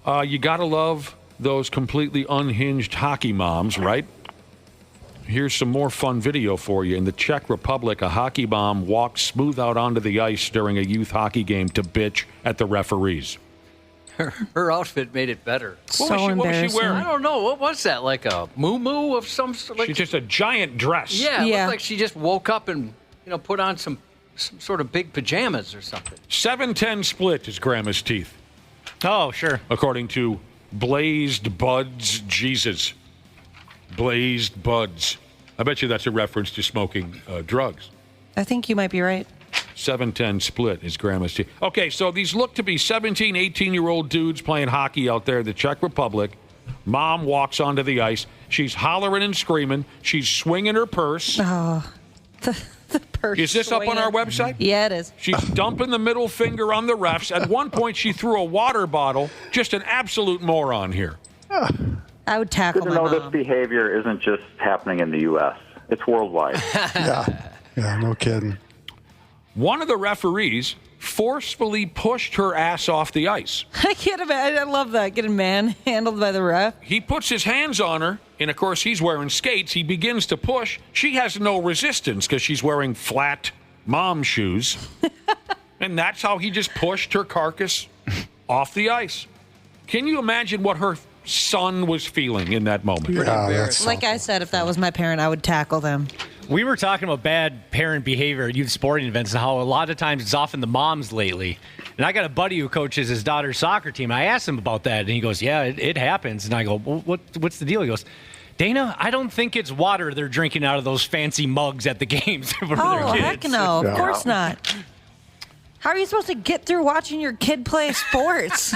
Yeah. You gotta love those completely unhinged hockey moms, right? Here's some more fun video for you. In the Czech Republic, a hockey mom walked smooth out onto the ice during a youth hockey game to bitch at the referees. Her outfit made it better. What was she wearing? I don't know. What was that? Like a muumuu of some sort? Like, She's just a giant dress. Yeah, it looked like she just woke up and put on some sort of big pajamas or something. 7-10 split is Grandma's teeth. Oh, sure. According to Blazed Buds Jesus. Blazed Buds. I bet you that's a reference to smoking drugs. I think you might be right. 7-10 split is Grandma's team. Okay, so these look to be 17, 18-year-old dudes playing hockey out there in the Czech Republic. Mom walks onto the ice. She's hollering and screaming. She's swinging her purse. Oh, the purse. Is this swinging. up on our website? Yeah, it is. She's dumping the middle finger on the refs. At one point, she threw a water bottle. Just an absolute moron here. I would tackle Good to my know mom. this behavior isn't just happening in the U.S. It's worldwide. Yeah, no kidding. One of the referees forcefully pushed her ass off the ice. I can't imagine. I love that. Getting manhandled by the ref. He puts his hands on her, and of course he's wearing skates. He begins to push. She has no resistance because she's wearing flat mom shoes. And that's how he just pushed her carcass off the ice. Can you imagine what her son was feeling in that moment? Like I said, if that was my parent, I would tackle them. We were talking about bad parent behavior at youth sporting events and how a lot of times it's often the moms lately. And I got a buddy who coaches his daughter's soccer team. I asked him about that, and he goes, yeah, it happens. And I go, well, what's the deal? He goes, Dana, I don't think it's water they're drinking out of those fancy mugs at the games for their kids. Heck no. Of course not. How are you supposed to get through watching your kid play sports?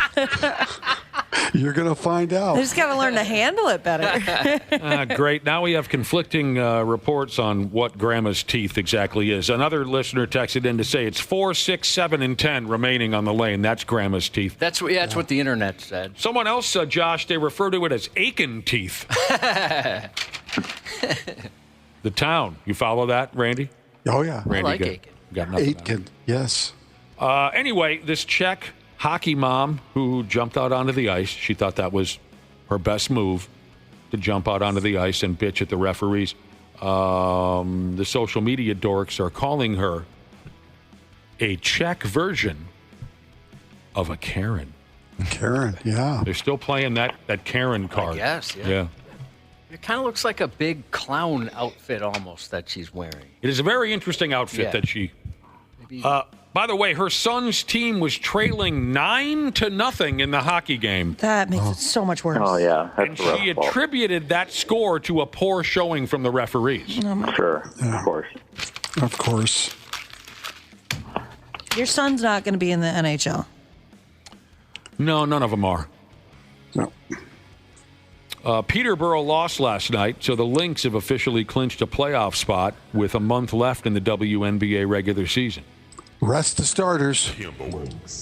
You're going to find out. They just got to learn to handle it better. Great. Now we have conflicting reports on what Grandma's teeth exactly is. Another listener texted in to say it's 4, 6, 7, and 10 remaining on the lane. That's Grandma's teeth. That's what the internet said. Someone else said, Josh, they refer to it as Aiken teeth. The town. You follow that, Randy? Oh, yeah. Randy, I like Aiken. Got nothing. Aitken, yes. Anyway, this Czech hockey mom who jumped out onto the ice, she thought that was her best move, to jump out onto the ice and bitch at the referees. The social media dorks are calling her a Czech version of a Karen. Karen, yeah. They're still playing that Karen card. Yes, yeah. It kind of looks like a big clown outfit almost that she's wearing. It is a very interesting outfit that she... by the way, her son's team was trailing 9-0 in the hockey game. That makes it so much worse. Oh, yeah. And she attributed that score to a poor showing from the referees. Sure, of course. Of course. Your son's not going to be in the NHL. No, none of them are. No. Peterborough lost last night, so the Lynx have officially clinched a playoff spot with a month left in the WNBA regular season. Rest the starters.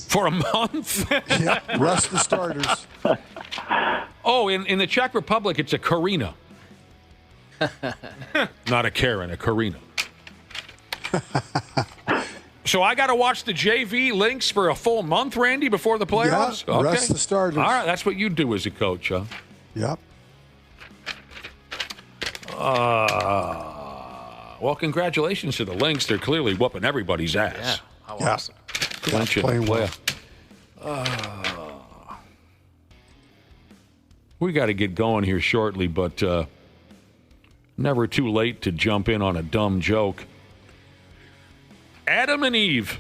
For a month? Yeah, rest the starters. Oh, in the Czech Republic, it's a Corrina. Not a Karen, a Corrina. So I got to watch the JV Lynx for a full month, Randy, before the playoffs? Yeah, rest the starters. All right, that's what you do as a coach, huh? Yep. Well, congratulations to the Lynx. They're clearly whooping everybody's ass. Yeah, how awesome. Clinching playing well. We got to get going here shortly, but never too late to jump in on a dumb joke. Adam and Eve.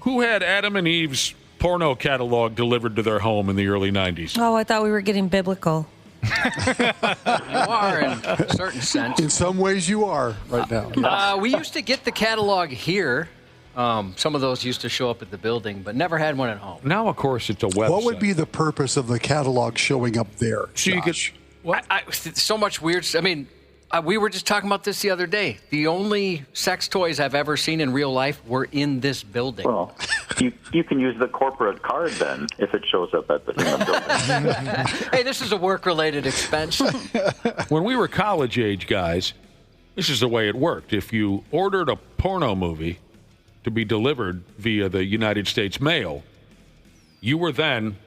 Who had Adam and Eve's porno catalog delivered to their home in the early 90s? Oh, I thought we were getting biblical. You are in a certain sense. In some ways, you are right now. We used to get the catalog here. Some of those used to show up at the building, but never had one at home. Now, of course, it's a website. What would be the purpose of the catalog showing up there? So you could, so much weird. I mean, we were just talking about this the other day. The only sex toys I've ever seen in real life were in this building. Well, you can use the corporate card then if it shows up in the building. Hey, this is a work-related expense. When we were college-age guys, this is the way it worked. If you ordered a porno movie to be delivered via the United States mail, you were then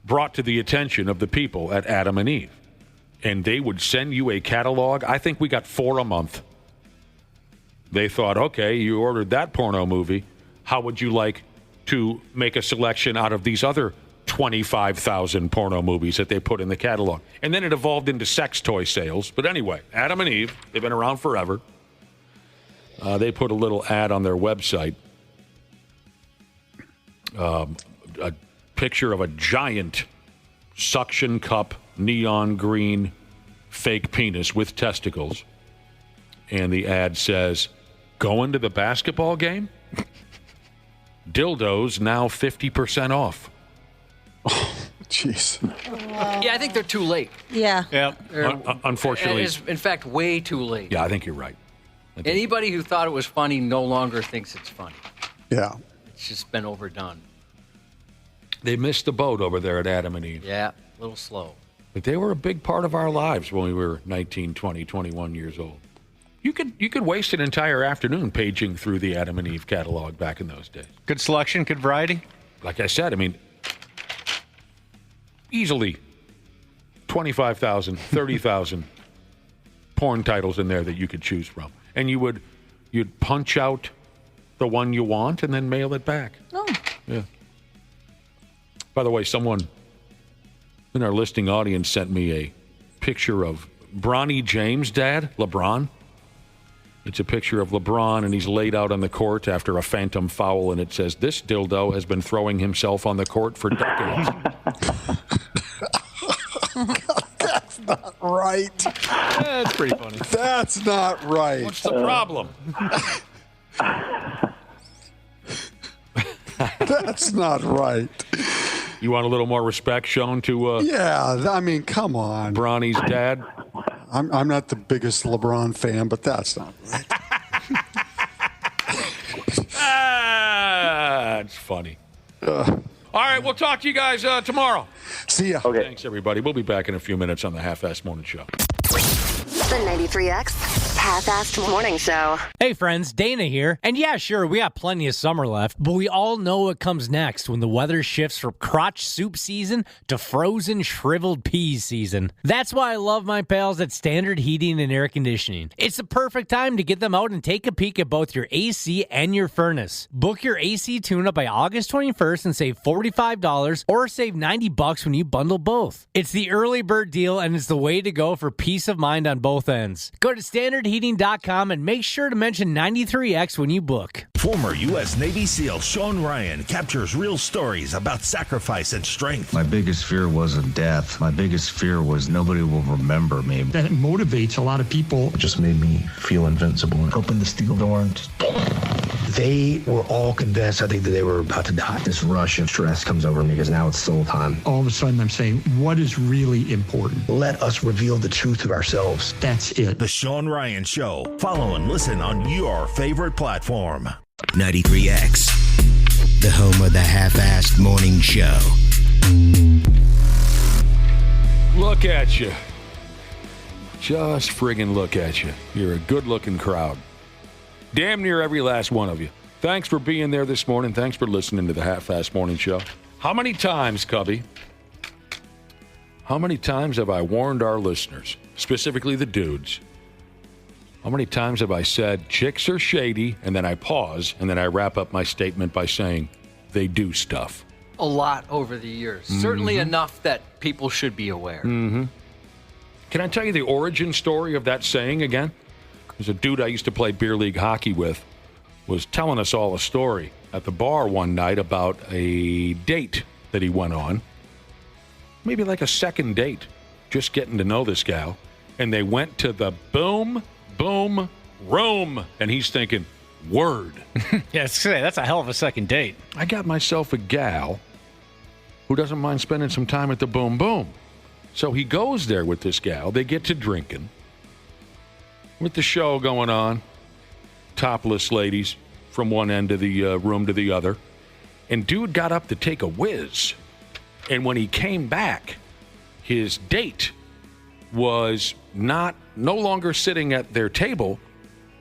brought to the attention of the people at Adam and Eve. And they would send you a catalog. I think we got 4 a month. They thought, okay, you ordered that porno movie. How would you like to make a selection out of these other 25,000 porno movies that they put in the catalog? And then it evolved into sex toy sales. But anyway, Adam and Eve, they've been around forever. They put a little ad on their website. A picture of a giant suction cup, neon green, fake penis with testicles. And the ad says, going to the basketball game? Dildos now 50% off. Oh, jeez. Yeah, I think they're too late. Yeah. Unfortunately. In fact, way too late. Yeah, I think you're right. Anybody who thought it was funny no longer thinks it's funny. Yeah. It's just been overdone. They missed the boat over there at Adam and Eve. Yeah, a little slow. But they were a big part of our lives when we were 19, 20, 21 years old. You could waste an entire afternoon paging through the Adam and Eve catalog back in those days. Good selection, good variety. Like I said, I mean, easily 25,000, 30,000 porn titles in there that you could choose from. And you'd punch out the one you want and then mail it back. Oh. Yeah. By the way, someone in our listening audience sent me a picture of Bronny James' dad, LeBron. It's a picture of LeBron, and he's laid out on the court after a phantom foul, and it says, "This dildo has been throwing himself on the court for decades." That's not right. That's pretty funny. That's not right. What's the problem? That's not right. You want a little more respect shown to yeah, I mean, come on. Bronny's dad? I'm not the biggest LeBron fan, but that's not right. It's funny. All right, we'll talk to you guys tomorrow. See ya. Okay. Thanks, everybody. We'll be back in a few minutes on the Half-Assed Morning Show. The 93X Half-Assed Morning Show. Hey friends, Dana here. And yeah, sure, we got plenty of summer left, but we all know what comes next when the weather shifts from crotch soup season to frozen shriveled peas season. That's why I love my pals at Standard Heating and Air Conditioning. It's the perfect time to get them out and take a peek at both your AC and your furnace. Book your AC tune-up by August 21st and save $45 or save $90 when you bundle both. It's the early bird deal and it's the way to go for peace of mind on both ends. Go to standardheating.com and make sure to mention 93X when you book. Former U.S. Navy SEAL Sean Ryan captures real stories about sacrifice and strength. My biggest fear wasn't death. My biggest fear was nobody will remember me. That motivates a lot of people. It just made me feel invincible. Open the steel door and just... They were all convinced, I think, that they were about to die. This rush of stress comes over me because now it's soul time. All of a sudden, I'm saying, what is really important? Let us reveal the truth of ourselves. That's it. The Sean Ryan Show. Follow and listen on your favorite platform. 93X, the home of the Half-Assed Morning Show. Look at you. Just friggin' look at you. You're a good-looking crowd. Damn near every last one of you. Thanks for being there this morning. Thanks for listening to the Half-Assed Morning Show. How many times, Cubby, how many times have I warned our listeners, specifically the dudes, how many times have I said chicks are shady, and then I pause, and then I wrap up my statement by saying, they do stuff. A lot over the years. Certainly enough that people should be aware. Mm-hmm. Can I tell you the origin story of that saying again? There's a dude I used to play beer league hockey with was telling us all a story at the bar one night about a date that he went on. Maybe like a second date, just getting to know this gal. And they went to the boom, boom, room. And he's thinking, word. Yeah, that's a hell of a second date. I got myself a gal who doesn't mind spending some time at the boom, boom. So he goes there with this gal. They get to drinking. With the show going on, topless ladies from one end of the room to the other. And dude got up to take a whiz. And when he came back, his date was no longer sitting at their table,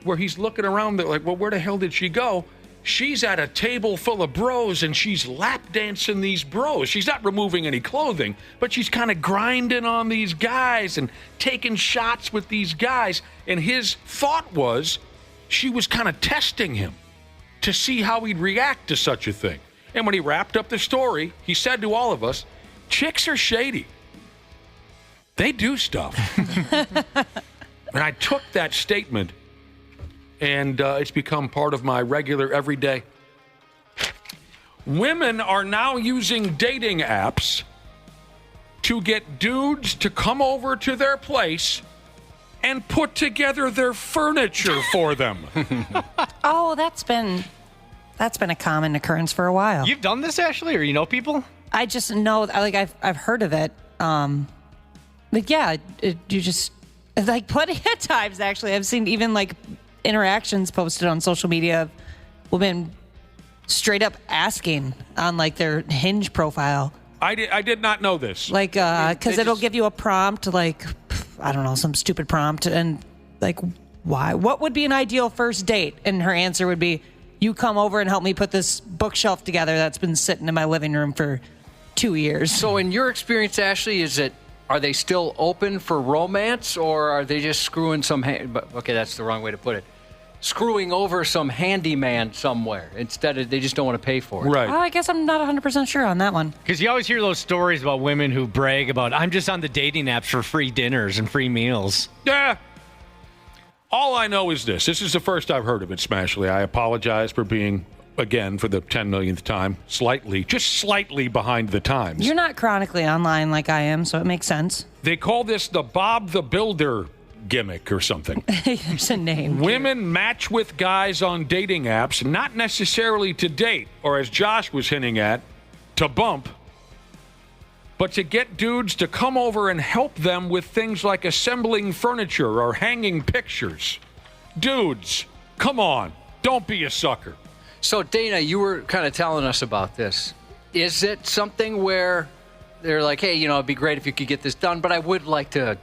where he's looking around like, well, where the hell did she go? She's at a table full of bros, and she's lap dancing these bros. She's not removing any clothing, but she's kind of grinding on these guys and taking shots with these guys. And his thought was she was kind of testing him to see how he'd react to such a thing. And when he wrapped up the story, he said to all of us, chicks are shady. They do stuff. And I took that statement, and it's become part of my regular everyday. Women are now using dating apps to get dudes to come over to their place and put together their furniture for them. Oh, that's been a common occurrence for a while. You've done this, Ashley, or you know people? I just know, like I've heard of it. You just like plenty of times. Actually, I've seen even like interactions posted on social media of women straight up asking on like their Hinge profile. I did not know this. Like, because it'll give you a prompt, like, I don't know, some stupid prompt, and like, why? What would be an ideal first date? And her answer would be, you come over and help me put this bookshelf together that's been sitting in my living room for 2 years. So in your experience, Ashley, are they still open for romance, or are they just screwing okay, that's the wrong way to put it. Screwing over some handyman somewhere instead of they just don't want to pay for it. Right. Oh, I guess I'm not 100% sure on that one. Because you always hear those stories about women who brag about, I'm just on the dating apps for free dinners and free meals. Yeah. All I know is this. This is the first I've heard of it, Smashley. I apologize for being, again, for the 10 millionth time, just slightly behind the times. You're not chronically online like I am, so it makes sense. They call this the Bob the Builder gimmick or something. There's a name. Women match with guys on dating apps, not necessarily to date, or as Josh was hinting at, to bump, but to get dudes to come over and help them with things like assembling furniture or hanging pictures. Dudes, come on, don't be a sucker. So, Dana, you were kind of telling us about this. Is it something where they're like, hey, it'd be great if you could get this done, but I would like to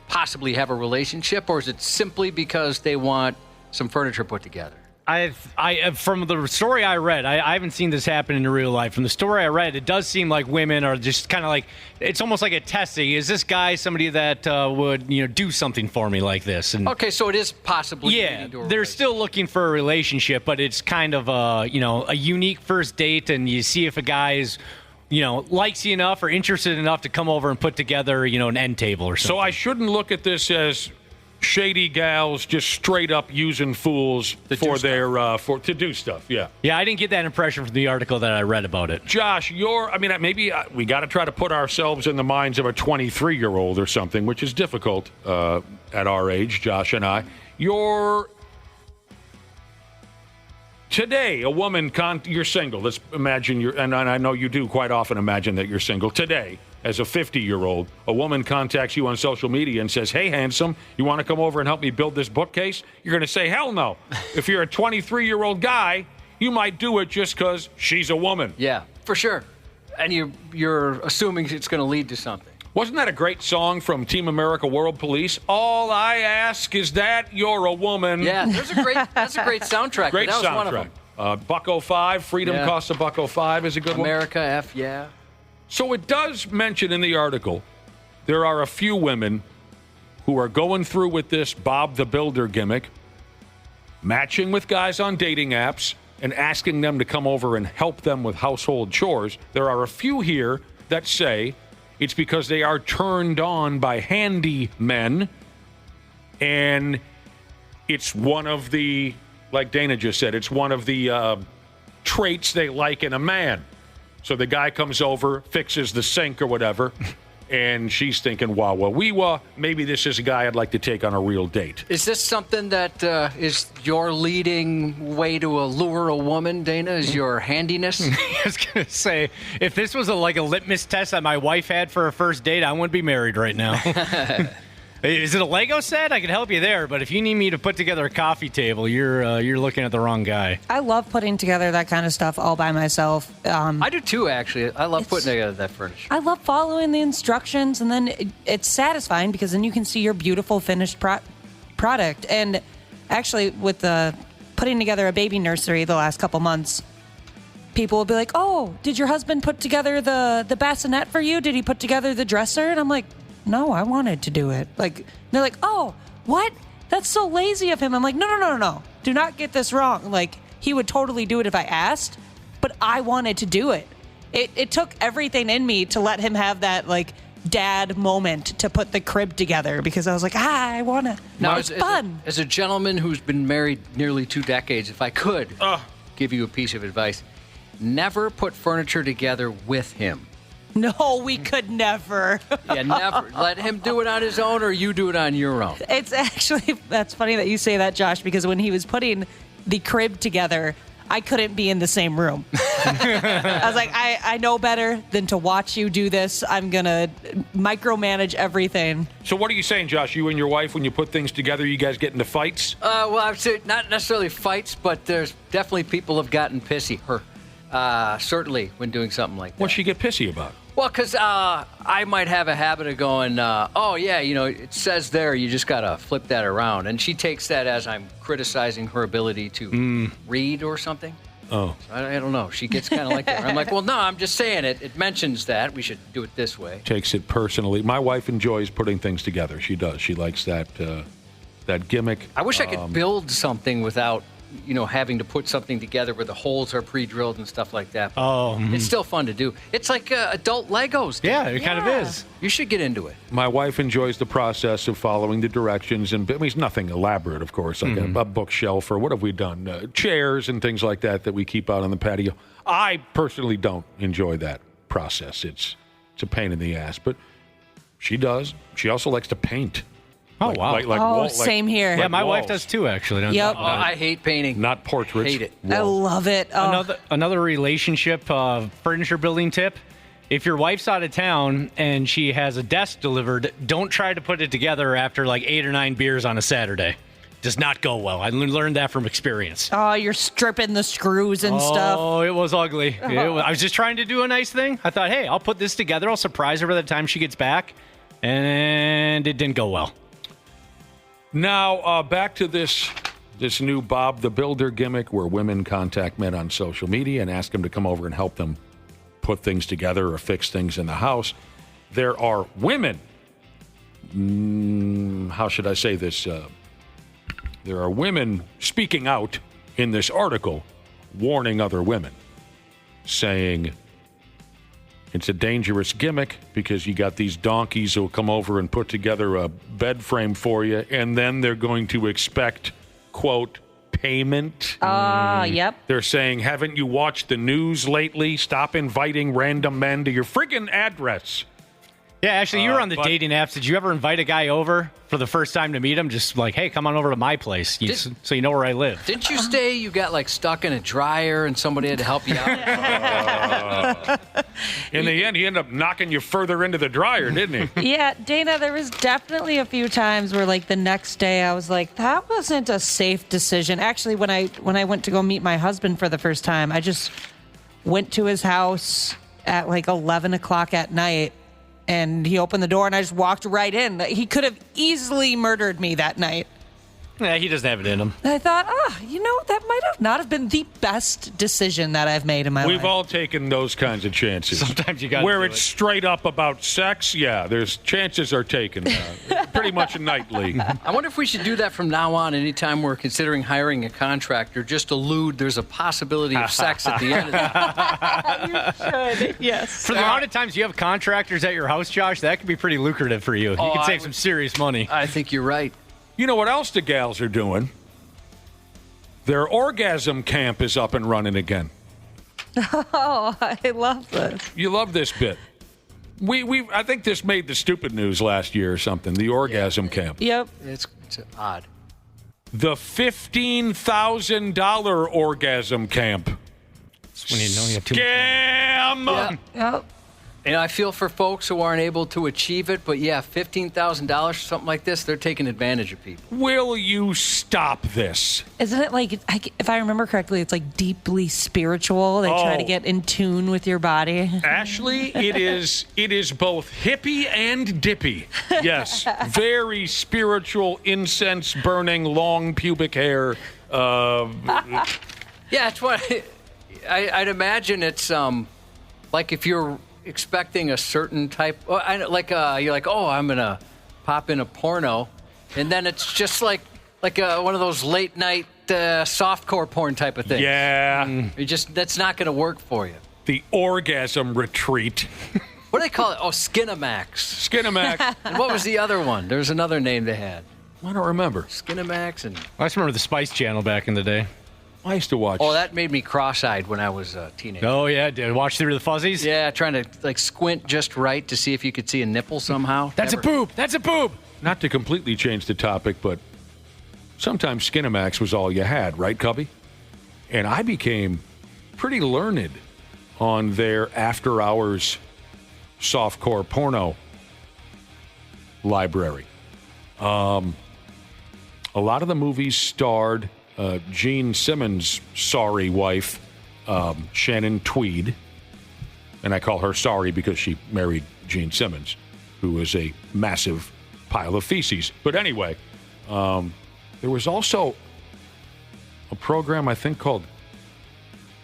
possibly have a relationship, or is it simply because they want some furniture put together? From the story I read, I haven't seen this happen in real life. From the story I read, it does seem like women are just kind of like, it's almost like a testing. Is this guy somebody that would do something for me like this? And okay, so it is possibly. Yeah, they're still looking for a relationship, but it's kind of a unique first date, and you see if a guy is likes you enough or interested enough to come over and put together, an end table or something. So I shouldn't look at this as shady gals just straight up using fools to do stuff. Yeah. Yeah, I didn't get that impression from the article that I read about it. Josh, maybe we got to try to put ourselves in the minds of a 23-year-old or something, which is difficult at our age, Josh and I. Today, a woman, you're single. Let's imagine and I know you do quite often imagine that you're single. Today, as a 50-year-old, a woman contacts you on social media and says, hey, handsome, you want to come over and help me build this bookcase? You're going to say, hell no. If you're a 23-year-old guy, you might do it just because she's a woman. Yeah, for sure. And you're assuming it's going to lead to something. Wasn't that a great song from Team America World Police? All I ask is that you're a woman. Yeah, that's a great soundtrack. Great that was soundtrack. One of them. $1.05, Freedom Costs $1.05 is a good America one. F, yeah. So it does mention in the article there are a few women who are going through with this Bob the Builder gimmick, matching with guys on dating apps, and asking them to come over and help them with household chores. There are a few here that say it's because they are turned on by handy men, and it's one of the, like Dana just said, it's one of the traits they like in a man. So the guy comes over, fixes the sink or whatever, and she's thinking, wah, maybe this is a guy I'd like to take on a real date. Is this something that is your leading way to allure a woman, Dana? Is your handiness? I was going to say, if this was like a litmus test that my wife had for a first date, I wouldn't be married right now. Is it a Lego set? I can help you there, but if you need me to put together a coffee table, you're looking at the wrong guy. I love putting together that kind of stuff all by myself. I do too, actually. I love putting together that furniture. I love following the instructions, and then it's satisfying because then you can see your beautiful finished product. And actually, with the putting together a baby nursery the last couple months, people will be like, "Oh, did your husband put together the bassinet for you? Did he put together the dresser?" And I'm like, "No, I wanted to do it." Like, they're like, "Oh, what? That's so lazy of him." I'm like, no. Do not get this wrong. Like, he would totally do it if I asked, but I wanted to do it. It took everything in me to let him have that, like, dad moment to put the crib together because I was like, I want to. Now, it's fun. As a gentleman who's been married nearly 2 decades, if I could give you a piece of advice, never put furniture together with him. No, we could never. Yeah, never. Let him do it on his own or you do it on your own. It's actually, that's funny that you say that, Josh, because when he was putting the crib together, I couldn't be in the same room. I was like, I know better than to watch you do this. I'm going to micromanage everything. So what are you saying, Josh? You and your wife, when you put things together, you guys get into fights? Well, I would say not necessarily fights, but there's definitely people have gotten pissy. Certainly when doing something like that. What'd she get pissy about? Well, because I might have a habit of going, oh, yeah, it says there, you just got to flip that around. And she takes that as I'm criticizing her ability to read or something. Oh. So I don't know. She gets kind of like that. I'm like, well, no, I'm just saying it. It mentions that. We should do it this way. Takes it personally. My wife enjoys putting things together. She does. She likes that gimmick. I wish I could build something without having to put something together where the holes are pre-drilled and stuff like that. Oh. It's still fun to do. It's like adult Legos. Dude. Yeah, it kind of is. You should get into it. My wife enjoys the process of following the directions, and I mean, it's nothing elaborate, of course, like a bookshelf or what have we done? Chairs and things like that we keep out on the patio. I personally don't enjoy that process. It's a pain in the ass, but she does. She also likes to paint. Oh, wow. Same here. Yeah, my wife does too, actually. Yep. I hate painting. Not portraits. Hate it. I love it. Another relationship furniture building tip. If your wife's out of town and she has a desk delivered, don't try to put it together after like 8 or 9 beers on a Saturday. Does not go well. I learned that from experience. Oh, you're stripping the screws and stuff. Oh, it was ugly. I was just trying to do a nice thing. I thought, hey, I'll put this together. I'll surprise her by the time she gets back. And it didn't go well. Now, back to this new Bob the Builder gimmick where women contact men on social media and ask them to come over and help them put things together or fix things in the house. There are women, how should I say this? There are women speaking out in this article, warning other women, saying it's a dangerous gimmick because you got these donkeys who will come over and put together a bed frame for you, and then they're going to expect, quote, payment. Yep. They're saying, haven't you watched the news lately? Stop inviting random men to your friggin' address. Yeah, actually, you were on the dating apps. Did you ever invite a guy over for the first time to meet him? Just like, hey, come on over to my place so you know where I live. Didn't you say you got like stuck in a dryer and somebody had to help you out? In the end, he ended up knocking you further into the dryer, didn't he? Yeah, Dana, there was definitely a few times where like the next day I was like, that wasn't a safe decision. Actually, when I went to go meet my husband for the first time, I just went to his house at like 11 o'clock at night. And he opened the door, and I just walked right in. He could have easily murdered me that night. Yeah, he doesn't have it in him. And I thought, that might have not have been the best decision that I've made in my life. We've all taken those kinds of chances. Sometimes you got to where it's straight up about sex, yeah, there's chances are taken. pretty much nightly. I wonder if we should do that from now on. Anytime we're considering hiring a contractor, just allude there's a possibility of sex at the end of that. You should, yes. For the amount of times you have contractors at your house, Josh, that could be pretty lucrative for you. You can save some serious money. I think you're right. You know what else the gals are doing? Their orgasm camp is up and running again. Oh, I love this. You love this bit. I think this made the stupid news last year or something, the orgasm camp. Yep. It's odd. The $15,000 orgasm camp. That's when you know you have too Scam! Yep. And I feel for folks who aren't able to achieve it, but yeah, $15,000 for something like this, they're taking advantage of people. Will you stop this? Isn't it like, if I remember correctly, it's like deeply spiritual? They try to get in tune with your body. Ashley, it is both hippie and dippy. Yes, very spiritual, incense burning, long pubic hair. Yeah, it's what I'd imagine. It's like if you're expecting a certain type, you're like, oh, I'm gonna pop in a porno, and then it's just like one of those late night softcore porn type of things. Yeah, that's not gonna work for you. The orgasm retreat. What do they call it? Oh, Skinamax. Skinamax. And what was the other one? There's another name they had. I don't remember. Skinamax and I just remember the Spice Channel back in the day. I used to watch. Oh, that made me cross-eyed when I was a teenager. Oh, yeah. Did you watch Through the Fuzzies? Yeah, trying to squint just right to see if you could see a nipple somehow. That's a boob. That's a boob. Not to completely change the topic, but sometimes Skinamax was all you had, right, Cubby? And I became pretty learned on their after-hours softcore porno library. A lot of the movies starred Gene Simmons' sorry wife, Shannon Tweed. And I call her sorry because she married Gene Simmons, who was a massive pile of feces. But anyway, there was also a program, I think, called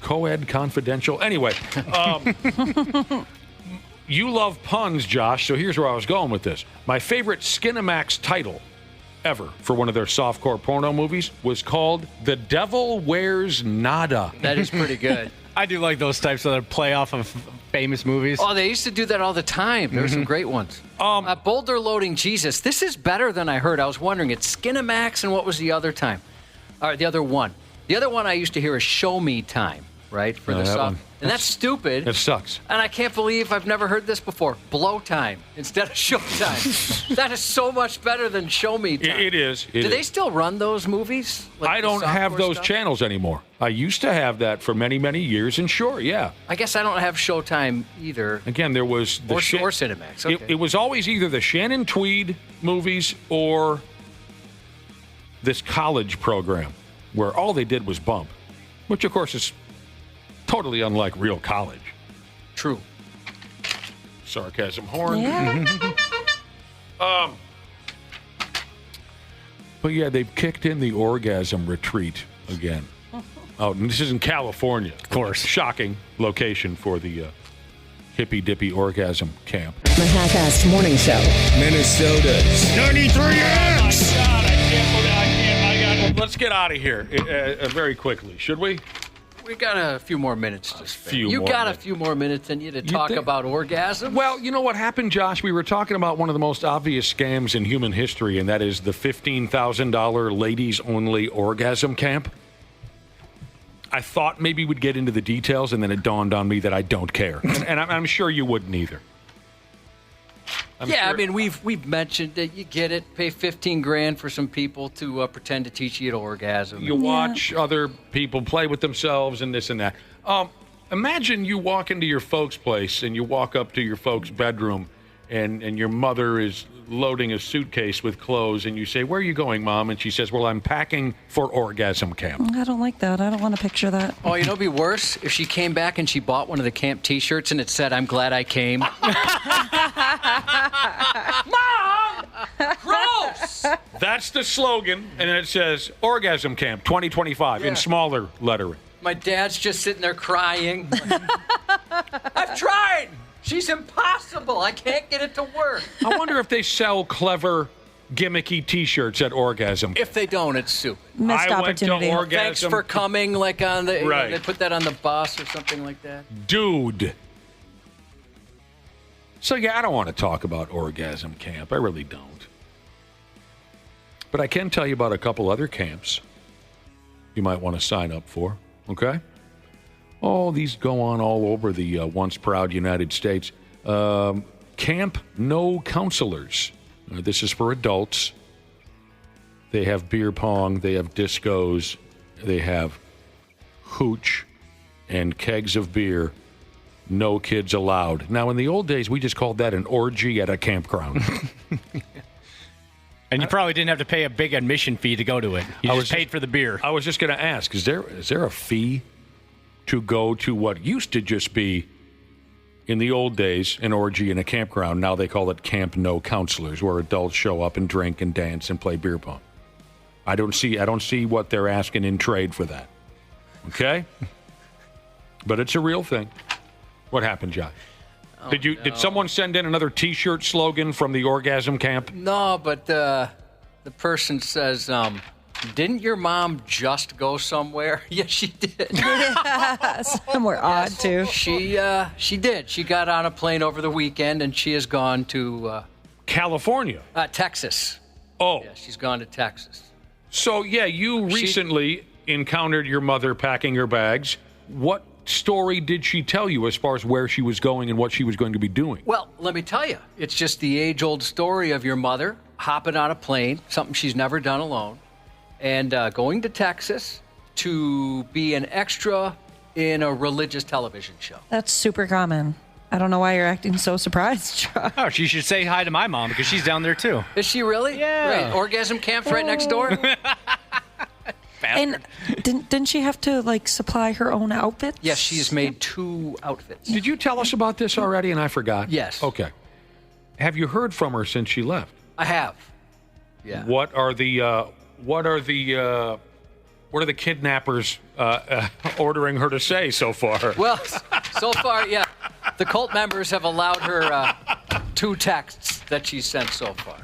Co-Ed Confidential. Anyway, you love puns, Josh, so here's where I was going with this. My favorite Skinamax title ever for one of their softcore porno movies was called The Devil Wears Nada. That is pretty good. I do like those types that play off of famous movies. Oh, they used to do that all the time. There were some great ones. Boulder Loading Jesus. This is better than I heard. I was wondering. It's Skinamax, and what was the other time? All right, the other one. The other one I used to hear is Show Me Time, right? For the soft. And that's stupid. It sucks. And I can't believe I've never heard this before. Blow Time instead of Show Time. That is so much better than Show Me Time. It is. Do they still run those movies? I don't have those channels anymore. I used to have that for many, many years, and sure, yeah. I guess I don't have Showtime either. Again, there was the or Cinemax. Okay. It was always either the Shannon Tweed movies or this college program where all they did was bump, which of course is totally unlike real college. True. Sarcasm horn. Yeah. But yeah, they've kicked in the orgasm retreat again. Oh, and this is in California. Of course. Shocking location for the hippy dippy orgasm camp. The half-assed morning show. Minnesota's 93X. Let's get out of here very quickly, should we? We got a few more minutes to spare. You got a few more minutes than you to talk about orgasm? Well, you know what happened, Josh? We were talking about one of the most obvious scams in human history, and that is the $15,000 ladies-only orgasm camp. I thought maybe we'd get into the details, and then it dawned on me that I don't care. And I'm sure you wouldn't either. I mean, we've mentioned that you get it, pay $15,000 for some people to pretend to teach you to orgasm. You watch other people play with themselves and this and that. Imagine you walk into your folks' place and you walk up to your folks' bedroom and your mother is loading a suitcase with clothes and you say, "Where are you going, Mom?" And she says, "Well, I'm packing for orgasm camp." I don't like that. I don't want to picture that. Oh, you know, it'd be worse if she came back and she bought one of the camp T-shirts and it said, "I'm glad I came." Mom! Gross! That's the slogan, and then it says, "Orgasm Camp 2025" in smaller lettering. My dad's just sitting there crying. I've tried! She's impossible. I can't get it to work. I wonder if they sell clever gimmicky T-shirts at Orgasm. If they don't, it's stupid. Missed opportunity. Went to Orgasm. Thanks for coming, like on the Right. they put that on the bus or something like that. Dude. So, yeah, I don't want to talk about Orgasm Camp. I really don't. But I can tell you about a couple other camps you might want to sign up for, okay? Oh, these go on all over the once proud United States. Camp No Counselors. This is for adults. They have beer pong, they have discos, they have hooch and kegs of beer. No kids allowed. Now, in the old days, we just called that an orgy at a campground. And you probably didn't have to pay a big admission fee to go to it. You just paid for the beer. I was just going to ask, is there a fee to go to what used to just be, in the old days, an orgy in a campground? Now they call it Camp No Counselors, where adults show up and drink and dance and play beer pong. I don't see what they're asking in trade for that. Okay? But it's a real thing. What happened, Josh? Did someone send in another T-shirt slogan from the Orgasm Camp? No, but the person says, didn't your mom just go somewhere? Yes, she did. Somewhere odd, too. She did. She got on a plane over the weekend, and she has gone to... California? Texas. Oh. Yeah, she's gone to Texas. So, yeah, you recently encountered your mother packing her bags. What story did she tell you as far as where she was going and what she was going to be doing? Well, let me tell you, it's just the age-old story of your mother hopping on a plane, something she's never done alone, and going to Texas to be an extra in a religious television show. That's super common. I don't know why you're acting so surprised, Josh. Oh, she should say hi to my mom because she's down there too. Is she really? Yeah. Right. Orgasm Camp's right next door? And didn't she have to, like, supply her own outfits? Yes, she's made 2 outfits. Did you tell us about this already and I forgot? Yes. Okay. Have you heard from her since she left? I have. Yeah. What are the kidnappers ordering her to say so far? Well, so far, yeah. The cult members have allowed her 2 texts that she's sent so far.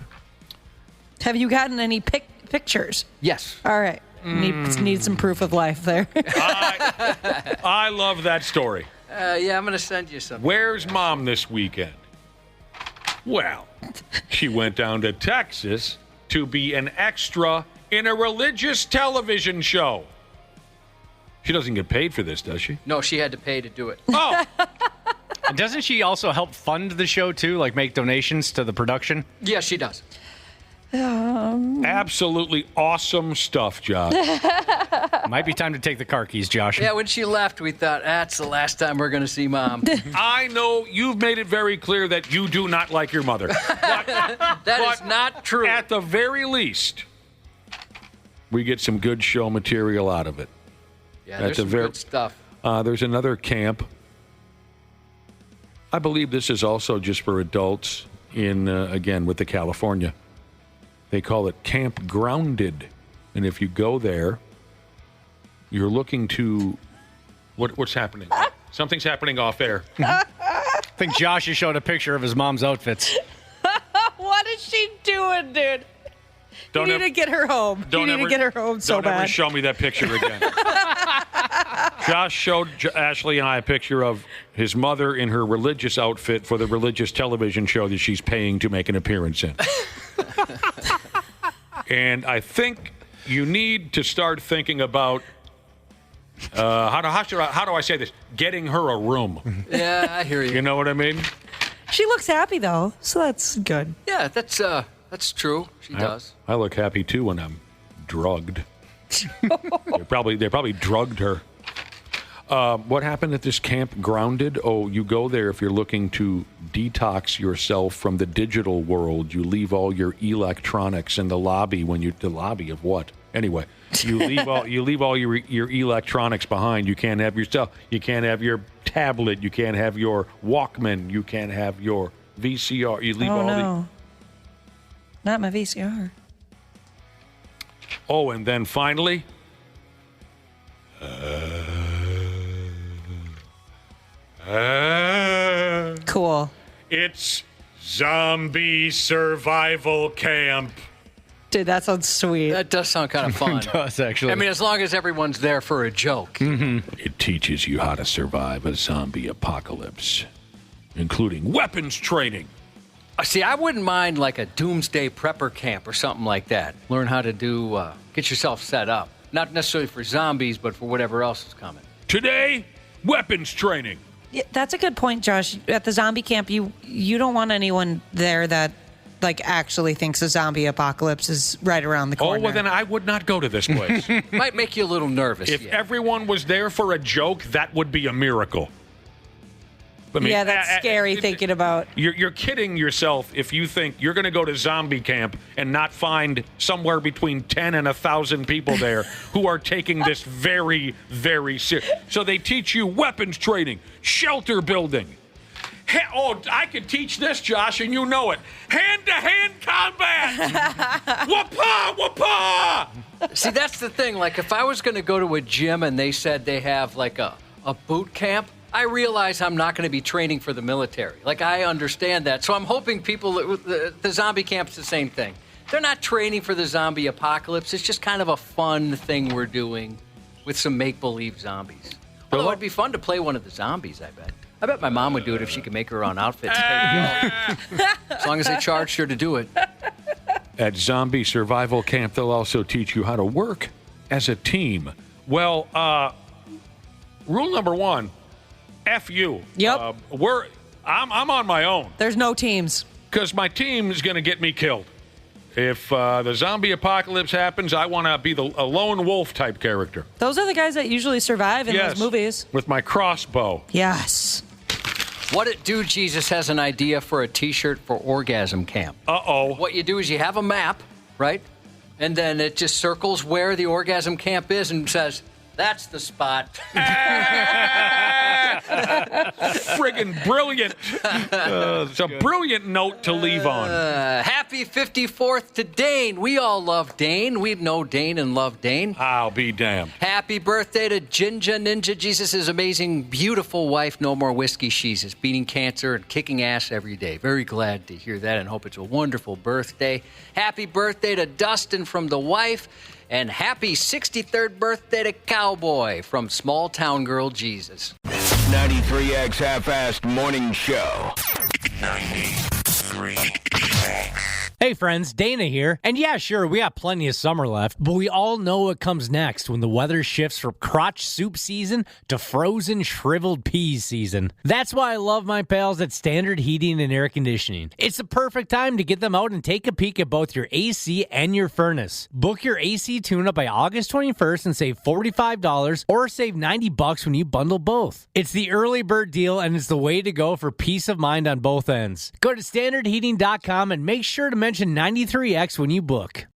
Have you gotten any pictures? Yes. All right. Need some proof of life there. I love that story. Yeah, I'm going to send you some. Where's Mom this weekend? Well, she went down to Texas to be an extra in a religious television show. She doesn't get paid for this, does she? No, she had to pay to do it. Oh! And doesn't she also help fund the show too, like make donations to the production? Yes, she does. Absolutely awesome stuff, Josh. Might be time to take the car keys, Josh. Yeah, when she left, we thought, that's the last time we're going to see Mom. I know you've made it very clear that you do not like your mother. That is not true. At the very least, we get some good show material out of it. Yeah, there's some good stuff. There's another camp. I believe this is also just for adults in, again, with the California. They call it Camp Grounded. And if you go there, you're looking to... What's happening? Something's happening off air. I think Josh has showed a picture of his mom's outfits. What is she doing, dude? You need to get her home. You need to get her home so bad. Don't ever show me that picture again. Josh showed Ashley and I a picture of his mother in her religious outfit for the religious television show that she's paying to make an appearance in. And I think you need to start thinking about how do I say this? Getting her a room. Yeah, I hear you. You know what I mean? She looks happy though, so that's good. Yeah, that's true. She does. I look happy too when I'm drugged. They probably drugged her. What happened at this camp, Grounded? Oh, you go there if you're looking to detox yourself from the digital world. You leave all your electronics in the lobby the lobby of what? Anyway, you leave all your electronics behind. You can't have your stuff. You can't have your tablet. You can't have your Walkman. You can't have your VCR. You leave Not my VCR. Oh, and then finally, cool. It's Zombie Survival Camp. Dude, that sounds sweet. That does sound kind of fun. It does, actually. I mean, as long as everyone's there for a joke. Mm-hmm. It teaches you how to survive a zombie apocalypse, including weapons training. See, I wouldn't mind like a doomsday prepper camp or something like that. Learn how to get yourself set up. Not necessarily for zombies, but for whatever else is coming. Today, weapons training. Yeah, that's a good point, Josh. At the zombie camp, you don't want anyone there that like actually thinks a zombie apocalypse is right around the corner. Oh, well, then I would not go to this place. Might make you a little nervous. If everyone was there for a joke, that would be a miracle. I mean, yeah, that's scary thinking about. You're kidding yourself if you think you're going to go to zombie camp and not find somewhere between 10 and 1,000 people there who are taking this very, very serious. So they teach you weapons training, shelter building. I could teach this, Josh, and you know it. Hand-to-hand combat. Whoop-ah, whoop-ah. See, that's the thing. Like, if I was going to go to a gym and they said they have, like, a boot camp, I realize I'm not going to be training for the military. Like, I understand that. So I'm hoping the zombie camp's the same thing. They're not training for the zombie apocalypse. It's just kind of a fun thing we're doing with some make-believe zombies. Although it'd be fun to play one of the zombies, I bet. I bet my mom would do it if she could make her own outfits. As long as they charged her to do it. At Zombie Survival Camp, they'll also teach you how to work as a team. Well, rule number one, F you. Yep. I'm on my own. There's no teams. Because my team is going to get me killed. If the zombie apocalypse happens, I want to be a lone wolf type character. Those are the guys that usually survive in those movies. With my crossbow. Yes. What it do, Jesus has an idea for a T-shirt for orgasm camp. Uh-oh. What you do is you have a map, right? And then it just circles where the orgasm camp is and says, that's the spot. Friggin' brilliant. It's a brilliant note to leave on. Happy 54th to Dane. We all love Dane. We know Dane and love Dane. I'll be damned. Happy birthday to Ginger Ninja, Jesus' amazing, beautiful wife. No more whiskey. She's just beating cancer and kicking ass every day. Very glad to hear that and hope it's a wonderful birthday. Happy birthday to Dustin from the wife. And happy 63rd birthday to Cowboy from Small Town Girl Jesus. 93X Half-Assed Morning Show. 93X. Hey friends, Dana here. And yeah, sure, we got plenty of summer left, but we all know what comes next when the weather shifts from crotch soup season to frozen shriveled peas season. That's why I love my pals at Standard Heating and Air Conditioning. It's the perfect time to get them out and take a peek at both your AC and your furnace. Book your AC tune-up by August 21st and save $45 or save $90 when you bundle both. It's the early bird deal and it's the way to go for peace of mind on both ends. Go to standardheating.com and make sure to mention 93X when you book.